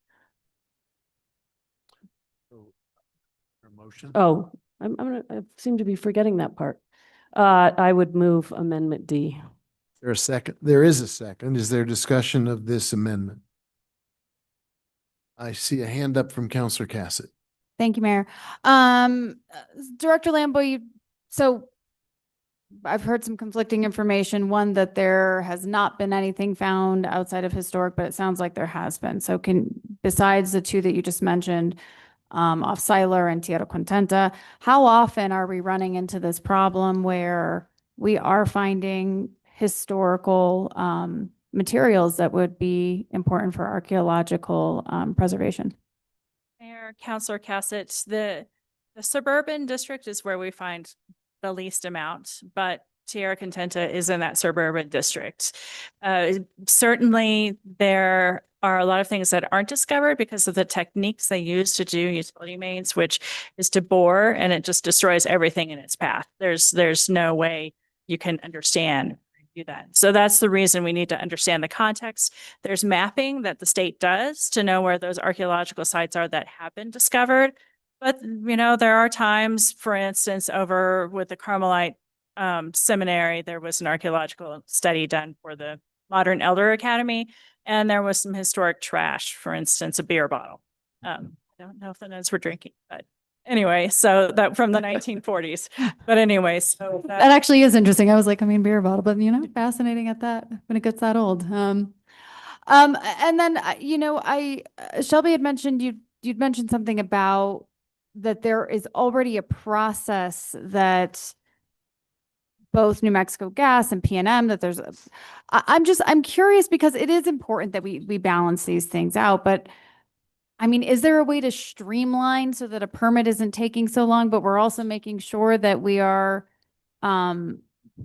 S2: Motion.
S16: Oh, I seem to be forgetting that part. I would move Amendment D.
S2: There a second? There is a second. Is there discussion of this amendment? I see a hand up from Counselor Cassett.
S24: Thank you, Mayor. Director Lambo, so I've heard some conflicting information. One, that there has not been anything found outside of historic, but it sounds like there has been. So besides the two that you just mentioned, off Siler and Tierra Contenta, how often are we running into this problem where we are finding historical materials that would be important for archaeological preservation?
S17: Mayor, Councilor Cassett, the suburban district is where we find the least amount, but Tierra Contenta is in that suburban district. Certainly, there are a lot of things that aren't discovered because of the techniques they use to do utility mains, which is to bore, and it just destroys everything in its path. There's no way you can understand do that. So that's the reason we need to understand the context. There's mapping that the state does to know where those archaeological sites are that have been discovered. But, there are times, for instance, over with the Carmelite Seminary, there was an archaeological study done for the Modern Elder Academy, and there was some historic trash, for instance, a beer bottle. I don't know if the nuns were drinking, but anyway, so that from the 1940s. But anyway, so
S24: That actually is interesting. I was like, beer bottle, but fascinating at that when it gets that old. And then, Shelby had mentioned, you'd mentioned something about that there is already a process that both New Mexico Gas and PNM, that there's, I'm curious because it is important that we balance these things out, but is there a way to streamline so that a permit isn't taking so long, but we're also making sure that we are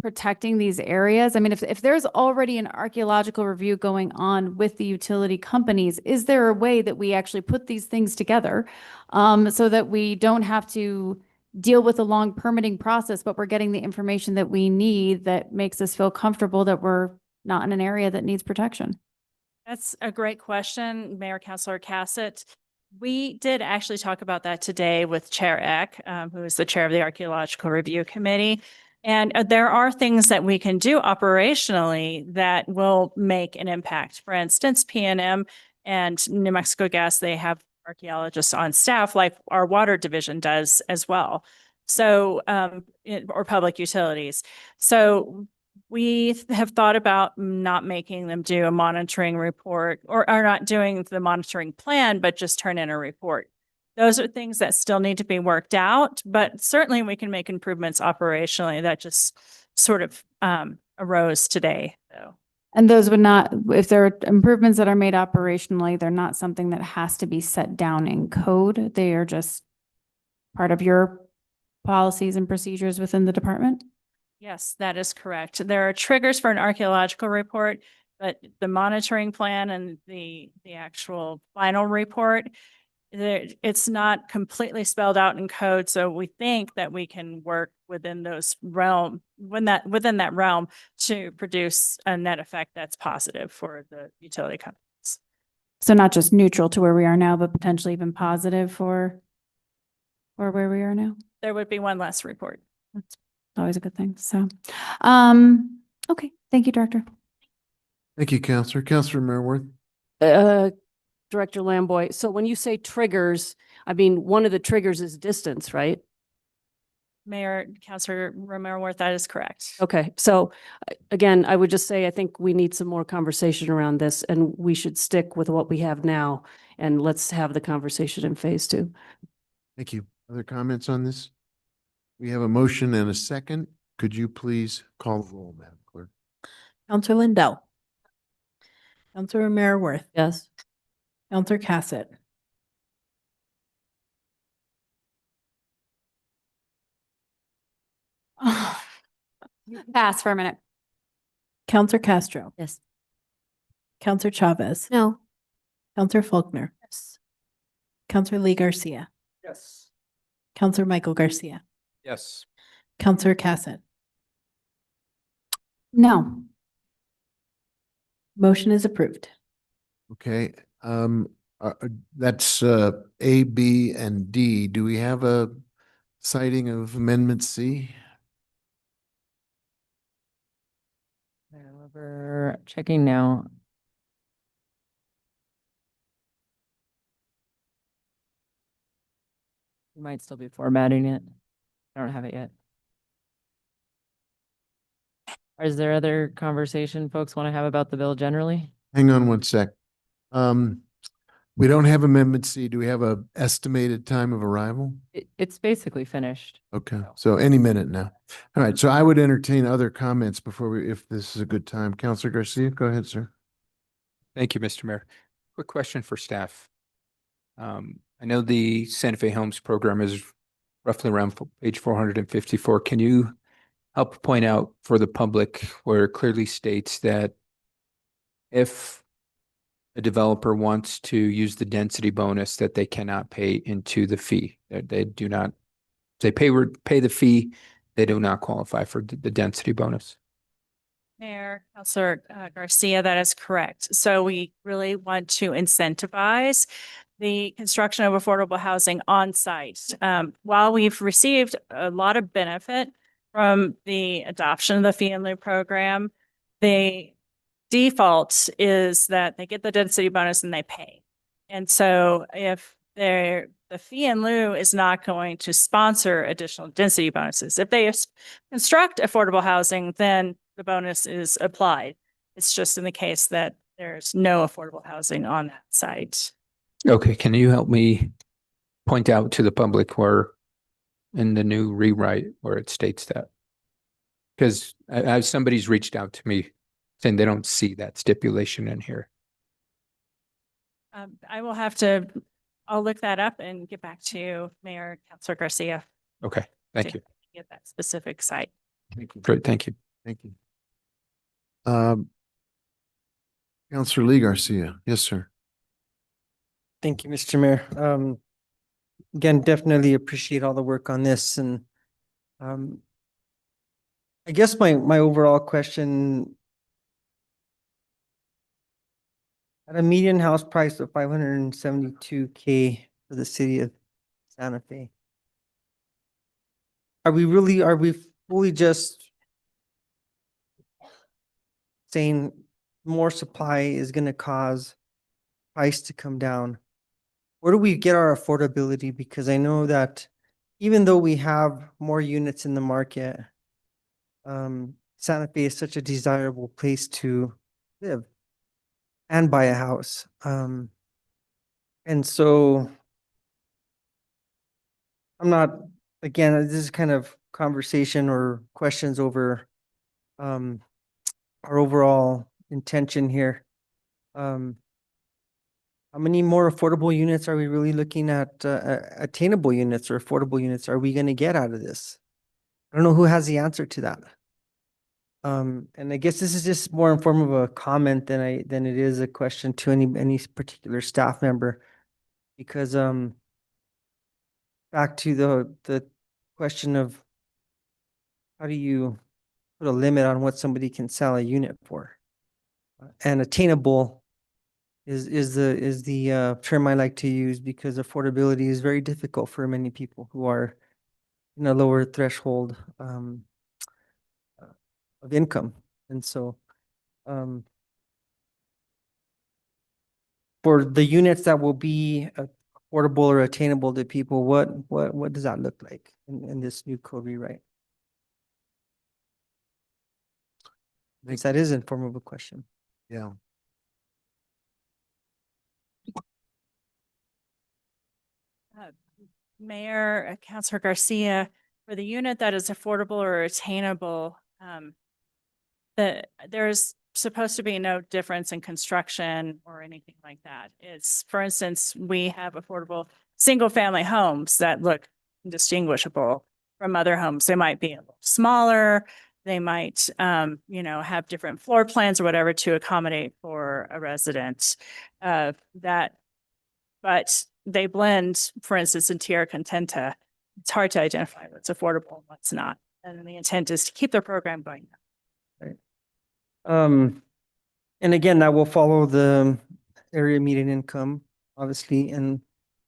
S24: protecting these areas? If there's already an archaeological review going on with the utility companies, is there a way that we actually put these things together so that we don't have to deal with a long permitting process, but we're getting the information that we need that makes us feel comfortable that we're not in an area that needs protection?
S17: That's a great question, Mayor Councilor Cassett. We did actually talk about that today with Chair Eck, who is the chair of the Archaeological Review Committee. And there are things that we can do operationally that will make an impact. For instance, PNM and New Mexico Gas, they have archaeologists on staff like our water division does as well. So, or public utilities. So we have thought about not making them do a monitoring report or not doing the monitoring plan, but just turn in a report. Those are things that still need to be worked out, but certainly we can make improvements operationally. That just sort of arose today. So.
S24: And those would not, if there are improvements that are made operationally, they're not something that has to be set down in code. They are just part of your policies and procedures within the department?
S17: Yes, that is correct. There are triggers for an archaeological report, but the monitoring plan and the actual final report, it's not completely spelled out in code. So we think that we can work within those within that realm to produce a net effect that's positive for the utility companies.
S24: So not just neutral to where we are now, but potentially even positive for where we are now?
S17: There would be one less report.
S24: That's always a good thing. So, okay. Thank you, Director.
S2: Thank you, Counselor. Counselor Merworth.
S16: Director Lamboy, so when you say triggers, one of the triggers is distance, right?
S17: Mayor, Councilor Romero Worth, that is correct.
S16: Okay, so again, I would just say, I think we need some more conversation around this and we should stick with what we have now. And let's have the conversation in phase two.
S2: Thank you. Other comments on this? We have a motion and a second. Could you please call the roll, Madam Clerk?
S5: Counselor Lindell. Counselor Romero Worth.
S16: Yes.
S5: Counselor Cassett.
S24: Pass for a minute.
S5: Counselor Castro.
S16: Yes.
S5: Counselor Chavez.
S24: No.
S5: Counselor Faulkner.
S16: Yes.
S5: Counselor Lee Garcia.
S3: Yes.
S5: Counselor Michael Garcia.
S3: Yes.
S5: Counselor Cassett.
S24: No.
S5: Motion is approved.
S2: Okay, that's A, B, and D. Do we have a citing of Amendment C?
S19: We're checking now. You might still be formatting it. I don't have it yet. Is there other conversation folks want to have about the bill generally?
S2: Hang on one sec. We don't have Amendment C. Do we have a estimated time of arrival?
S19: It's basically finished.
S2: Okay, so any minute now. All right, so I would entertain other comments before we, if this is a good time. Counselor Garcia, go ahead, sir.
S7: Thank you, Mr. Mayor. Quick question for staff. I know the Santa Fe Homes program is roughly around page 454. Can you help point out for the public where it clearly states that if a developer wants to use the density bonus, that they cannot pay into the fee, that they do not, they pay the fee, they do not qualify for the density bonus?
S17: Mayor, Councilor Garcia, that is correct. So we really want to incentivize the construction of affordable housing on site. While we've received a lot of benefit from the adoption of the fee in lieu program, the default is that they get the density bonus and they pay. And so if the fee in lieu is not going to sponsor additional density bonuses, if they construct affordable housing, then the bonus is applied. It's just in the case that there's no affordable housing on that site.
S7: Okay, can you help me point out to the public where in the new rewrite where it states that? Because as somebody's reached out to me saying they don't see that stipulation in here.
S17: I will have to, I'll look that up and get back to you, Mayor, Councilor Garcia.
S7: Okay, thank
S17: to
S7: you.
S17: Get that specific site.
S7: Great, thank you.
S2: Thank you. Counselor Lee Garcia. Yes, sir.
S20: Thank you, Mr. Mayor. Again, definitely appreciate all the work on this, and I guess my overall question, at a median house price of 572K for the city of Santa Fe, are we fully just saying more supply is going to cause price to come down? Where do we get our affordability? Because I know that even though we have more units in the market, Santa Fe is such a desirable place to live and buy a house. And so I'm not, again, this is kind of conversation or questions over our overall intention here. How many more affordable units are we really looking at, attainable units or affordable units are we going to get out of this? I don't know who has the answer to that. And I guess this is just more in form of a comment than it is a question to any particular staff member, because back to the question of how do you put a limit on what somebody can sell a unit for? And attainable is the term I like to use, because affordability is very difficult for many people who are in a lower threshold of income. And so for the units that will be affordable or attainable to people, what does that look like in this new code rewrite? I guess that is in form of a question.
S2: Yeah.
S17: Mayor, Councilor Garcia, for the unit that is affordable or attainable, there's supposed to be no difference in construction or anything like that. It's, for instance, we have affordable single-family homes that look distinguishable from other homes. They might be a little smaller. They might, have different floor plans or whatever to accommodate for a resident. But they blend, for instance, in Tierra Contenta. It's hard to identify what's affordable and what's not. And the intent is to keep their program going.
S20: And again, that will follow the area median income, obviously, and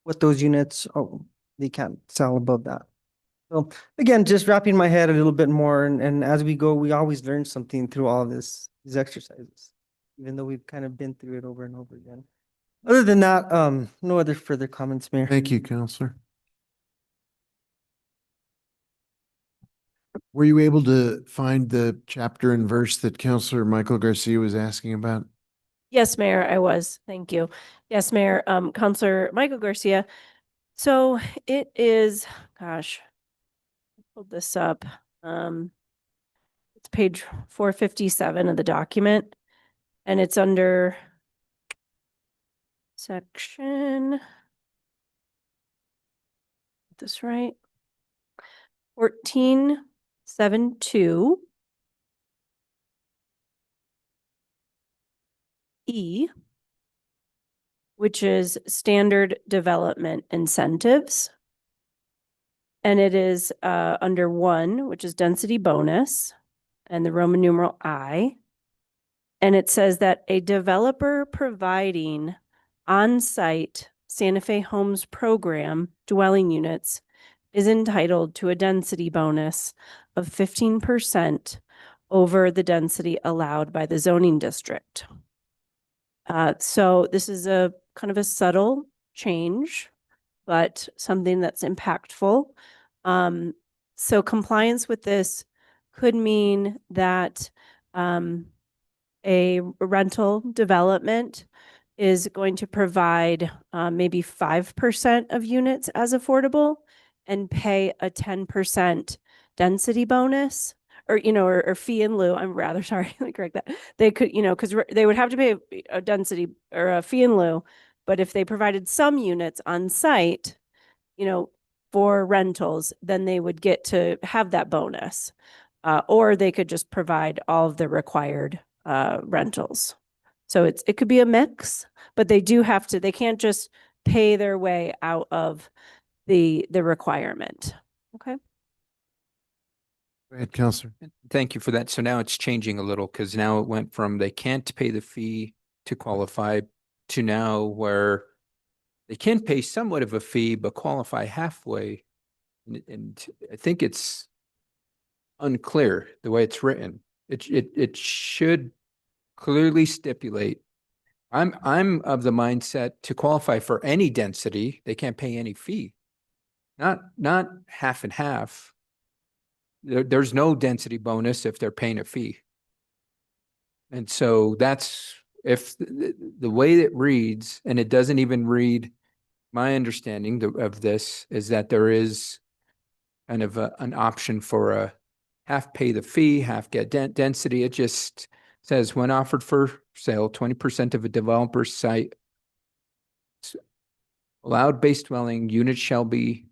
S20: what those units, they can't sell above that. So again, just wrapping my head a little bit more, and as we go, we always learn something through all of these exercises, even though we've kind of been through it over and over again. Other than that, no other further comments, Mayor.
S2: Thank you, Counselor. Were you able to find the chapter and verse that Counselor Michael Garcia was asking about?
S18: Yes, Mayor, I was. Thank you. Yes, Mayor, Counselor Michael Garcia. So it is, gosh, I pulled this up. It's page 457 of the document, and it's under section, get this right, 14.7.2 E, which is standard development incentives. And it is under 1, which is density bonus, and the Roman numeral I. And it says that a developer providing on-site Santa Fe Homes program dwelling units is entitled to a density bonus of 15% over the density allowed by the zoning district. So this is a kind of a subtle change, but something that's impactful. So compliance with this could mean that a rental development is going to provide maybe 5% of units as affordable and pay a 10% density bonus or fee in lieu. I'm rather sorry, let me correct that. They could, because they would have to pay a density or a fee in lieu, but if they provided some units on site, for rentals, then they would get to have that bonus. Or they could just provide all of the required rentals. So it could be a mix, but they can't just pay their way out of the requirement. Okay.
S2: Go ahead, Counselor.
S7: Thank you for that. So now it's changing a little because now it went from they can't pay the fee to qualify to now where they can pay somewhat of a fee, but qualify halfway. And I think it's unclear the way it's written. It should clearly stipulate. I'm of the mindset to qualify for any density, they can't pay any fee. Not half and half. There's no density bonus if they're paying a fee. And so that's if the way it reads, and it doesn't even read, my understanding of this is that there is kind of an option for a half pay the fee, half get density. It just says when offered for sale, 20% of a developer's site allowed base dwelling units shall be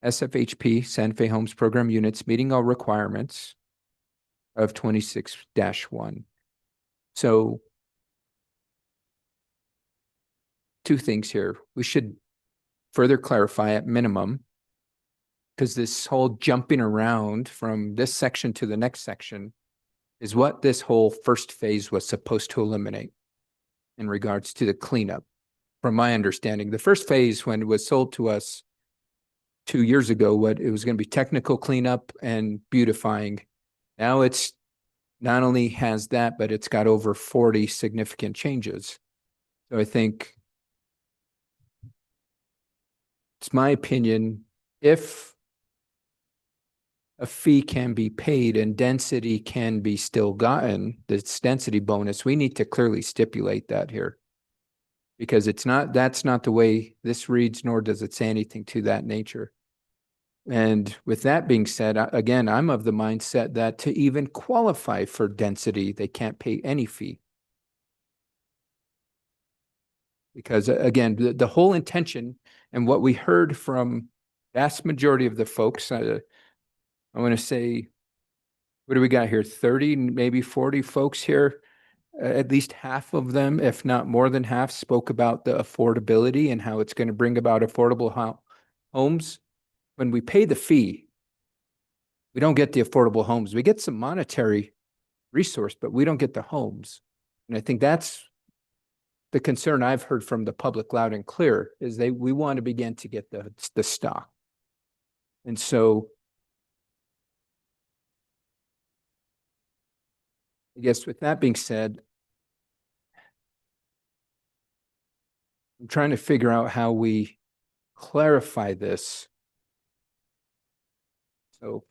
S7: SFHP, Santa Fe Homes Program units, meeting all requirements of 26-1. So two things here. We should further clarify at minimum, because this whole jumping around from this section to the next section is what this whole first phase was supposed to eliminate in regards to the cleanup. From my understanding, the first phase, when it was sold to us 2 years ago, it was going to be technical cleanup and beautifying. Now it's not only has that, but it's got over 40 significant changes. So I think it's my opinion, if a fee can be paid and density can be still gotten, this density bonus, we need to clearly stipulate that here. Because that's not the way this reads, nor does it say anything to that nature. And with that being said, again, I'm of the mindset that to even qualify for density, they can't pay any fee. Because again, the whole intention and what we heard from vast majority of the folks, I want to say, what do we got here? 30, maybe 40 folks here. At least half of them, if not more than half, spoke about the affordability and how it's going to bring about affordable homes. When we pay the fee, we don't get the affordable homes. We get some monetary resource, but we don't get the homes. And I think that's the concern I've heard from the public loud and clear, is we want to begin to get the stock. And so I guess with that being said, I'm trying to figure out how we clarify this. So,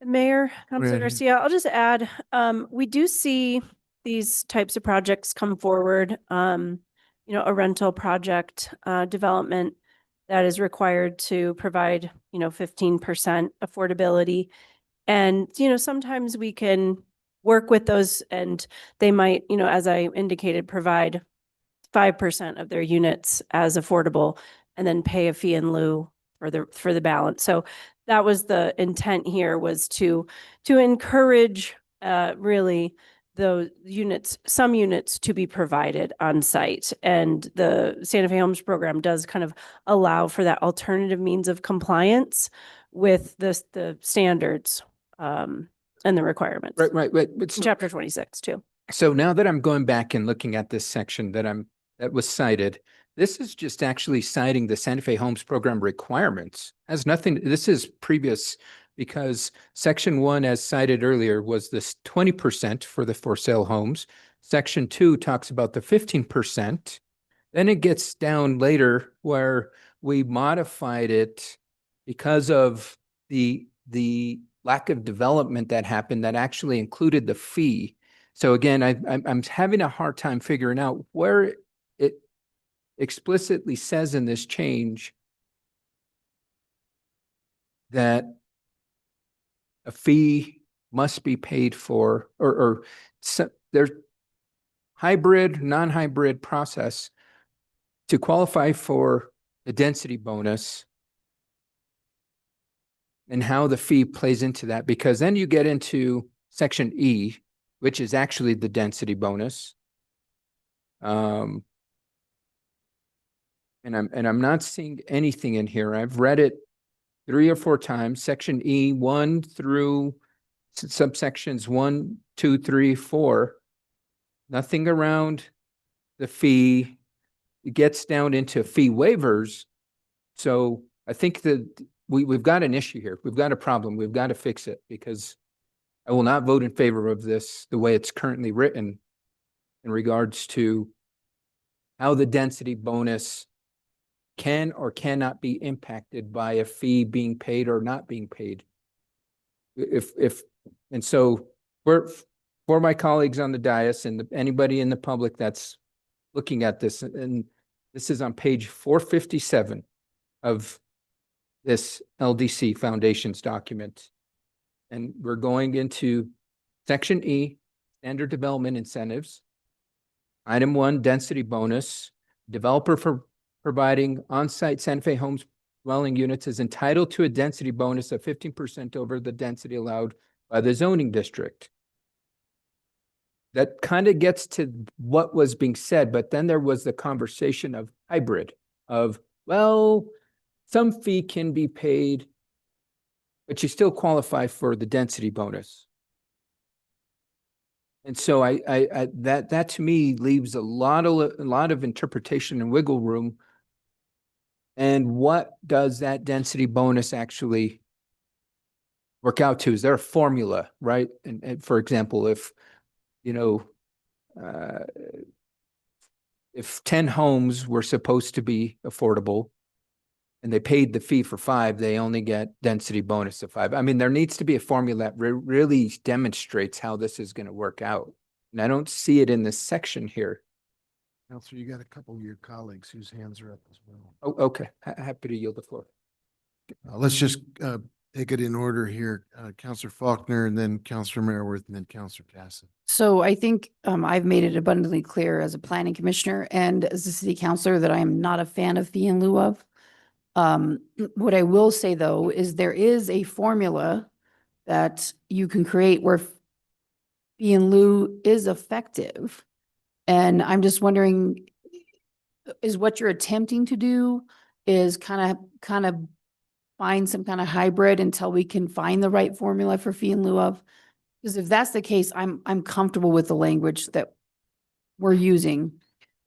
S18: Mayor, Councilor
S7: ahead.
S18: Garcia, I'll just add, we do see these types of projects come forward. A rental project development that is required to provide, 15% affordability. And, sometimes we can work with those and they might, as I indicated, provide 5% of their units as affordable and then pay a fee in lieu for the balance. So that was the intent here, was to encourage really those units, some units to be provided on site. And the Santa Fe Homes program does kind of allow for that alternative means of compliance with the standards and the requirements.
S7: Right. But
S18: Chapter 26 too.
S7: So now that I'm going back and looking at this section that was cited, this is just actually citing the Santa Fe Homes program requirements. Has nothing, this is previous, because section 1, as cited earlier, was this 20% for the for sale homes. Section 2 talks about the 15%. Then it gets down later where we modified it because of the lack of development that happened that actually included the fee. So again, I'm having a hard time figuring out where it explicitly says in this change that a fee must be paid for, or there's hybrid, non-hybrid process to qualify for the density bonus, and how the fee plays into that, because then you get into section E, which is actually the density bonus. And I'm not seeing anything in here. I've read it 3 or 4 times. Section E, 1 through subsections 1, 2, 3, 4. Nothing around the fee. It gets down into fee waivers. So I think that we've got an issue here. We've got a problem. We've got to fix it, because I will not vote in favor of this the way it's currently written in regards to how the density bonus can or cannot be impacted by a fee being paid or not being paid. And so for my colleagues on the dais and anybody in the public that's looking at this, and this is on page 457 of this LDC Foundations document. And we're going into section E, standard development incentives. Item 1, density bonus. Developer for providing on-site Santa Fe Homes dwelling units is entitled to a density bonus of 15% over the density allowed by the zoning district. That kind of gets to what was being said, but then there was the conversation of hybrid, of, well, some fee can be paid, but you still qualify for the density bonus. And so that to me leaves a lot of interpretation and wiggle room. And what does that density bonus actually work out to? Is there a formula, right? And for example, if, if 10 homes were supposed to be affordable, and they paid the fee for 5, they only get density bonus of 5. I mean, there needs to be a formula that really demonstrates how this is going to work out. And I don't see it in this section here.
S2: Counselor, you got a couple of your colleagues whose hands are up as well.
S7: Oh, okay. Happy to yield the floor.
S2: Let's just take it in order here. Counselor Faulkner, and then Counselor Mayorworth, and then Counselor Cassett.
S8: So I think I've made it abundantly clear as a planning commissioner and as a city councilor that I am not a fan of fee in lieu of. What I will say though, is there is a formula that you can create where fee in lieu is effective. And I'm just wondering, is what you're attempting to do is kind of find some kind of hybrid until we can find the right formula for fee in lieu of? Because if that's the case, I'm comfortable with the language that we're using.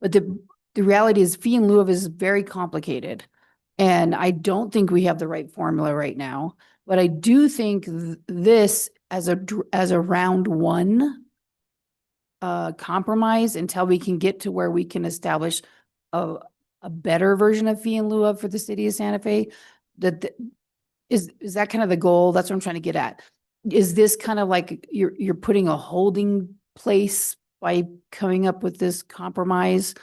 S8: But the reality is fee in lieu of is very complicated. And I don't think we have the right formula right now. But I do think this as a round one compromise until we can get to where we can establish a better version of fee in lieu of for the city of Santa Fe. Is that kind of the goal? That's what I'm trying to get at. Is this kind of like you're putting a holding place by coming up with this compromise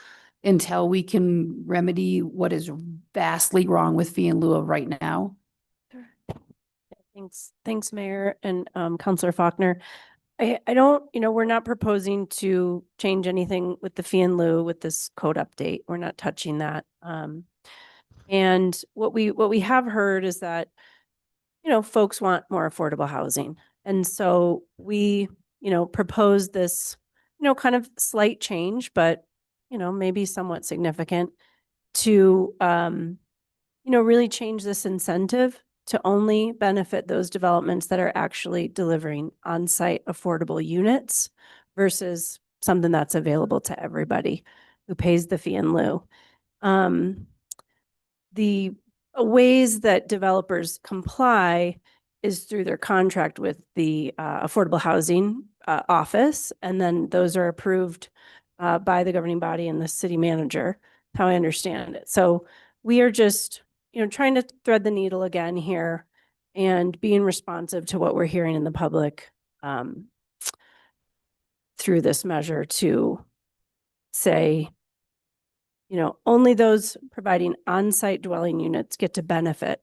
S8: until we can remedy what is vastly wrong with fee in lieu of right now?
S18: Thanks, Mayor and Councilor Faulkner. I don't, we're not proposing to change anything with the fee in lieu with this code update. We're not touching that. And what we have heard is that, folks want more affordable housing. And so we, propose this, kind of slight change, but, maybe somewhat significant to, really change this incentive to only benefit those developments that are actually delivering on-site affordable units versus something that's available to everybody who pays the fee in lieu. The ways that developers comply is through their contract with the Affordable Housing Office, and then those are approved by the governing body and the city manager, how I understand it. So we are just trying to thread the needle again here and being responsive to what we're hearing in the public through this measure to say, only those providing on-site dwelling units get to benefit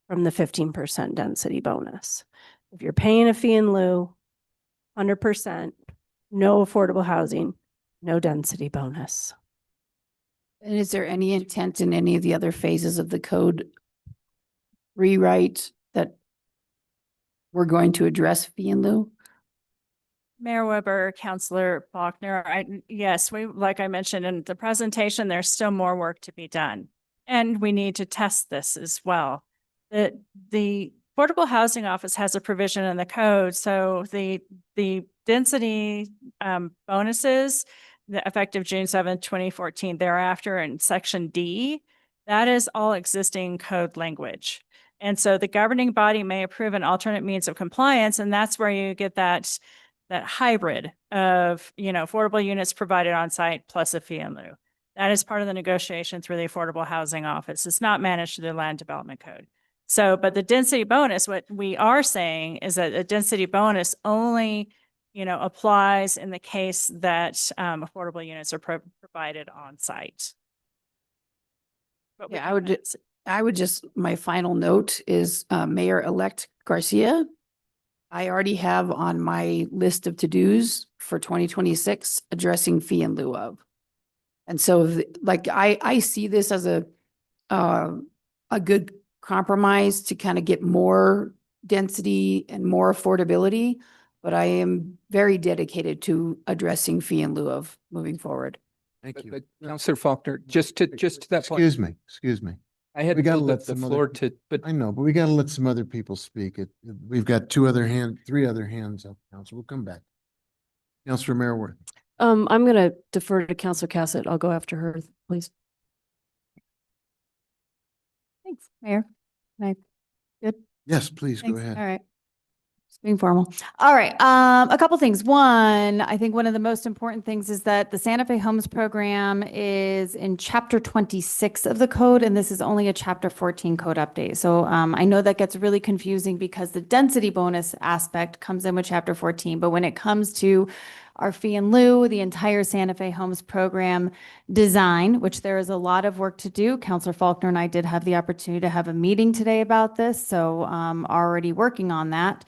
S18: from the 15% density bonus. If you're paying a fee in lieu, 100%, no affordable housing, no density bonus.
S8: And is there any intent in any of the other phases of the code rewrite that we're going to address fee in lieu?
S17: Mayor Weber, Councilor Faulkner, yes, like I mentioned in the presentation, there's still more work to be done. And we need to test this as well. The Affordable Housing Office has a provision in the code. So the density bonuses, the effective June 7th, 2014, thereafter in section D, that is all existing code language. And so the governing body may approve an alternate means of compliance, and that's where you get that hybrid of, affordable units provided on site plus a fee in lieu. That is part of the negotiation through the Affordable Housing Office. It's not managed through the Land Development Code. So, but the density bonus, what we are saying is that a density bonus only, applies in the case that affordable units are provided on site.
S8: Yeah, I would just, my final note is Mayor-elect Garcia. I already have on my list of to-dos for 2026 addressing fee in lieu of. And so I see this as a good compromise to kind of get more density and more affordability, but I am very dedicated to addressing fee in lieu of moving forward.
S2: Thank you.
S7: But Councilor Faulkner, just to that point.
S2: Excuse me.
S7: I had
S2: We gotta
S7: pulled
S2: let
S7: up the
S2: some
S7: floor
S2: other-
S7: to, but
S2: I know, but we gotta let some other people speak. We've got three other hands up, Council. We'll come back. Councilor Mayorworth.
S16: I'm going to defer to Councilor Cassett. I'll go after her, please.
S18: Thanks, Mayor. Good.
S2: Yes, please go
S18: Thanks.
S2: ahead.
S18: All right.
S24: Being formal. All right. A couple things. One, I think one of the most important things is that the Santa Fe Homes program is in chapter 26 of the code, and this is only a chapter 14 code update. So I know that gets really confusing because the density bonus aspect comes in with chapter 14, but when it comes to our fee in lieu, the entire Santa Fe Homes program design, which there is a lot of work to do. Counselor Faulkner and I did have the opportunity to have a meeting today about this, so already working on that.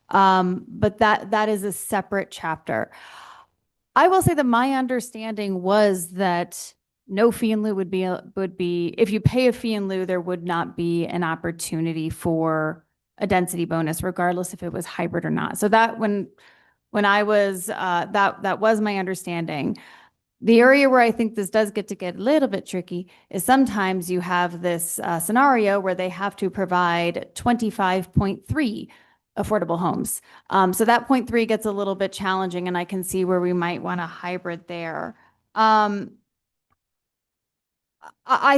S24: But that is a separate chapter. I will say that my understanding was that no fee in lieu would be if you pay a fee in lieu, there would not be an opportunity for a density bonus, regardless if it was hybrid or not. So that when I was that was my understanding. The area where I think this does get a little bit tricky is sometimes you have this scenario where they have to provide 25.3 affordable homes. So that 0.3 gets a little bit challenging, and I can see where we might want a hybrid there. I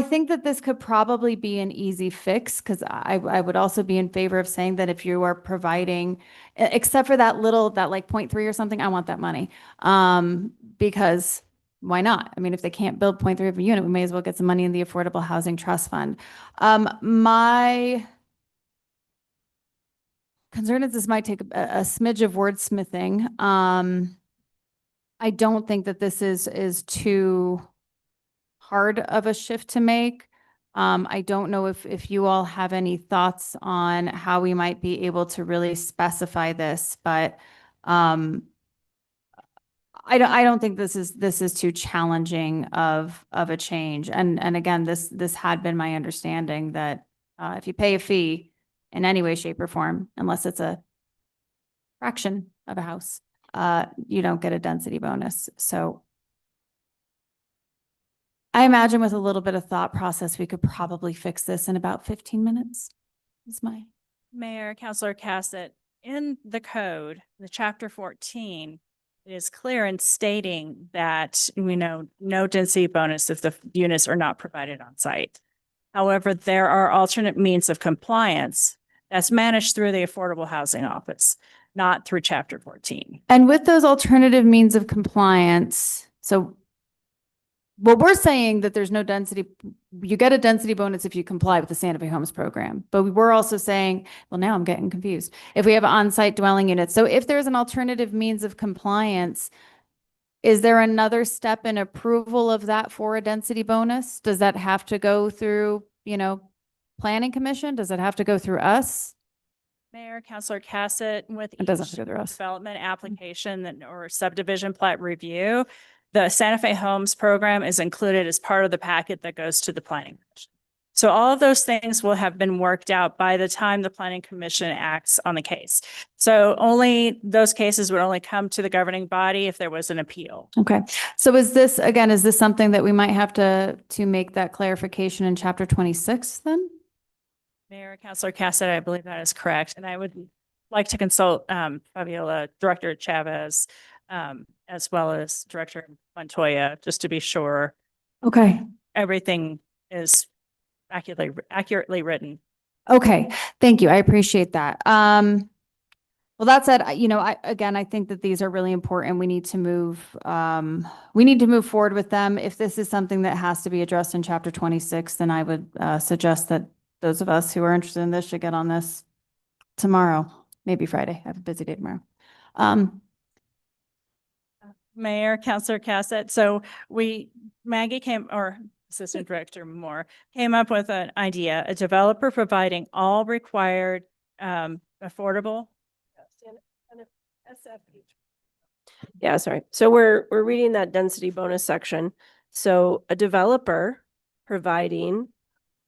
S24: think that this could probably be an easy fix, because I would also be in favor of saying that if you are providing, except for that like 0.3 or something, I want that money. Because why not? I mean, if they can't build 0.3 of a unit, we may as well get some money in the Affordable Housing Trust Fund. My concern is this might take a smidge of wordsmithing. I don't think that this is too hard of a shift to make. I don't know if you all have any thoughts on how we might be able to really specify this, but I don't think this is too challenging of a change. And again, this had been my understanding that if you pay a fee in any way, shape, or form, unless it's a fraction of a house, you don't get a density bonus. So I imagine with a little bit of thought process, we could probably fix this in about 15 minutes. Is my
S17: Mayor, Councilor Cassett, in the code, the chapter 14, it is clear in stating that, no density bonus if the units are not provided on site. However, there are alternate means of compliance that's managed through the Affordable Housing Office, not through chapter 14.
S24: And with those alternative means of compliance, so what we're saying that there's no density, you get a density bonus if you comply with the Santa Fe Homes program. But we were also saying, well, now I'm getting confused. If we have on-site dwelling units. So if there's an alternative means of compliance, is there another step in approval of that for a density bonus? Does that have to go through, planning commission? Does it have to go through us?
S17: Mayor, Councilor Cassett, with
S24: It doesn't have
S17: each
S24: to go through us.
S17: development application or subdivision plat review, the Santa Fe Homes program is included as part of the packet that goes to the planning commission. So all of those things will have been worked out by the time the planning commission acts on the case. So only those cases would only come to the governing body if there was an appeal.
S24: Okay. So is this something that we might have to make that clarification in chapter 26 then?
S17: Mayor, Councilor Cassett, I believe that is correct. And I would like to consult Fabiola, Director Chavez, as well as Director Montoya, just to be sure
S24: Okay.
S17: everything is accurately written.
S24: Okay. Thank you. I appreciate that. Well, that said, I think that these are really important. We need to move forward with them. If this is something that has to be addressed in chapter 26, then I would suggest that those of us who are interested in this should get on this tomorrow, maybe Friday. I have a busy day tomorrow.
S17: Mayor, Councilor Cassett. So Assistant Director Moore came up with an idea, a developer providing all required affordable.
S18: Yeah, sorry. So we're reading that density bonus section. So a developer providing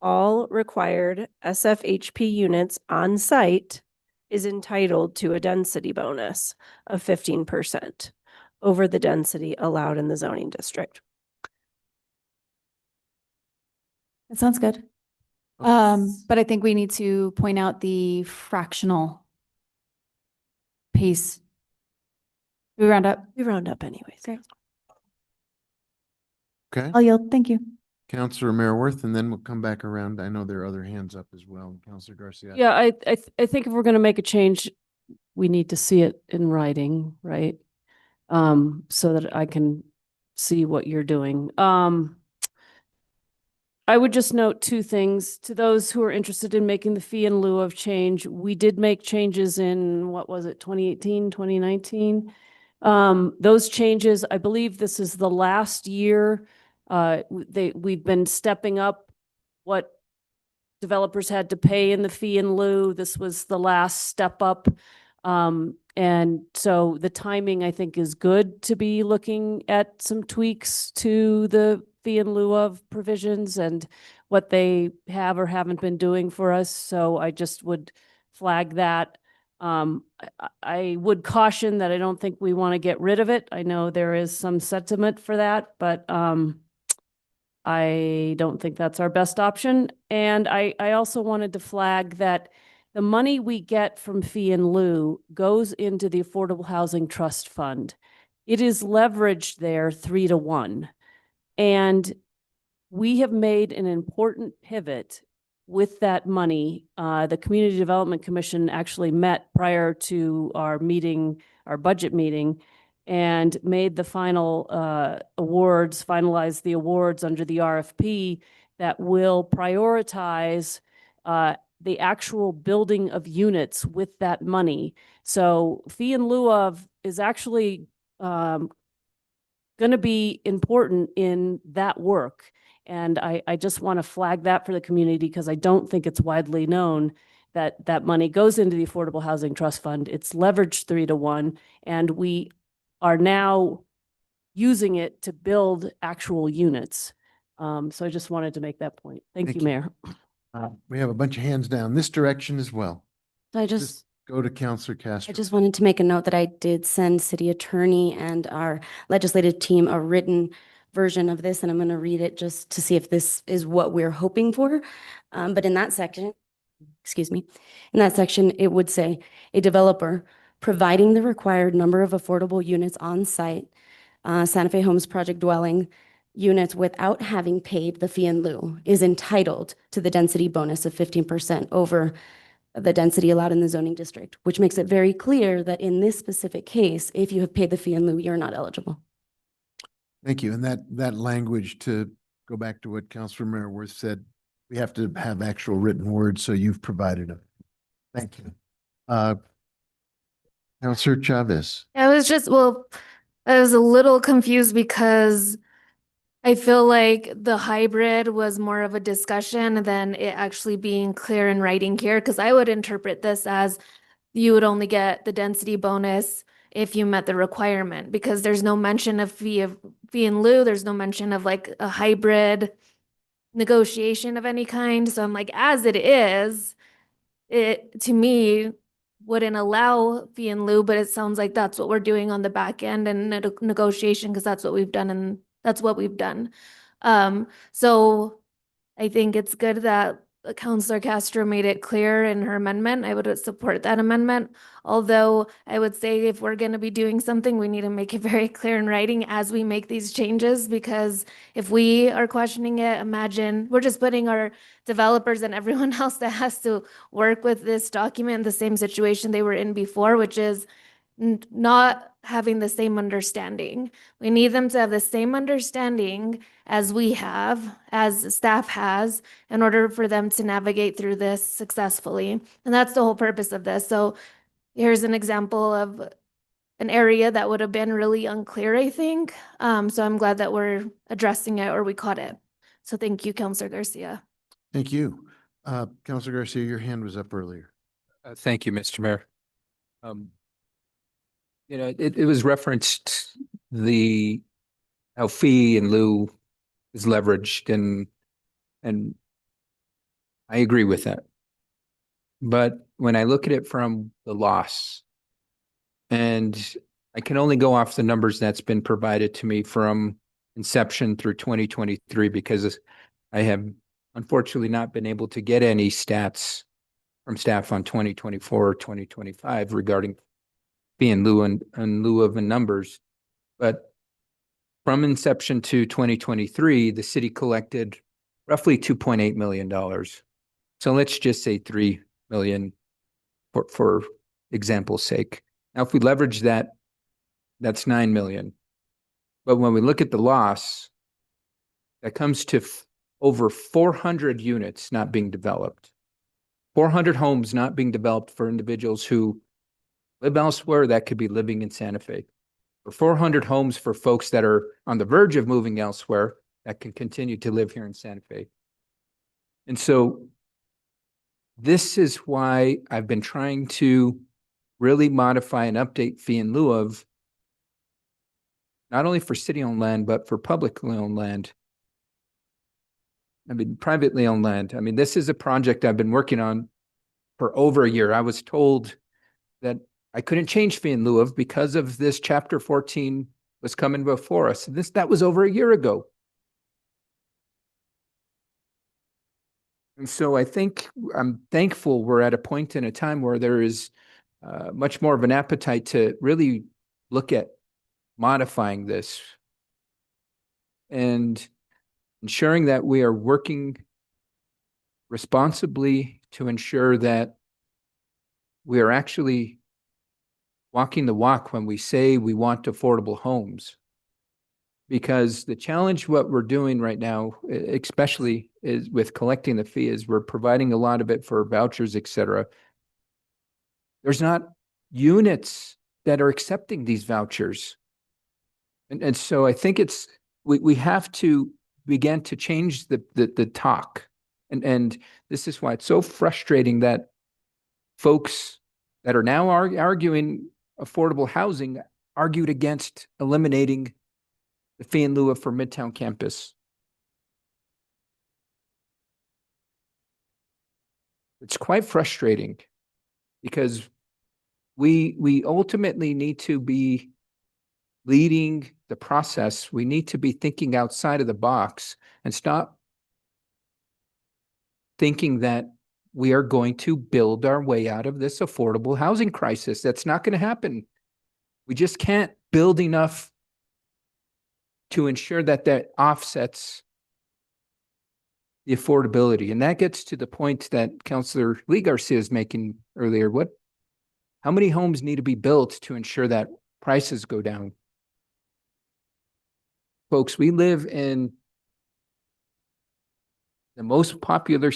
S18: all required SFHP units on site is entitled to a density bonus of 15% over the density allowed in the zoning district.
S24: That sounds good. But I think we need to point out the fractional piece. We round up.
S18: We round up anyways.
S24: Great.
S2: Okay.
S24: I'll yield. Thank you.
S2: Councilor Merriworth, and then we'll come back around. I know there are other hands up as well. Councilor Garcia.
S16: Yeah, I think if we're going to make a change, we need to see it in writing, right? So that I can see what you're doing. I would just note two things to those who are interested in making the fee in lieu of change. We did make changes in, what was it, 2018, 2019? Those changes, I believe this is the last year. We've been stepping up what developers had to pay in the fee in lieu. This was the last step up. And so the timing, I think, is good to be looking at some tweaks to the fee in lieu of provisions and what they have or haven't been doing for us. So I just would flag that. I would caution that I don't think we want to get rid of it. I know there is some sentiment for that, but I don't think that's our best option. And I also wanted to flag that the money we get from fee in lieu goes into the Affordable Housing Trust Fund. It is leveraged there 3-to-1. And we have made an important pivot with that money. The Community Development Commission actually met prior to our meeting, our budget meeting, and made the final awards, finalized the awards under the RFP that will prioritize the actual building of units with that money. So fee in lieu of is actually going to be important in that work. And I just want to flag that for the community because I don't think it's widely known that that money goes into the Affordable Housing Trust Fund. It's leveraged 3-to-1, and we are now using it to build actual units. So I just wanted to make that point. Thank you, Mayor.
S2: We have a bunch of hands down this direction as well.
S9: I just
S2: Go to Counselor Castro.
S9: I just wanted to make a note that I did send city attorney and our legislative team a written version of this, and I'm going to read it just to see if this is what we're hoping for. But in that section, in that section, it would say a developer providing the required number of affordable units on site, Santa Fe Homes project dwelling units without having paid the fee in lieu is entitled to the density bonus of 15% over the density allowed in the zoning district, which makes it very clear that in this specific case, if you have paid the fee in lieu, you're not eligible.
S2: Thank you. And that language, to go back to what Councilor Mayorworth said, we have to have actual written words, so you've provided them. Thank you. Councilor Chavez.
S10: I was a little confused because I feel like the hybrid was more of a discussion than it actually being clear in writing here, because I would interpret this as you would only get the density bonus if you met the requirement, because there's no mention of fee in lieu. There's no mention of like a hybrid negotiation of any kind. So I'm like, as it is, it to me wouldn't allow fee in lieu, but it sounds like that's what we're doing on the back end and negotiation, because that's what we've done and that's what we've done. So I think it's good that Councilor Castro made it clear in her amendment. I would support that amendment. Although I would say if we're going to be doing something, we need to make it very clear in writing as we make these changes, because if we are questioning it, imagine we're just putting our developers and everyone else that has to work with this document in the same situation they were in before, which is not having the same understanding. We need them to have the same understanding as we have, as staff has, in order for them to navigate through this successfully. And that's the whole purpose of this. So here's an example of an area that would have been really unclear, I think. So I'm glad that we're addressing it, or we caught it. So thank you, Councilor Garcia.
S2: Thank you. Councilor Garcia, your hand was up earlier.
S7: Thank you, Mr. Mayor. It was referenced how fee in lieu is leveraged, and I agree with that. But when I look at it from the loss, and I can only go off the numbers that's been provided to me from inception through 2023, because I have unfortunately not been able to get any stats from staff on 2024 or 2025 regarding fee in lieu and in lieu of numbers. But from inception to 2023, the city collected roughly $2.8 million. So let's just say $3 million for example's sake. Now, if we leverage that, that's 9 million. But when we look at the loss, that comes to over 400 units not being developed. 400 homes not being developed for individuals who live elsewhere that could be living in Santa Fe. Or 400 homes for folks that are on the verge of moving elsewhere that can continue to live here in Santa Fe. And so this is why I've been trying to really modify and update fee in lieu of, not only for city-owned land, but for publicly owned land. I mean, privately owned land. I mean, this is a project I've been working on for over a year. I was told that I couldn't change fee in lieu of because of this chapter 14 was coming before us. That was over a year ago. And so I think I'm thankful we're at a point in a time where there is much more of an appetite to really look at modifying this and ensuring that we are working responsibly to ensure that we are actually walking the walk when we say we want affordable homes. Because the challenge, what we're doing right now, especially is with collecting the fee, is we're providing a lot of it for vouchers, et cetera. There's not units that are accepting these vouchers. And so I think we have to begin to change the talk. And this is why it's so frustrating that folks that are now arguing affordable housing argued against eliminating the fee in lieu of for Midtown campus. It's quite frustrating because we ultimately need to be leading the process. We need to be thinking outside of the box and stop thinking that we are going to build our way out of this affordable housing crisis. That's not going to happen. We just can't build enough to ensure that that offsets the affordability. And that gets to the point that Councilor Lee Garcia is making earlier. How many homes need to be built to ensure that prices go down? Folks, we live in the most popular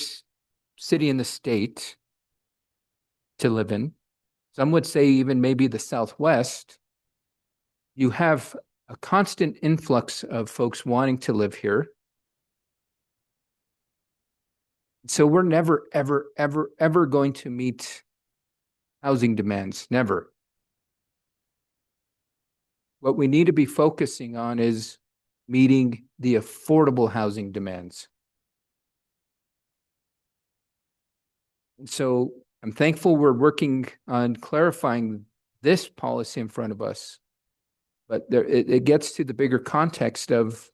S7: city in the state to live in. Some would say even maybe the Southwest. You have a constant influx of folks wanting to live here. So we're never, ever, ever, ever going to meet housing demands. Never. What we need to be focusing on is meeting the affordable housing demands. And so I'm thankful we're working on clarifying this policy in front of us. But it gets to the bigger context of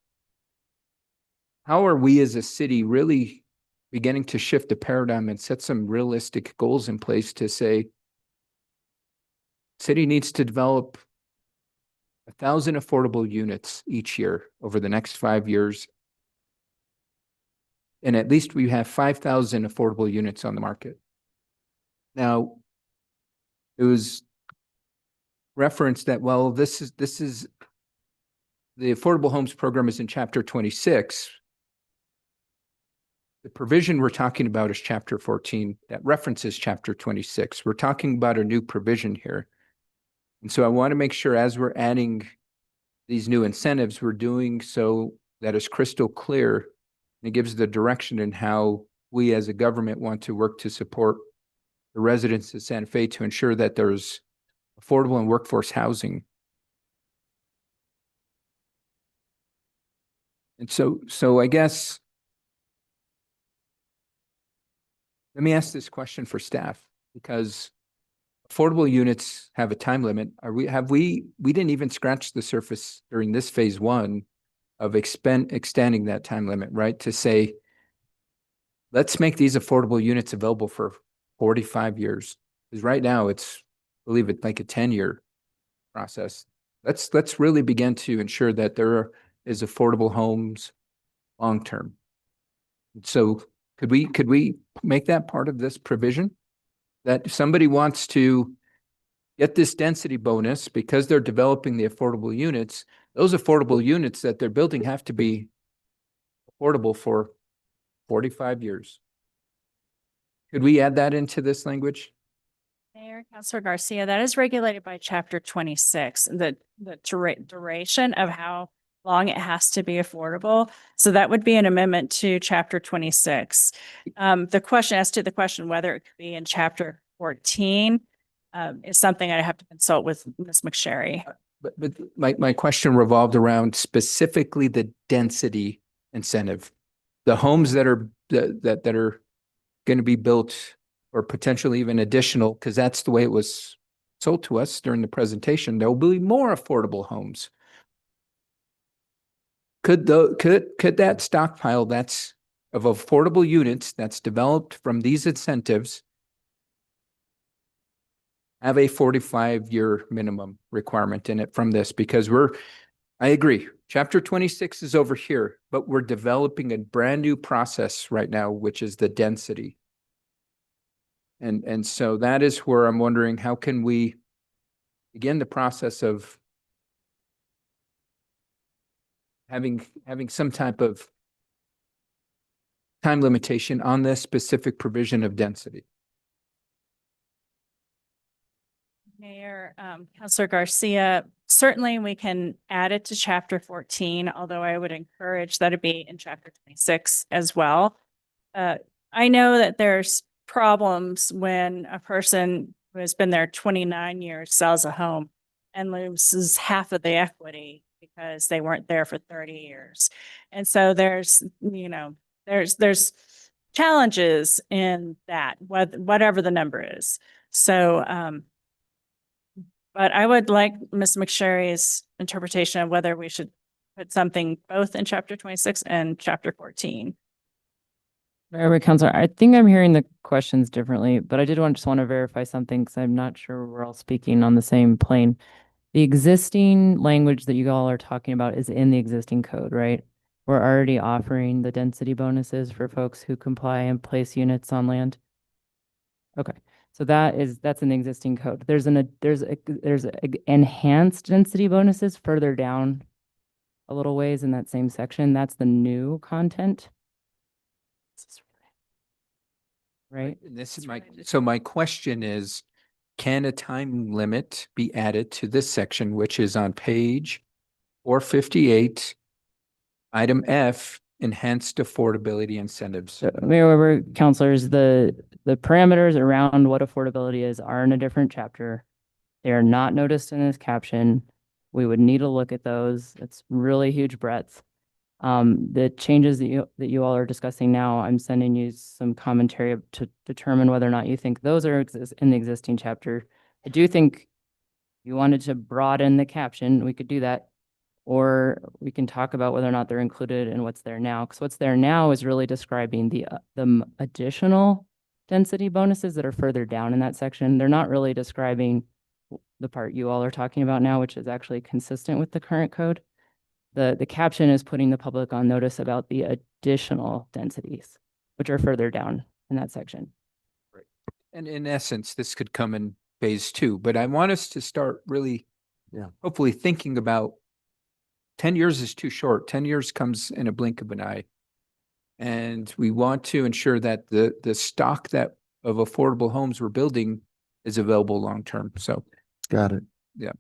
S7: how are we as a city really beginning to shift the paradigm and set some realistic goals in place to say, city needs to develop 1,000 affordable units each year over the next 5 years. And at least we have 5,000 affordable units on the market. Now, it was referenced that, well, this is the Affordable Homes Program is in Chapter 26. The provision we're talking about is Chapter 14 that references Chapter 26. We're talking about a new provision here. And so I want to make sure as we're adding these new incentives, we're doing so that is crystal clear. And it gives the direction in how we as a government want to work to support the residents of Santa Fe to ensure that there's affordable and workforce housing. And so I guess, let me ask this question for staff, because affordable units have a time limit. We didn't even scratch the surface during this phase 1 of extending that time limit, right? To say, let's make these affordable units available for 45 years. Because right now it's, I believe it's like a 10-year process. Let's really begin to ensure that there is affordable homes long-term. So could we make that part of this provision? That if somebody wants to get this density bonus because they're developing the affordable units. Those affordable units that they're building have to be affordable for 45 years. Could we add that into this language?
S17: Mayor, Councilor Garcia, that is regulated by Chapter 26, the duration of how long it has to be affordable. So that would be an amendment to Chapter 26. The question as to the question whether it could be in Chapter 14 is something I have to consult with Ms. McSherry.
S7: But my question revolved around specifically the density incentive. The homes that are that are going to be built or potentially even additional, because that's the way it was sold to us during the presentation, there will be more affordable homes. Could that stockpile that's of affordable units that's developed from these incentives have a 45-year minimum requirement in it from this? Because I agree, Chapter 26 is over here, but we're developing a brand new process right now, which is the density. And so that is where I'm wondering, how can we begin the process of having some type of time limitation on this specific provision of density?
S17: Mayor, Councilor Garcia, certainly we can add it to Chapter 14, although I would encourage that it be in Chapter 26 as well. I know that there's problems when a person who has been there 29 years sells a home and loses half of the equity because they weren't there for 30 years. And so there's challenges in that, whatever the number is. So, but I would like Ms. McSherry's interpretation of whether we should put something both in Chapter 26 and Chapter 14.
S19: Mayor, Councilor, I think I'm hearing the questions differently, but I just want to verify something because I'm not sure we're all speaking on the same plane. The existing language that you all are talking about is in the existing code, right? We're already offering the density bonuses for folks who comply and place units on land. Okay, so that's in the existing code. There's enhanced density bonuses further down a little ways in that same section. That's the new content. Right?
S7: This is my question is, can a time limit be added to this section, which is on page 458, item F, enhanced affordability incentives?
S19: Mayor Weber, councilors, the parameters around what affordability is are in a different chapter. They are not noticed in this caption. We would need to look at those. It's really huge breadth. The changes that you all are discussing now, I'm sending you some commentary to determine whether or not you think those are in the existing chapter. I do think you wanted to broaden the caption, we could do that. Or we can talk about whether or not they're included in what's there now. Because what's there now is really describing the additional density bonuses that are further down in that section. They're not really describing the part you all are talking about now, which is actually consistent with the current code. The caption is putting the public on notice about the additional densities, which are further down in that section.
S7: Right. And in essence, this could come in phase 2, but I want us to start really, hopefully thinking about 10 years is too short. 10 years comes in a blink of an eye. And we want to ensure that the stock of affordable homes we're building is available long-term. So.
S2: Got it.
S7: Yeah.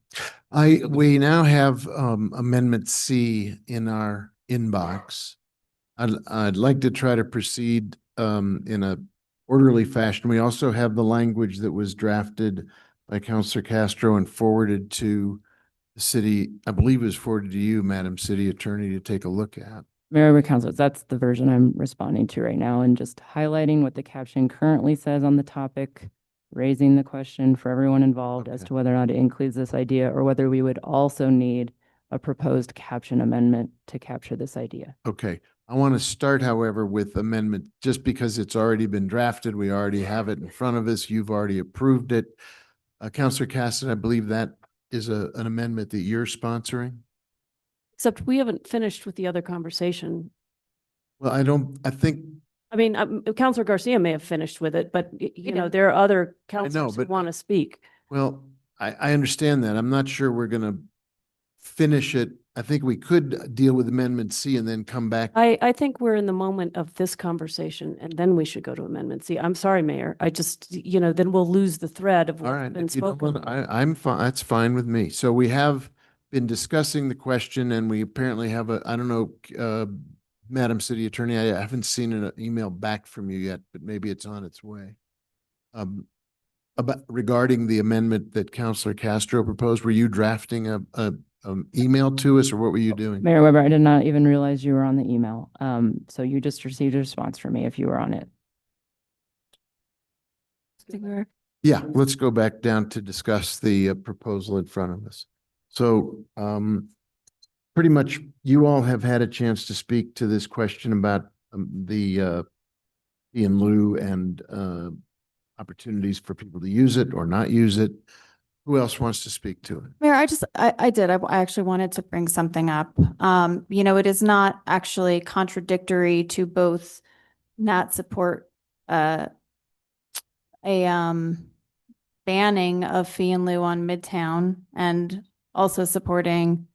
S2: We now have Amendment C in our inbox. I'd like to try to proceed in a orderly fashion. We also have the language that was drafted by Councilor Castro and forwarded to the city. I believe it was forwarded to you, Madam City Attorney, to take a look at.
S19: Mayor Councilors, that's the version I'm responding to right now, and just highlighting what the caption currently says on the topic, raising the question for everyone involved as to whether or not it includes this idea or whether we would also need a proposed caption amendment to capture this idea.
S2: Okay. I want to start, however, with amendment, just because it's already been drafted. We already have it in front of us. You've already approved it. Councilor Caston, I believe that is an amendment that you're sponsoring.
S18: Except we haven't finished with the other conversation.
S2: Well,
S18: I mean, Councilor Garcia may have finished with it, but you know, there are other councilors who want to speak.
S2: Well, I understand that. I'm not sure we're gonna finish it. I think we could deal with Amendment C and then come back.
S16: I think we're in the moment of this conversation and then we should go to Amendment C. I'm sorry, Mayor. I just, then we'll lose the thread of
S2: All
S16: what's
S2: right,
S16: been
S2: if you don't
S16: spoken.
S2: want, I'm fine, that's fine with me. So we have been discussing the question and we apparently have I don't know, Madam City Attorney, I haven't seen an email back from you yet, but maybe it's on its way. About regarding the amendment that Councilor Castro proposed, were you drafting a email to us or what were you doing?
S19: Mayor Weber, I did not even realize you were on the email. So you just received a response from me if you were on it.
S2: Yeah, let's go back down to discuss the proposal in front of us. So pretty much you all have had a chance to speak to this question about the fee in lieu and opportunities for people to use it or not use it. Who else wants to speak to it?
S24: Mayor, I actually wanted to bring something up. It is not actually contradictory to both not support banning of fee in lieu on Midtown and also supporting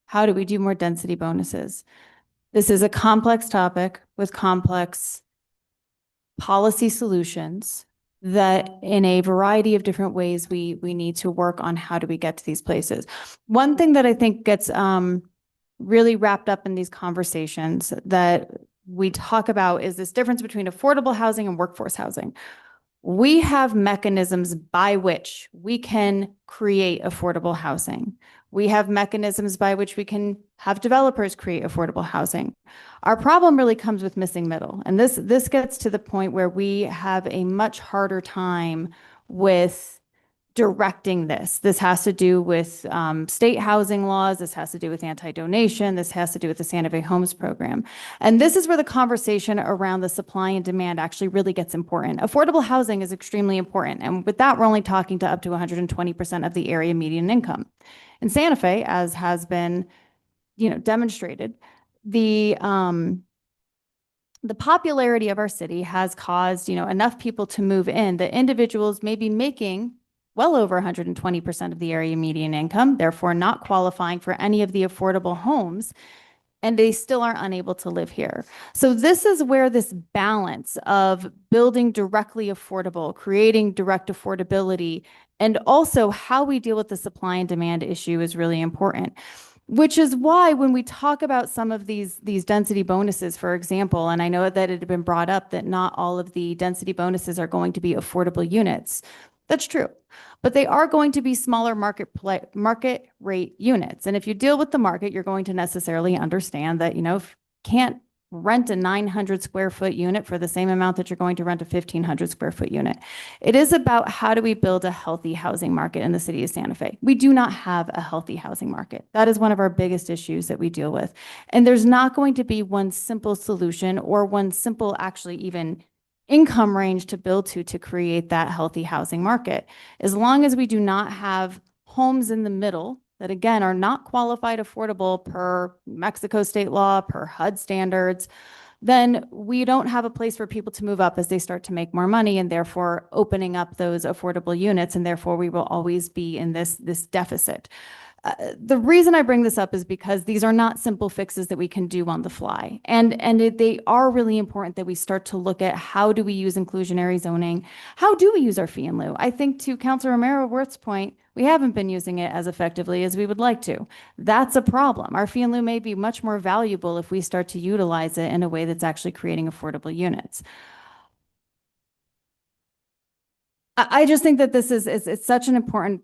S24: how do we do more density bonuses. This is a complex topic with complex policy solutions that in a variety of different ways we need to work on how do we get to these places. One thing that I think gets really wrapped up in these conversations that we talk about is this difference between affordable housing and workforce housing. We have mechanisms by which we can create affordable housing. We have mechanisms by which we can have developers create affordable housing. Our problem really comes with missing middle. And this gets to the point where we have a much harder time with directing this. This has to do with state housing laws. This has to do with anti-donation. This has to do with the Santa Fe Homes program. And this is where the conversation around the supply and demand actually really gets important. Affordable housing is extremely important. And with that, we're only talking to up to 120% of the area median income. In Santa Fe, as has been, demonstrated, the popularity of our city has caused, enough people to move in that individuals may be making well over 120% of the area median income, therefore not qualifying for any of the affordable homes, and they still are unable to live here. So this is where this balance of building directly affordable, creating direct affordability, and also how we deal with the supply and demand issue is really important. Which is why when we talk about some of these density bonuses, for example, and I know that it had been brought up that not all of the density bonuses are going to be affordable units. That's true, but they are going to be smaller market rate units. And if you deal with the market, you're going to necessarily understand that, if you can't rent a 900 square foot unit for the same amount that you're going to rent a 1,500 square foot unit. It is about how do we build a healthy housing market in the city of Santa Fe. We do not have a healthy housing market. That is one of our biggest issues that we deal with. And there's not going to be one simple solution or one simple actually even income range to build to create that healthy housing market. As long as we do not have homes in the middle that again are not qualified affordable per Mexico state law, per HUD standards, then we don't have a place for people to move up as they start to make more money and therefore opening up those affordable units. And therefore we will always be in this deficit. The reason I bring this up is because these are not simple fixes that we can do on the fly. And they are really important that we start to look at how do we use inclusionary zoning? How do we use our fee in lieu? I think to Councilor Romero-Worth's point, we haven't been using it as effectively as we would like to. That's a problem. Our fee in lieu may be much more valuable if we start to utilize it in a way that's actually creating affordable units. I just think that this it's such an important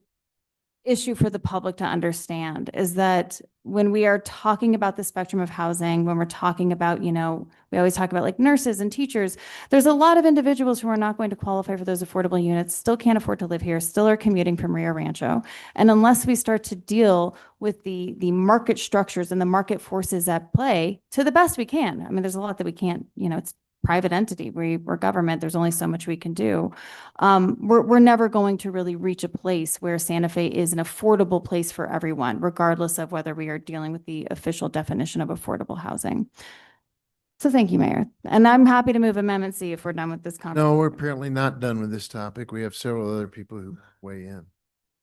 S24: issue for the public to understand is that when we are talking about the spectrum of housing, when we're talking about, we always talk about like nurses and teachers, there's a lot of individuals who are not going to qualify for those affordable units, still can't afford to live here, still are commuting from Rio Rancho. And unless we start to deal with the market structures and the market forces at play to the best we can, I mean, there's a lot that we can't, it's private entity, we're government, there's only so much we can do. We're never going to really reach a place where Santa Fe is an affordable place for everyone, regardless of whether we are dealing with the official definition of affordable housing. So thank you, Mayor. And I'm happy to move Amendment C if we're done with this conversation.
S2: No, we're apparently not done with this topic. We have several other people who weigh in.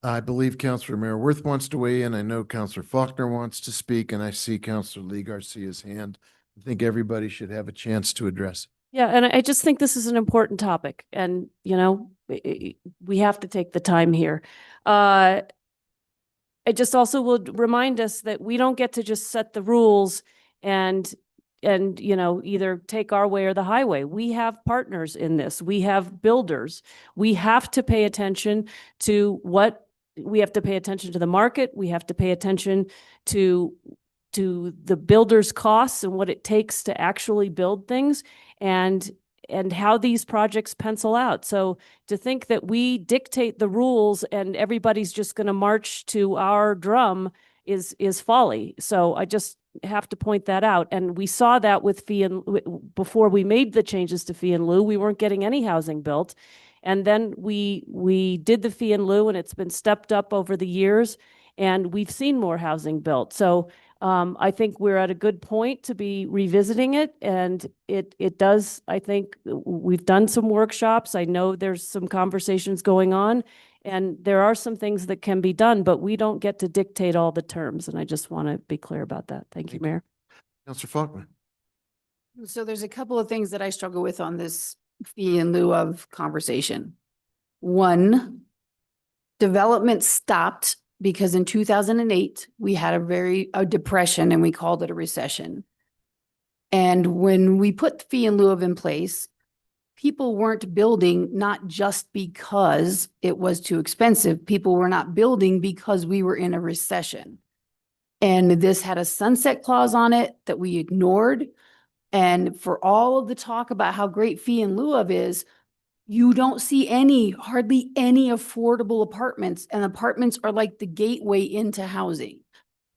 S2: I believe Counselor Mayor Worth wants to weigh in. I know Counselor Faulkner wants to speak, and I see Counselor Lee Garcia's hand. I think everybody should have a chance to address.
S16: Yeah, and I just think this is an important topic, and we have to take the time here. I just also would remind us that we don't get to just set the rules and either take our way or the highway. We have partners in this. We have builders. We have to pay attention to we have to pay attention to the market. We have to pay attention to the builder's costs and what it takes to actually build things and how these projects pencil out. So to think that we dictate the rules and everybody's just going to march to our drum is folly. So I just have to point that out. And we saw that with before we made the changes to fee in lieu, we weren't getting any housing built. And then we did the fee in lieu, and it's been stepped up over the years, and we've seen more housing built. So I think we're at a good point to be revisiting it, and it does, I think we've done some workshops. I know there's some conversations going on, and there are some things that can be done, but we don't get to dictate all the terms. And I just want to be clear about that. Thank you, Mayor.
S2: Counselor Faulkner.
S8: So there's a couple of things that I struggle with on this fee in lieu of conversation. One, development stopped because in 2008, we had a depression and we called it a recession. And when we put fee in lieu of in place, people weren't building not just because it was too expensive. People were not building because we were in a recession. And this had a sunset clause on it that we ignored. And for all of the talk about how great fee in lieu of is, you don't see hardly any affordable apartments, and apartments are like the gateway into housing.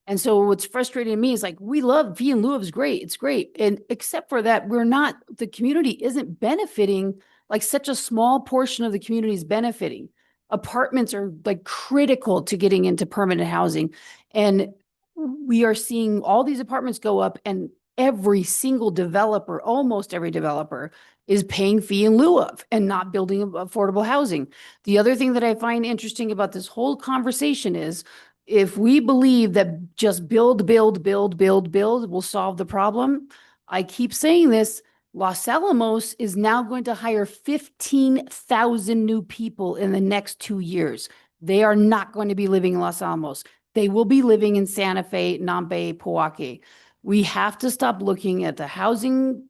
S8: And so what's frustrating to me is like, we love fee in lieu of is great. It's great. And except for that, the community isn't benefiting, like such a small portion of the community is benefiting. Apartments are like critical to getting into permanent housing. And we are seeing all these apartments go up, and every single developer, almost every developer, is paying fee in lieu of and not building affordable housing. The other thing that I find interesting about this whole conversation is if we believe that just build will solve the problem, I keep saying this, Los Alamos is now going to hire 15,000 new people in the next 2 years. They are not going to be living in Los Alamos. They will be living in Santa Fe, Nampe, Pojoaque. We have to stop looking at the housing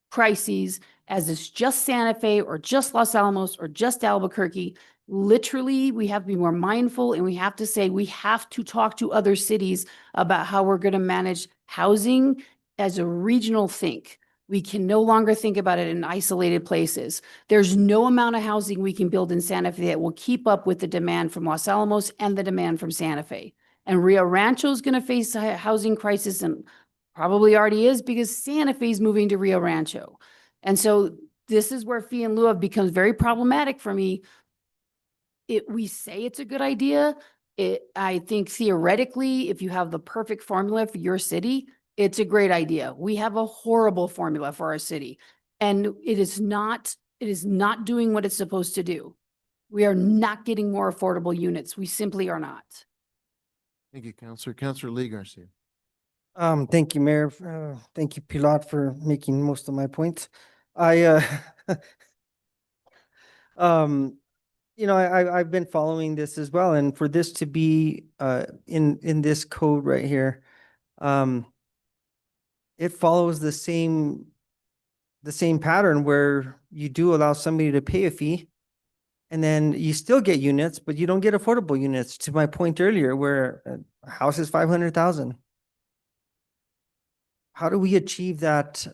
S8: crises as it's just Santa Fe or just Los Alamos or just Albuquerque. Literally, we have to be more mindful, and we have to say we have to talk to other cities about how we're going to manage housing as a regional think. We can no longer think about it in isolated places. There's no amount of housing we can build in Santa Fe that will keep up with the demand from Los Alamos and the demand from Santa Fe. And Rio Rancho is going to face a housing crisis, and probably already is, because Santa Fe is moving to Rio Rancho. And so this is where fee in lieu of becomes very problematic for me. We say it's a good idea. I think theoretically, if you have the perfect formula for your city, it's a great idea. We have a horrible formula for our city, and it is not doing what it's supposed to do. We are not getting more affordable units. We simply are not.
S2: Thank you, Counselor. Counselor Lee Garcia.
S20: Thank you, Mayor. Thank you, Pilar, for making most of my points. I've been following this as well, and for this to be in this code right here, it follows the same pattern where you do allow somebody to pay a fee, and then you still get units, but you don't get affordable units. To my point earlier, where a house is 500,000. How do we achieve that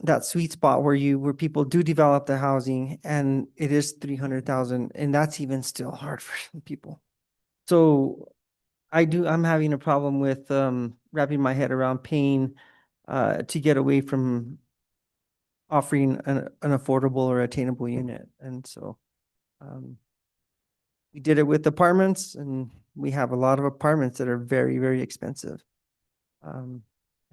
S20: that sweet spot where people do develop the housing and it is 300,000, and that's even still hard for some people. So I'm having a problem with wrapping my head around paying to get away from offering an affordable or attainable unit. And so we did it with apartments, and we have a lot of apartments that are very, very expensive. And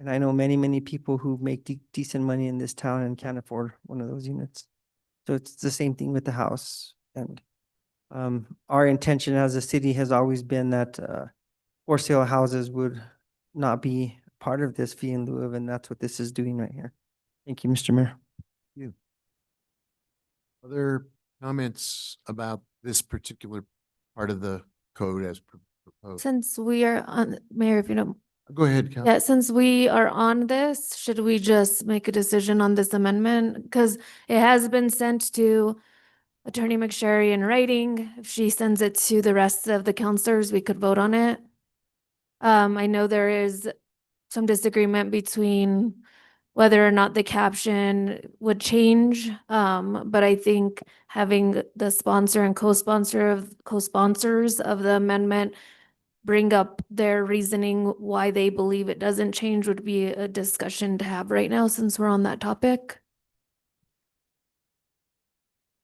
S20: I know many, many people who make decent money in this town and can't afford one of those units. So it's the same thing with the house. And Our intention as a city has always been that for sale houses would not be part of this fee in lieu of, and that's what this is doing right here. Thank you, Mr. Mayor.
S2: You. Other comments about this particular part of the code as proposed?
S10: Since we are on, Mayor, if you don't,
S2: Go ahead, Council.
S10: yeah, since we are on this, should we just make a decision on this amendment? Because it has been sent to Attorney McSherry in writing. If she sends it to the rest of the counselors, we could vote on it. I know there is some disagreement between whether or not the caption would change. But I think having the sponsor and co-sponsors of the amendment bring up their reasoning why they believe it doesn't change would be a discussion to have right now, since we're on that topic.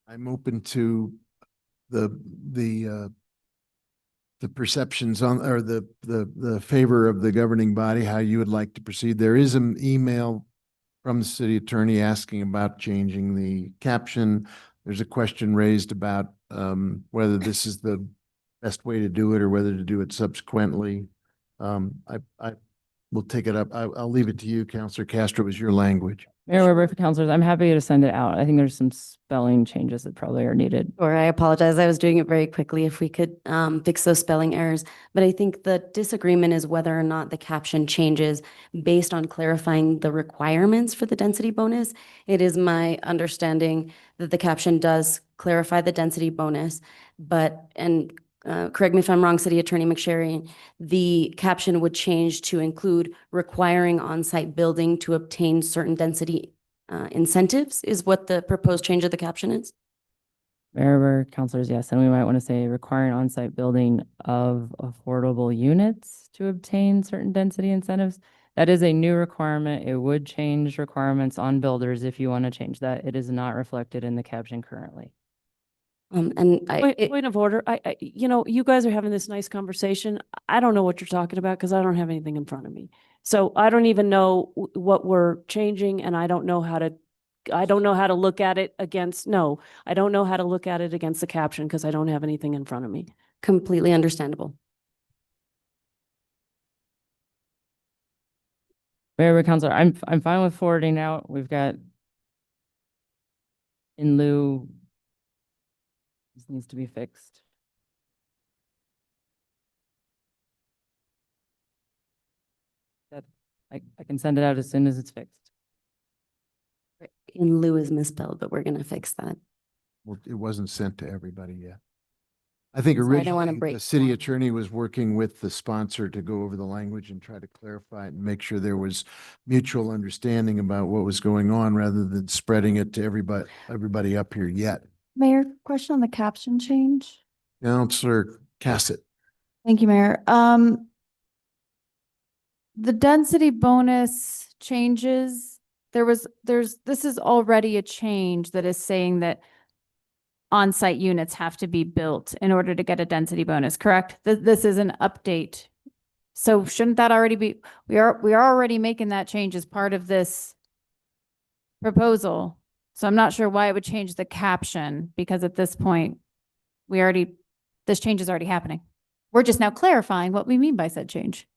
S2: I'm open to the perceptions on, or the favor of the governing body, how you would like to proceed. There is an email from the city attorney asking about changing the caption. There's a question raised about whether this is the best way to do it or whether to do it subsequently. I will take it up. I'll leave it to you, Councilor Castro, is your language.
S19: Mayor Weber, for counselors, I'm happy to send it out. I think there's some spelling changes that probably are needed.
S9: Or I apologize, I was doing it very quickly if we could fix those spelling errors. But I think the disagreement is whether or not the caption changes based on clarifying the requirements for the density bonus. It is my understanding that the caption does clarify the density bonus, but, and correct me if I'm wrong, City Attorney McSherry, the caption would change to include requiring on-site building to obtain certain density incentives is what the proposed change of the caption is.
S19: Mayor Weber, counselors, yes, and we might want to say requiring on-site building of affordable units to obtain certain density incentives. That is a new requirement. It would change requirements on builders if you want to change that. It is not reflected in the caption currently.
S16: Point of order. You know, you guys are having this nice conversation. I don't know what you're talking about because I don't have anything in front of me. So I don't even know what we're changing, and I don't know how to look at it against, no, I don't know how to look at it against the caption because I don't have anything in front of me.
S9: Completely understandable.
S19: Mayor Weber, counselor, I'm fine with forwarding out. We've got in lieu. This needs to be fixed. That I can send it out as soon as it's fixed.
S9: In lieu is misspelled, but we're going to fix that.
S2: Well, it wasn't sent to everybody yet. I think
S9: So I don't wanna
S2: originally
S9: break
S2: the city attorney was working with the sponsor to go over the language and try to clarify it and make sure there was mutual understanding about what was going on rather than spreading it to everybody up here yet.
S24: Mayor, question on the caption change.
S2: Councilor Cassett.
S24: Thank you, Mayor. The density bonus changes, this is already a change that is saying that on-site units have to be built in order to get a density bonus, correct? This is an update. So shouldn't that already be, we are already making that change as part of this proposal. So I'm not sure why it would change the caption, because at this point, this change is already happening. We're just now clarifying what we mean by said change.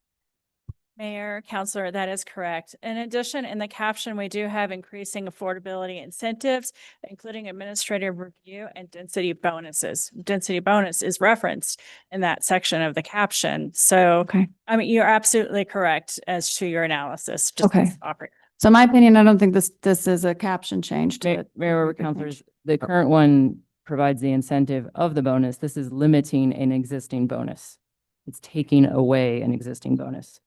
S17: Mayor, Counselor, that is correct. In addition, in the caption, we do have increasing affordability incentives, including administrative review and density bonuses. Density bonus is referenced in that section of the caption. So,
S24: Okay.
S17: I mean, you're absolutely correct as to your analysis. Just
S24: Okay.
S17: operate.
S24: So in my opinion, I don't think this is a caption change to it.
S19: Mayor Weber, counselors, the current one provides the incentive of the bonus. This is limiting an existing bonus. It's taking away an existing bonus.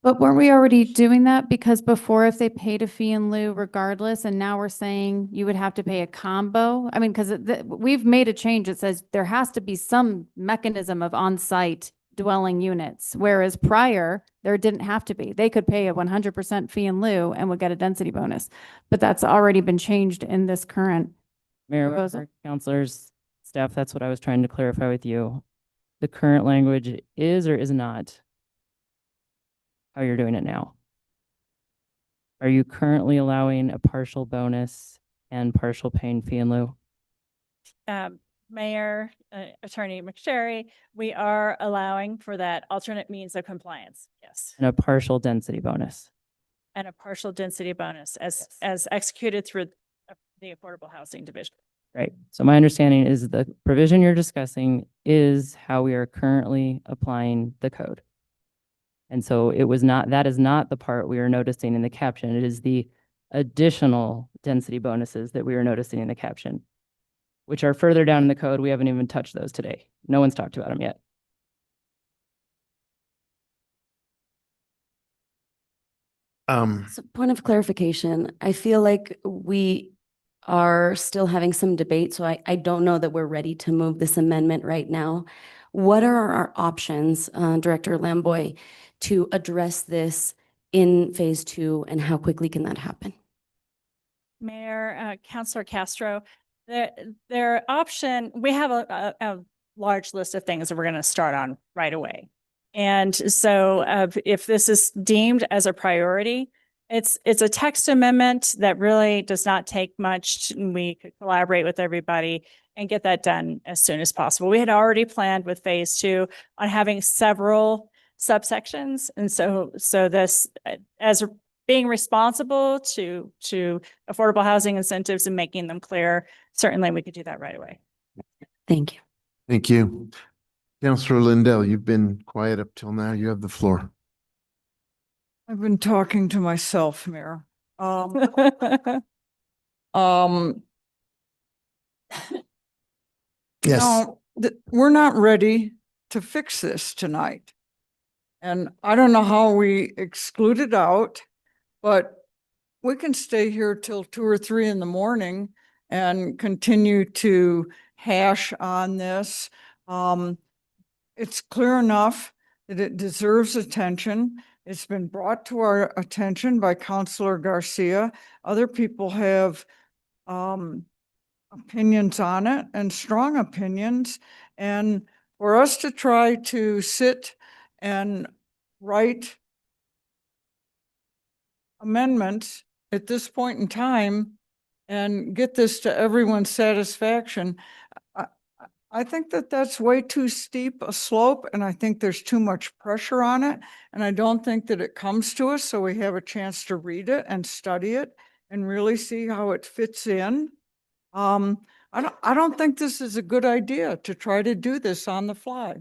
S24: But weren't we already doing that? Because before, if they paid a fee in lieu regardless, and now we're saying you would have to pay a combo? I mean, because we've made a change that says there has to be some mechanism of on-site dwelling units, whereas prior, there didn't have to be. They could pay a 100% fee in lieu and would get a density bonus. But that's already been changed in this current
S19: Mayor
S24: proposal.
S19: Weber, counselors, staff, that's what I was trying to clarify with you. The current language is or is not how you're doing it now. Are you currently allowing a partial bonus and partial paying fee in lieu?
S17: Mayor, Attorney McSherry, we are allowing for that alternate means of compliance. Yes.
S19: And a partial density bonus.
S17: And a partial density bonus as executed through the Affordable Housing Division.
S19: Right. So my understanding is the provision you're discussing is how we are currently applying the code. And so that is not the part we are noticing in the caption. It is the additional density bonuses that we are noticing in the caption, which are further down in the code. We haven't even touched those today. No one's talked about them yet.
S9: So point of clarification, I feel like we are still having some debate, so I don't know that we're ready to move this amendment right now. What are our options, Director Lamboy, to address this in phase 2, and how quickly can that happen?
S17: Mayor, Councilor Castro, their option, we have a large list of things that we're going to start on right away. And so if this is deemed as a priority, it's a text amendment that really does not take much. We could collaborate with everybody and get that done as soon as possible. We had already planned with phase 2 on having several subsections. And so this, as being responsible to affordable housing incentives and making them clear, certainly we could do that right away.
S9: Thank you.
S2: Thank you. Councilor Lindell, you've been quiet up till now. You have the floor.
S4: I've been talking to myself, Mayor.
S2: Yes.
S4: Now, we're not ready to fix this tonight. And I don't know how we exclude it out, but we can stay here till 2 or 3 in the morning and continue to hash on this. It's clear enough that it deserves attention. It's been brought to our attention by Councilor Garcia. Other people have opinions on it, and strong opinions. And for us to try to sit and write amendments at this point in time and get this to everyone's satisfaction, I think that that's way too steep a slope, and I think there's too much pressure on it. And I don't think that it comes to us so we have a chance to read it and study it and really see how it fits in. I don't think this is a good idea to try to do this on the fly.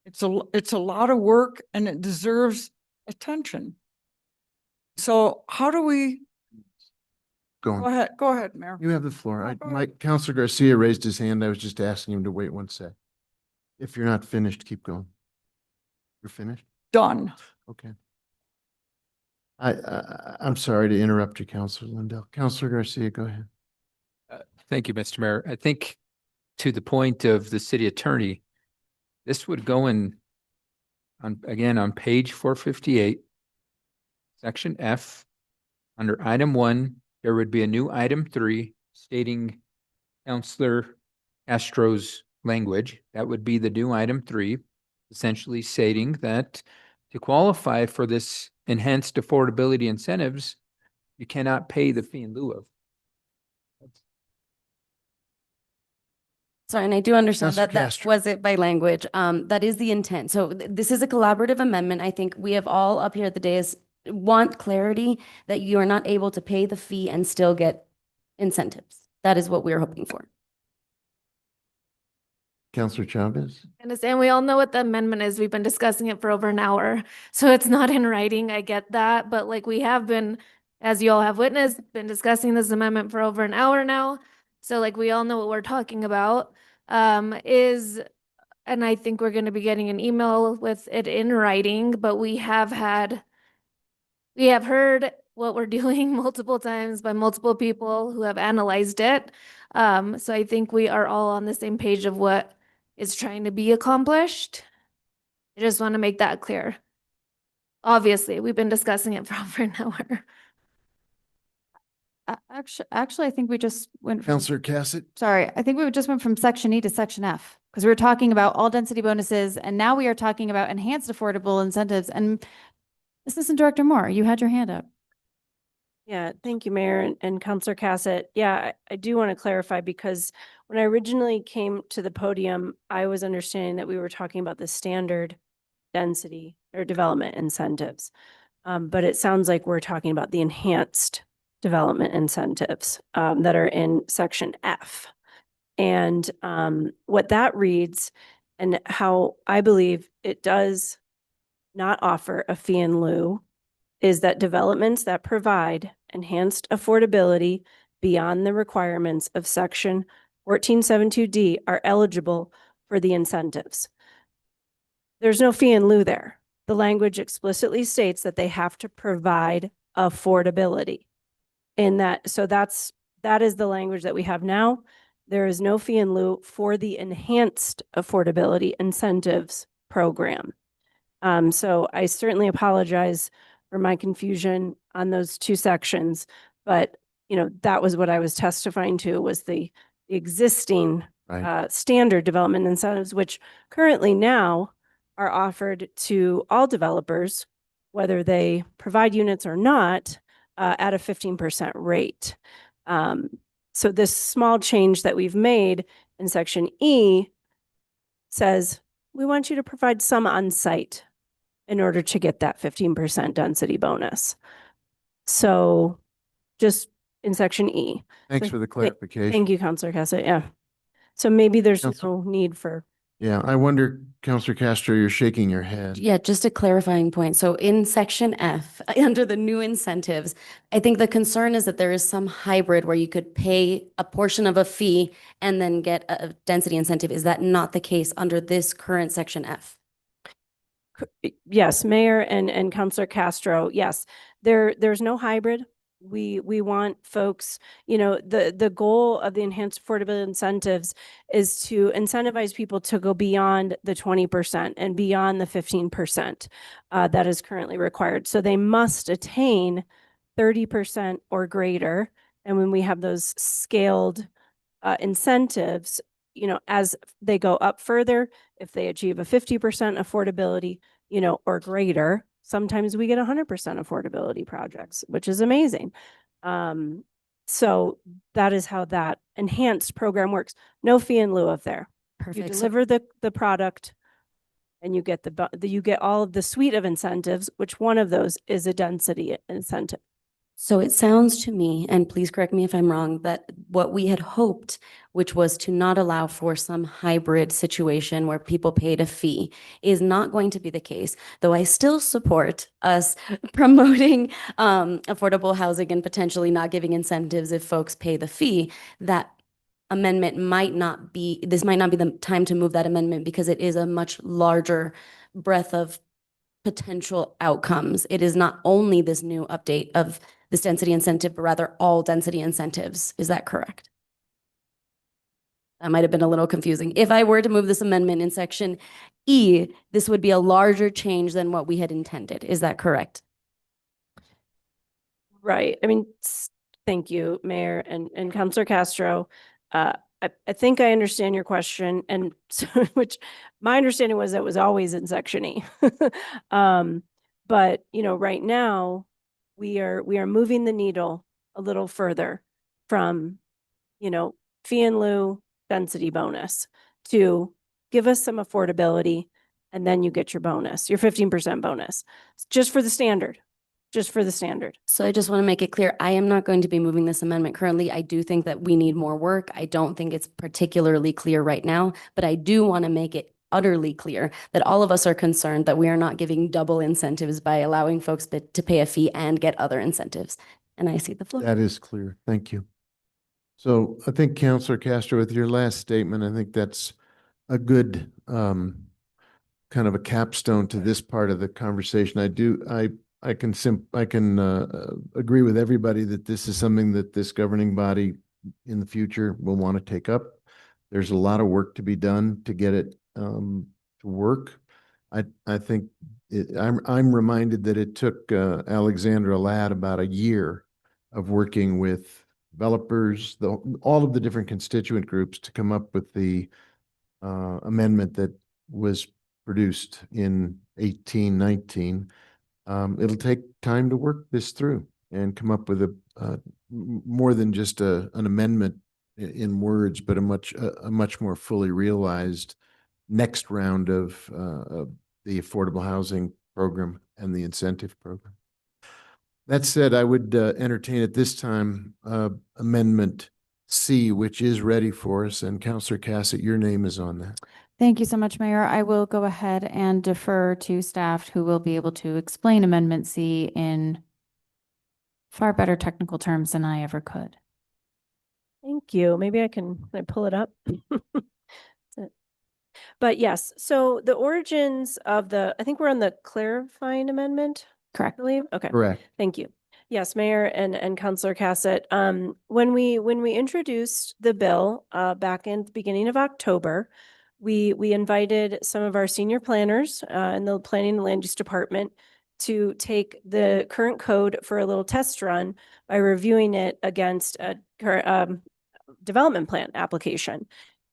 S4: It's a lot of work, and it deserves attention. So how do we?
S2: Go on.
S4: Go ahead, Mayor.
S2: You have the floor.
S4: go ahead.
S2: Mike, Councilor Garcia raised his hand. I was just asking him to wait 1 sec. If you're not finished, keep going. You're finished?
S4: Done.
S2: Okay. I'm sorry to interrupt you, Councilor Lindell. Councilor Garcia, go ahead.
S7: Thank you, Mr. Mayor. I think to the point of the city attorney, this would go in on page 458, section F, under item 1, there would be a new item 3 stating Councilor Castro's language. That would be the new item 3, essentially stating that to qualify for this enhanced affordability incentives, you cannot pay the fee in lieu of.
S9: Sorry, and I do understand
S2: Councilor
S9: that that
S2: Castro.
S9: was it by language. That is the intent. So this is a collaborative amendment. I think we have all up here at the dais want clarity that you are not able to pay the fee and still get incentives. That is what we're hoping for.
S2: Councilor Chavez.
S10: And we all know what the amendment is. We've been discussing it for over an hour. So it's not in writing. I get that. But like we have been, as you all have witnessed, been discussing this amendment for over an hour now. So like we all know what we're talking about. And I think we're going to be getting an email with it in writing, but we have heard what we're doing multiple times by multiple people who have analyzed it. So I think we are all on the same page of what is trying to be accomplished. I just want to make that clear. Obviously, we've been discussing it for over an hour.
S18: Actually, I think we just went from,
S2: Councilor Cassett.
S18: sorry, I think we just went from section E to section F, because we were talking about all density bonuses, and now we are talking about enhanced affordable incentives. And Assistant Director Moore, you had your hand up.
S16: Yeah, thank you, Mayor and Councilor Cassett. Yeah, I do want to clarify, because
S18: when I originally came to the podium, I was understanding that we were talking about the standard density or development incentives. But it sounds like we're talking about the enhanced development incentives that are in section F. And what that reads and how I believe it does not offer a fee in lieu is that developments that provide enhanced affordability beyond the requirements of section 1472D are eligible for the incentives. There's no fee in lieu there. The language explicitly states that they have to provide affordability. In that, so that is the language that we have now. There is no fee in lieu for the enhanced affordability incentives program. So I certainly apologize for my confusion on those two sections, but that was what I was testifying to, was the existing standard development incentives, which currently now are offered to all developers, whether they provide units or not, at a 15% rate. So this small change that we've made in section E says, we want you to provide some on-site in order to get that 15% density bonus. So just in section E.
S2: Thanks
S18: So
S2: for the clarification.
S18: Thank you, Councilor Cassett. Yeah. So maybe there's no need for.
S2: Yeah, I wonder, Counselor Castro, you're shaking your head.
S9: Yeah, just a clarifying point. So in section F, under the new incentives, I think the concern is that there is some hybrid where you could pay a portion of a fee and then get a density incentive. Is that not the case under this current section F?
S18: Yes, Mayor and Councilor Castro. Yes, there's no hybrid. We want folks, the goal of the enhanced affordability incentives is to incentivize people to go beyond the 20% and beyond the 15% that is currently required. So they must attain 30% or greater. And when we have those scaled incentives, as they go up further, if they achieve a 50% affordability, or greater, sometimes we get 100% affordability projects, which is amazing. So that is how that enhanced program works. No fee in lieu of there.
S9: Perfect.
S18: You deliver the product and you get you get all of the suite of incentives, which one of those is a density incentive.
S9: So it sounds to me, and please correct me if I'm wrong, that what we had hoped, which was to not allow for some hybrid situation where people paid a fee, is not going to be the case, though I still support us promoting affordable housing and potentially not giving incentives if folks pay the fee. That amendment might not be the time to move that amendment because it is a much larger breadth of potential outcomes. It is not only this new update of this density incentive, but rather all density incentives. Is that correct? That might have been a little confusing. If I were to move this amendment in section E, this would be a larger change than what we had intended. Is that correct?
S18: Right. I mean, thank you, Mayor and Councilor Castro. I think I understand your question, and so, which my understanding was that was always in section E. But right now we are moving the needle a little further from fee in lieu density bonus to give us some affordability, and then you get your bonus, your 15% bonus, just for the standard. Just for the standard.
S9: So I just want to make it clear, I am not going to be moving this amendment currently. I do think that we need more work. I don't think it's particularly clear right now, but I do want to make it utterly clear that all of us are concerned that we are not giving double incentives by allowing folks to pay a fee and get other incentives. And I see the floor.
S2: That is clear. Thank you. So I think Councilor Castro, with your last statement, I think that's a good kind of a capstone to this part of the conversation. I can agree with everybody that this is something that this governing body in the future will want to take up. There's a lot of work to be done to get it to work. I think I'm reminded that it took Alexandra Ladd about a year of working with developers, all of the different constituent groups to come up with the amendment that was produced in 1819. It'll take time to work this through and come up with more than just an amendment in words, but a much more fully realized next round of the affordable housing program and the incentive program. That said, I would entertain at this time Amendment C, which is ready for us, and Councillor Cassett, your name is on that.
S24: Thank you so much, Mayor. I will go ahead and defer to staff who will be able to explain Amendment C in far better technical terms than I ever could.
S18: Thank you. Maybe can I pull it up? That's it. But yes, so the origins of I think we're on the clarifying amendment.
S24: Correct.
S18: I believe. Okay.
S2: Correct.
S18: Thank you. Yes, Mayor and Councillor Cassett. When we introduced the bill back in the beginning of October, we invited some of our senior planners in the Planning and Land Use Department to take the current code for a little test run by reviewing it against a development plan application.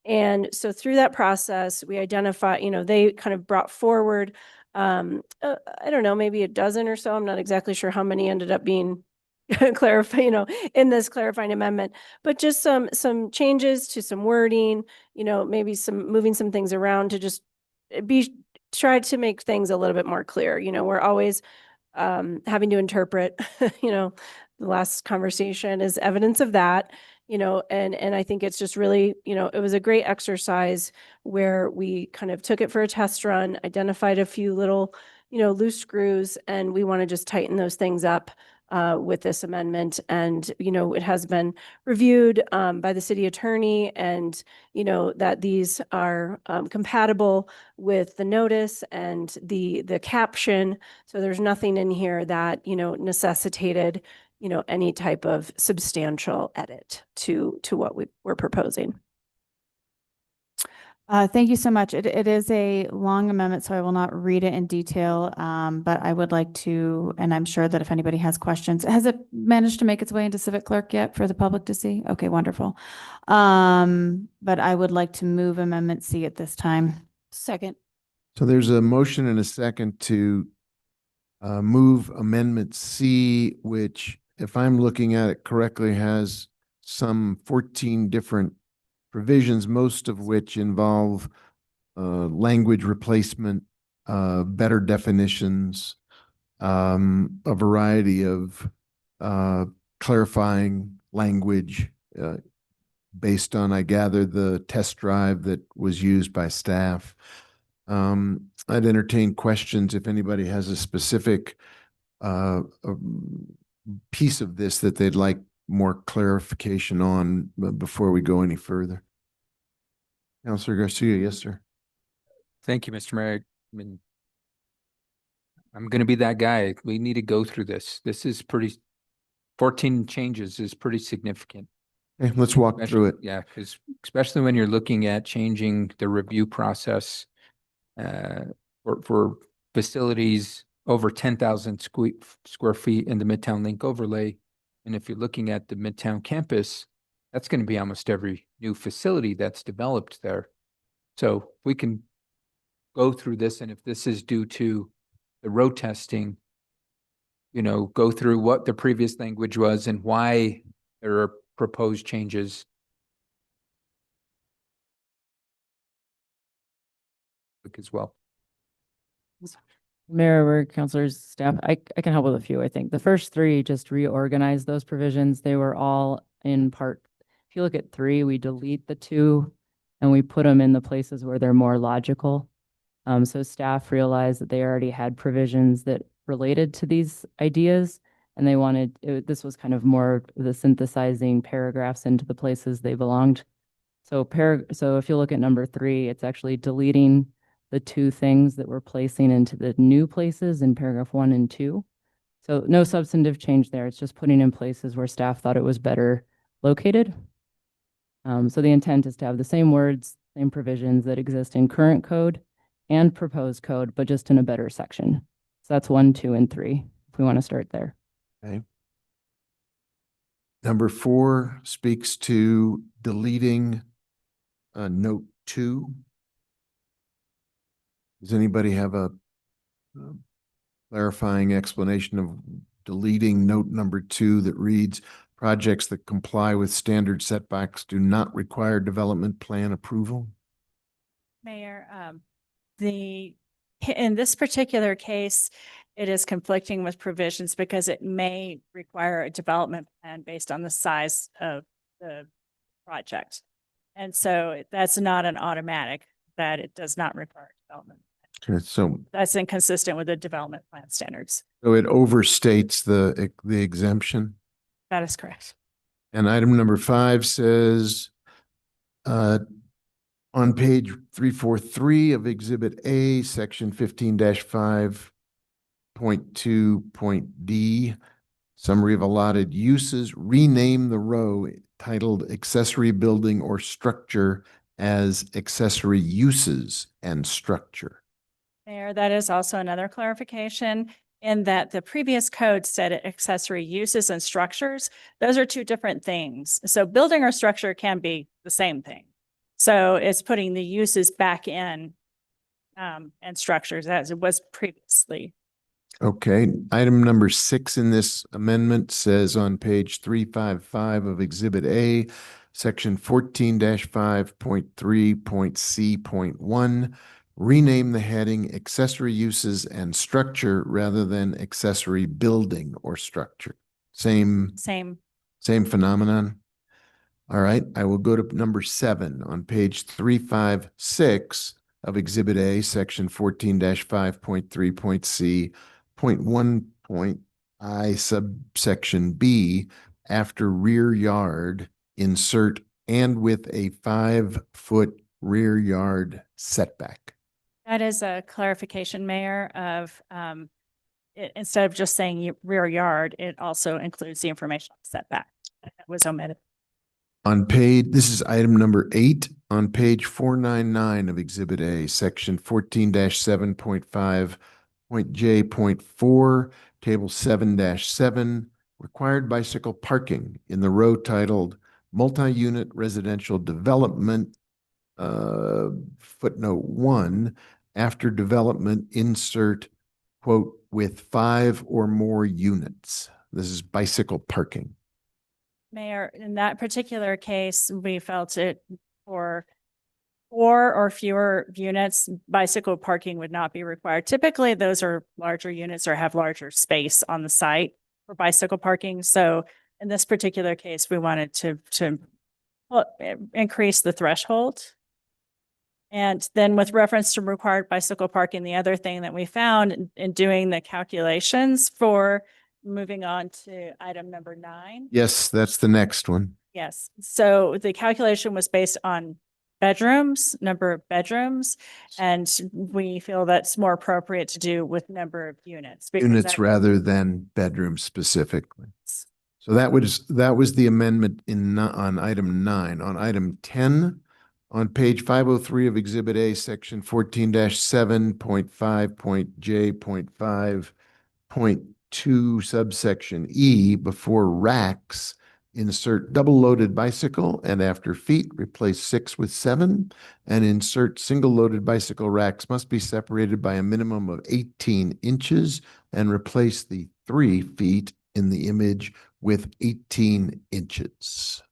S18: And so through that process, we identify, they kind of brought forward, I don't know, maybe a dozen or so. I'm not exactly sure how many ended up being clarified, in this clarifying amendment, but just some changes to some wording, maybe moving some things around to just try to make things a little bit more clear. We're always having to interpret, the last conversation is evidence of that. And I think it's just really, it was a great exercise where we kind of took it for a test run, identified a few little, loose screws, and we want to just tighten those things up with this amendment. And, it has been reviewed by the city attorney, and, that these are compatible with the notice and the caption. So there's nothing in here that, necessitated any type of substantial edit to what we're proposing.
S24: Thank you so much. It is a long amendment, so I will not read it in detail, but I would like to, and I'm sure that if anybody has questions, has it managed to make its way into Civic Clerk yet for the public to see? Okay, wonderful. But I would like to move Amendment C at this time.
S8: Second.
S2: So there's a motion and a second to move Amendment C, which, if I'm looking at it correctly, has some 14 different provisions, most of which involve language replacement, better definitions, a variety of clarifying language based on, I gather, the test drive that was used by staff. I'd entertain questions if anybody has a specific piece of this that they'd like more clarification on before we go any further. Councillor Garcia, yes, sir.
S7: Thank you, Mr. Mayor. I mean, I'm going to be that guy. We need to go through this. This is 14 changes is pretty significant.
S2: Okay, let's walk through it.
S7: Yeah, because especially when you're looking at changing the review process for facilities over 10,000 square feet in the Midtown Link overlay. And if you're looking at the Midtown campus, that's going to be almost every new facility that's developed there. So we can go through this, and if this is due to the road testing, go through what the previous language was and why there are proposed changes. As well.
S19: Mayor, councilors, staff, I can help with a few, I think. The first three just reorganize those provisions. They were all in part. If you look at 3, we delete the 2 and we put them in the places where they're more logical. So staff realized that they already had provisions that related to these ideas, and they wanted, this was kind of more the synthesizing paragraphs into the places they belonged. So if you look at number 3, it's actually deleting the 2 things that we're placing into the new places in paragraph 1 and 2. So no substantive change there. It's just putting in places where staff thought it was better located. So the intent is to have the same words, same provisions that exist in current code and proposed code, but just in a better section. So that's 1, 2, and 3, if we want to start there.
S2: Okay. Number 4 speaks to deleting note 2. Does anybody have a clarifying explanation of deleting note number 2 that reads, projects that comply with standard setbacks do not require development plan approval?
S17: Mayor, in this particular case, it is conflicting with provisions because it may require a development plan based on the size of the project. And so that's not an automatic, that it does not require development.
S2: Okay, so
S17: That's inconsistent with the development plan standards.
S2: it overstates the exemption.
S17: That is correct.
S2: And item number 5 says, on page 343 of Exhibit A, section 15-5.2.d, summary of allotted uses, rename the row titled accessory building or structure as accessory uses and structure.
S17: Mayor, that is also another clarification in that the previous code said accessory uses and structures. Those are two different things. So building or structure can be the same thing. So it's putting the uses back in and structures as it was previously.
S2: Okay, item number 6 in this amendment says on page 355 of Exhibit A, section 14-5.3.c.1, rename the heading accessory uses and structure rather than accessory building or structure. Same phenomenon. All right, I will go to number 7 on page 356 of Exhibit A, section 14-5.3.c.1. Subsection B, after rear yard, insert and with a 5-foot rear yard setback.
S17: That is a clarification, Mayor, of instead of just saying rear yard, it also includes the information setback that was omitted.
S2: On page, this is item number 8 on page 499 of Exhibit A, section 14-7.5.j.4, table 7-7, required bicycle parking in the row titled multi-unit residential development, footnote 1, after development, insert, quote, with 5 or more units. This is bicycle parking.
S17: Mayor, in that particular case, we felt it for 4 or fewer units, bicycle parking would not be required. Typically, those are larger units or have larger space on the site for bicycle parking. So in this particular case, we wanted to increase the threshold. And then with reference to required bicycle parking, the other thing that we found in doing the calculations for moving on to item number 9.
S2: Yes, that's the next one.
S17: Yes. So the calculation was based on bedrooms, number of bedrooms, and we feel that's more appropriate to do with number of units.
S2: Units rather than bedrooms specifically. So that was the amendment on item 9. On item 10, on page 503 of Exhibit A, section 14-7.5.j.5.2, subsection E, before racks, insert double-loaded bicycle, and after feet, replace 6 with 7, and insert single-loaded bicycle racks must be separated by a minimum of 18 inches, and replace the 3 feet in the image with 18 inches.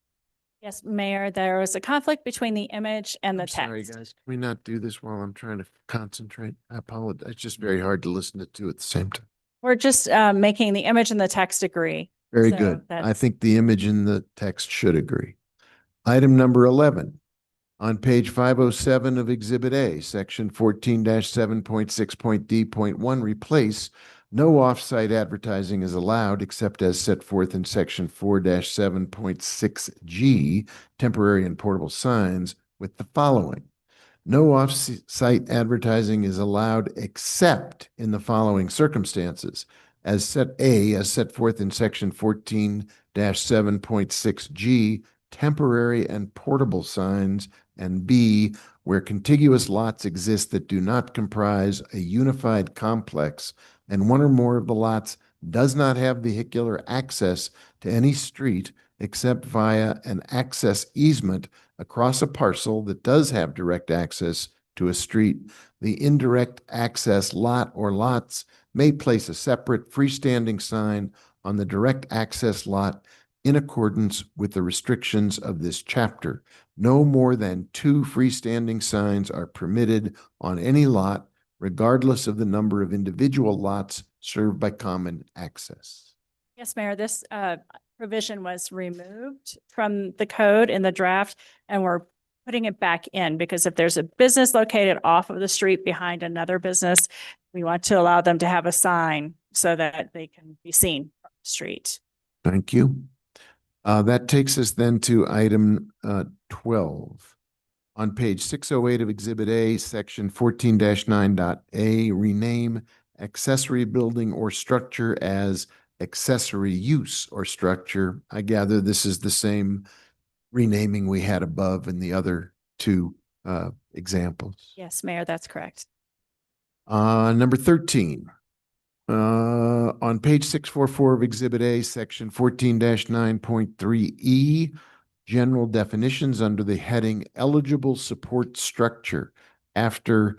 S17: Yes, Mayor, there was a conflict between the image and the text.
S2: Sorry, guys. Can we not do this while I'm trying to concentrate? I apologize. It's just very hard to listen to two at the same time.
S17: We're just making the image and the text agree.
S2: Very
S17: So
S2: good. I
S17: that's-
S2: think the image and the text should agree. Item number 11. On page 507 of Exhibit A, section 14-7.6.d.1, replace no off-site advertising is allowed except as set forth in section 4-7.6G, temporary and portable signs, with the following. No off-site advertising is allowed except in the following circumstances. As set forth in section 14-7.6G, temporary and portable signs, and B, where contiguous lots exist that do not comprise a unified complex and one or more of the lots does not have vehicular access to any street except via an access easement across a parcel that does have direct access to a street. The indirect access lot or lots may place a separate freestanding sign on the direct access lot in accordance with the restrictions of this chapter. No more than 2 freestanding signs are permitted on any lot, regardless of the number of individual lots served by common access.
S17: Yes, Mayor, this provision was removed from the code in the draft, and we're putting it back in because if there's a business located off of the street behind another business, we want to allow them to have a sign so that they can be seen from the street.
S2: Thank you. That takes us then to item 12. On page 608 of Exhibit A, section 14-9.a, rename accessory building or structure as accessory use or structure. I gather this is the same renaming we had above in the other 2 examples.
S17: Yes, Mayor, that's correct.
S2: Number 13. On page 644 of Exhibit A, section 14-9.3E, general definitions under the heading eligible support structure after,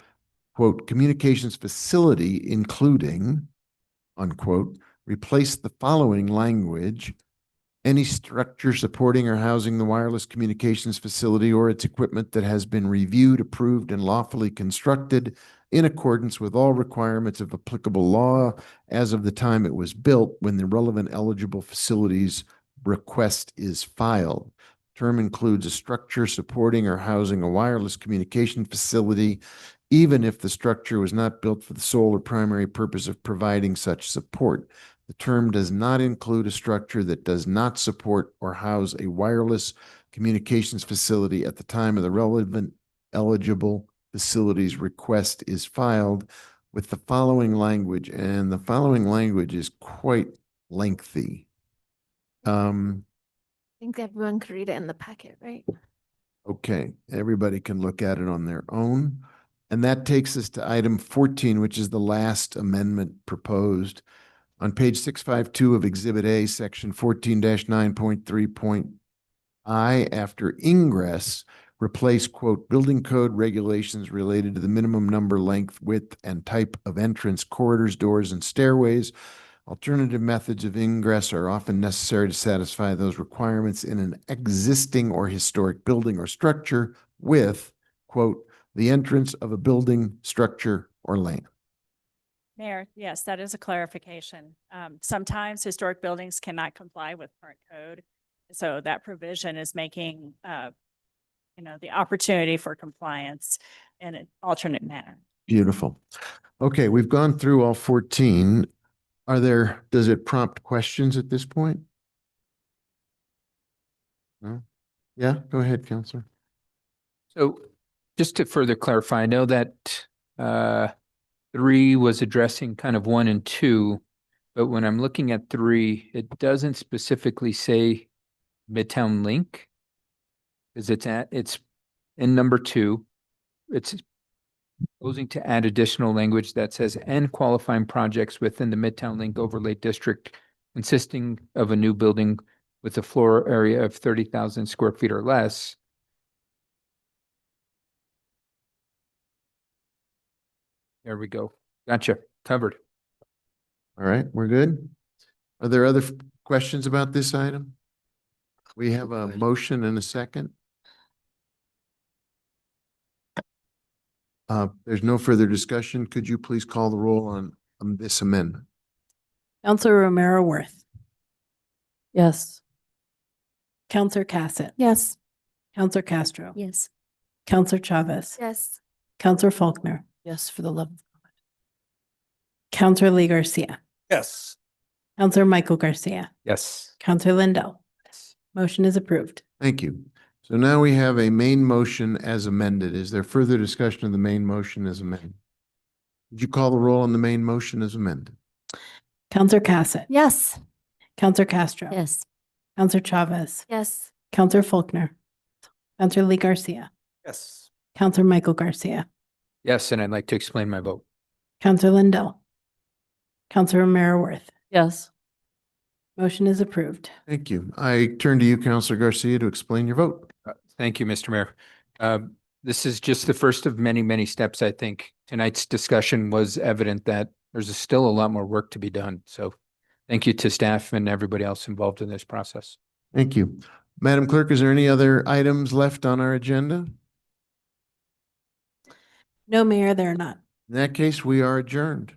S2: quote, communications facility including, unquote, replace the following language: any structure supporting or housing the wireless communications facility or its equipment that has been reviewed, approved, and lawfully constructed in accordance with all requirements of applicable law as of the time it was built when the relevant eligible facilities request is filed. Term includes a structure supporting or housing a wireless communication facility, even if the structure was not built for the sole or primary purpose of providing such support. The term does not include a structure that does not support or house a wireless communications facility at the time of the relevant eligible facilities request is filed, with the following language, and the following language is quite lengthy.
S10: I think everyone could read it in the packet, right?
S2: Okay, everybody can look at it on their own. And that takes us to item 14, which is the last amendment proposed. On page 652 of Exhibit A, section 14-9.3.I, after ingress, replace, quote, building code regulations related to the minimum number, length, width, and type of entrance, corridors, doors, and stairways. Alternative methods of ingress are often necessary to satisfy those requirements in an existing or historic building or structure with, quote, the entrance of a building, structure, or land.
S17: Mayor, yes, that is a clarification. Sometimes historic buildings cannot comply with current code. So that provision is making, the opportunity for compliance in an alternate manner.
S2: Beautiful. Okay, we've gone through all 14. Does it prompt questions at this point? No? Yeah, go ahead, Counselor.
S7: So just to further clarify, I know that 3 was addressing kind of 1 and 2, but when I'm looking at 3, it doesn't specifically say Midtown Link, because it's in number 2. It's proposing to add additional language that says, and qualifying projects within the Midtown Link overlay district consisting of a new building with a floor area of 30,000 square feet or less. There we go. Gotcha. Covered.
S2: All right, we're good. Are there other questions about this item? We have a motion and a second. There's no further discussion. Could you please call the roll on this amendment?
S5: Counselor Romero Worth.
S16: Yes.
S5: Counselor Cassett.
S10: Yes.
S5: Counselor Castro.
S9: Yes.
S5: Counselor Chavez.
S10: Yes.
S5: Counselor Faulkner.
S16: Yes, for the love of God.
S5: Counselor Lee Garcia.
S1: Yes.
S5: Counselor Michael Garcia.
S7: Yes.
S5: Counselor Lindell. Motion is approved.
S2: Thank you. So now we have a main motion as amended. Is there further discussion of the main motion as amended? Would you call the roll on the main motion as amended?
S5: Counselor Cassett.
S10: Yes.
S5: Counselor Castro.
S9: Yes.
S5: Counselor Chavez.
S10: Yes.
S5: Counselor Faulkner. Counselor Lee Garcia.
S1: Yes.
S5: Counselor Michael Garcia.
S7: Yes, and I'd like to explain my vote.
S5: Counselor Lindell. Counselor Romero Worth.
S16: Yes.
S5: Motion is approved.
S2: Thank you. I turn to you, Counselor Garcia, to explain your vote.
S7: Thank you, Mr. Mayor. This is just the first of many, many steps. I think tonight's discussion was evident that there's still a lot more work to be done. So thank you to staff and everybody else involved in this process.
S2: Thank you. Madam Clerk, is there any other items left on our agenda?
S18: No, Mayor, there are not.
S2: In that case, we are adjourned.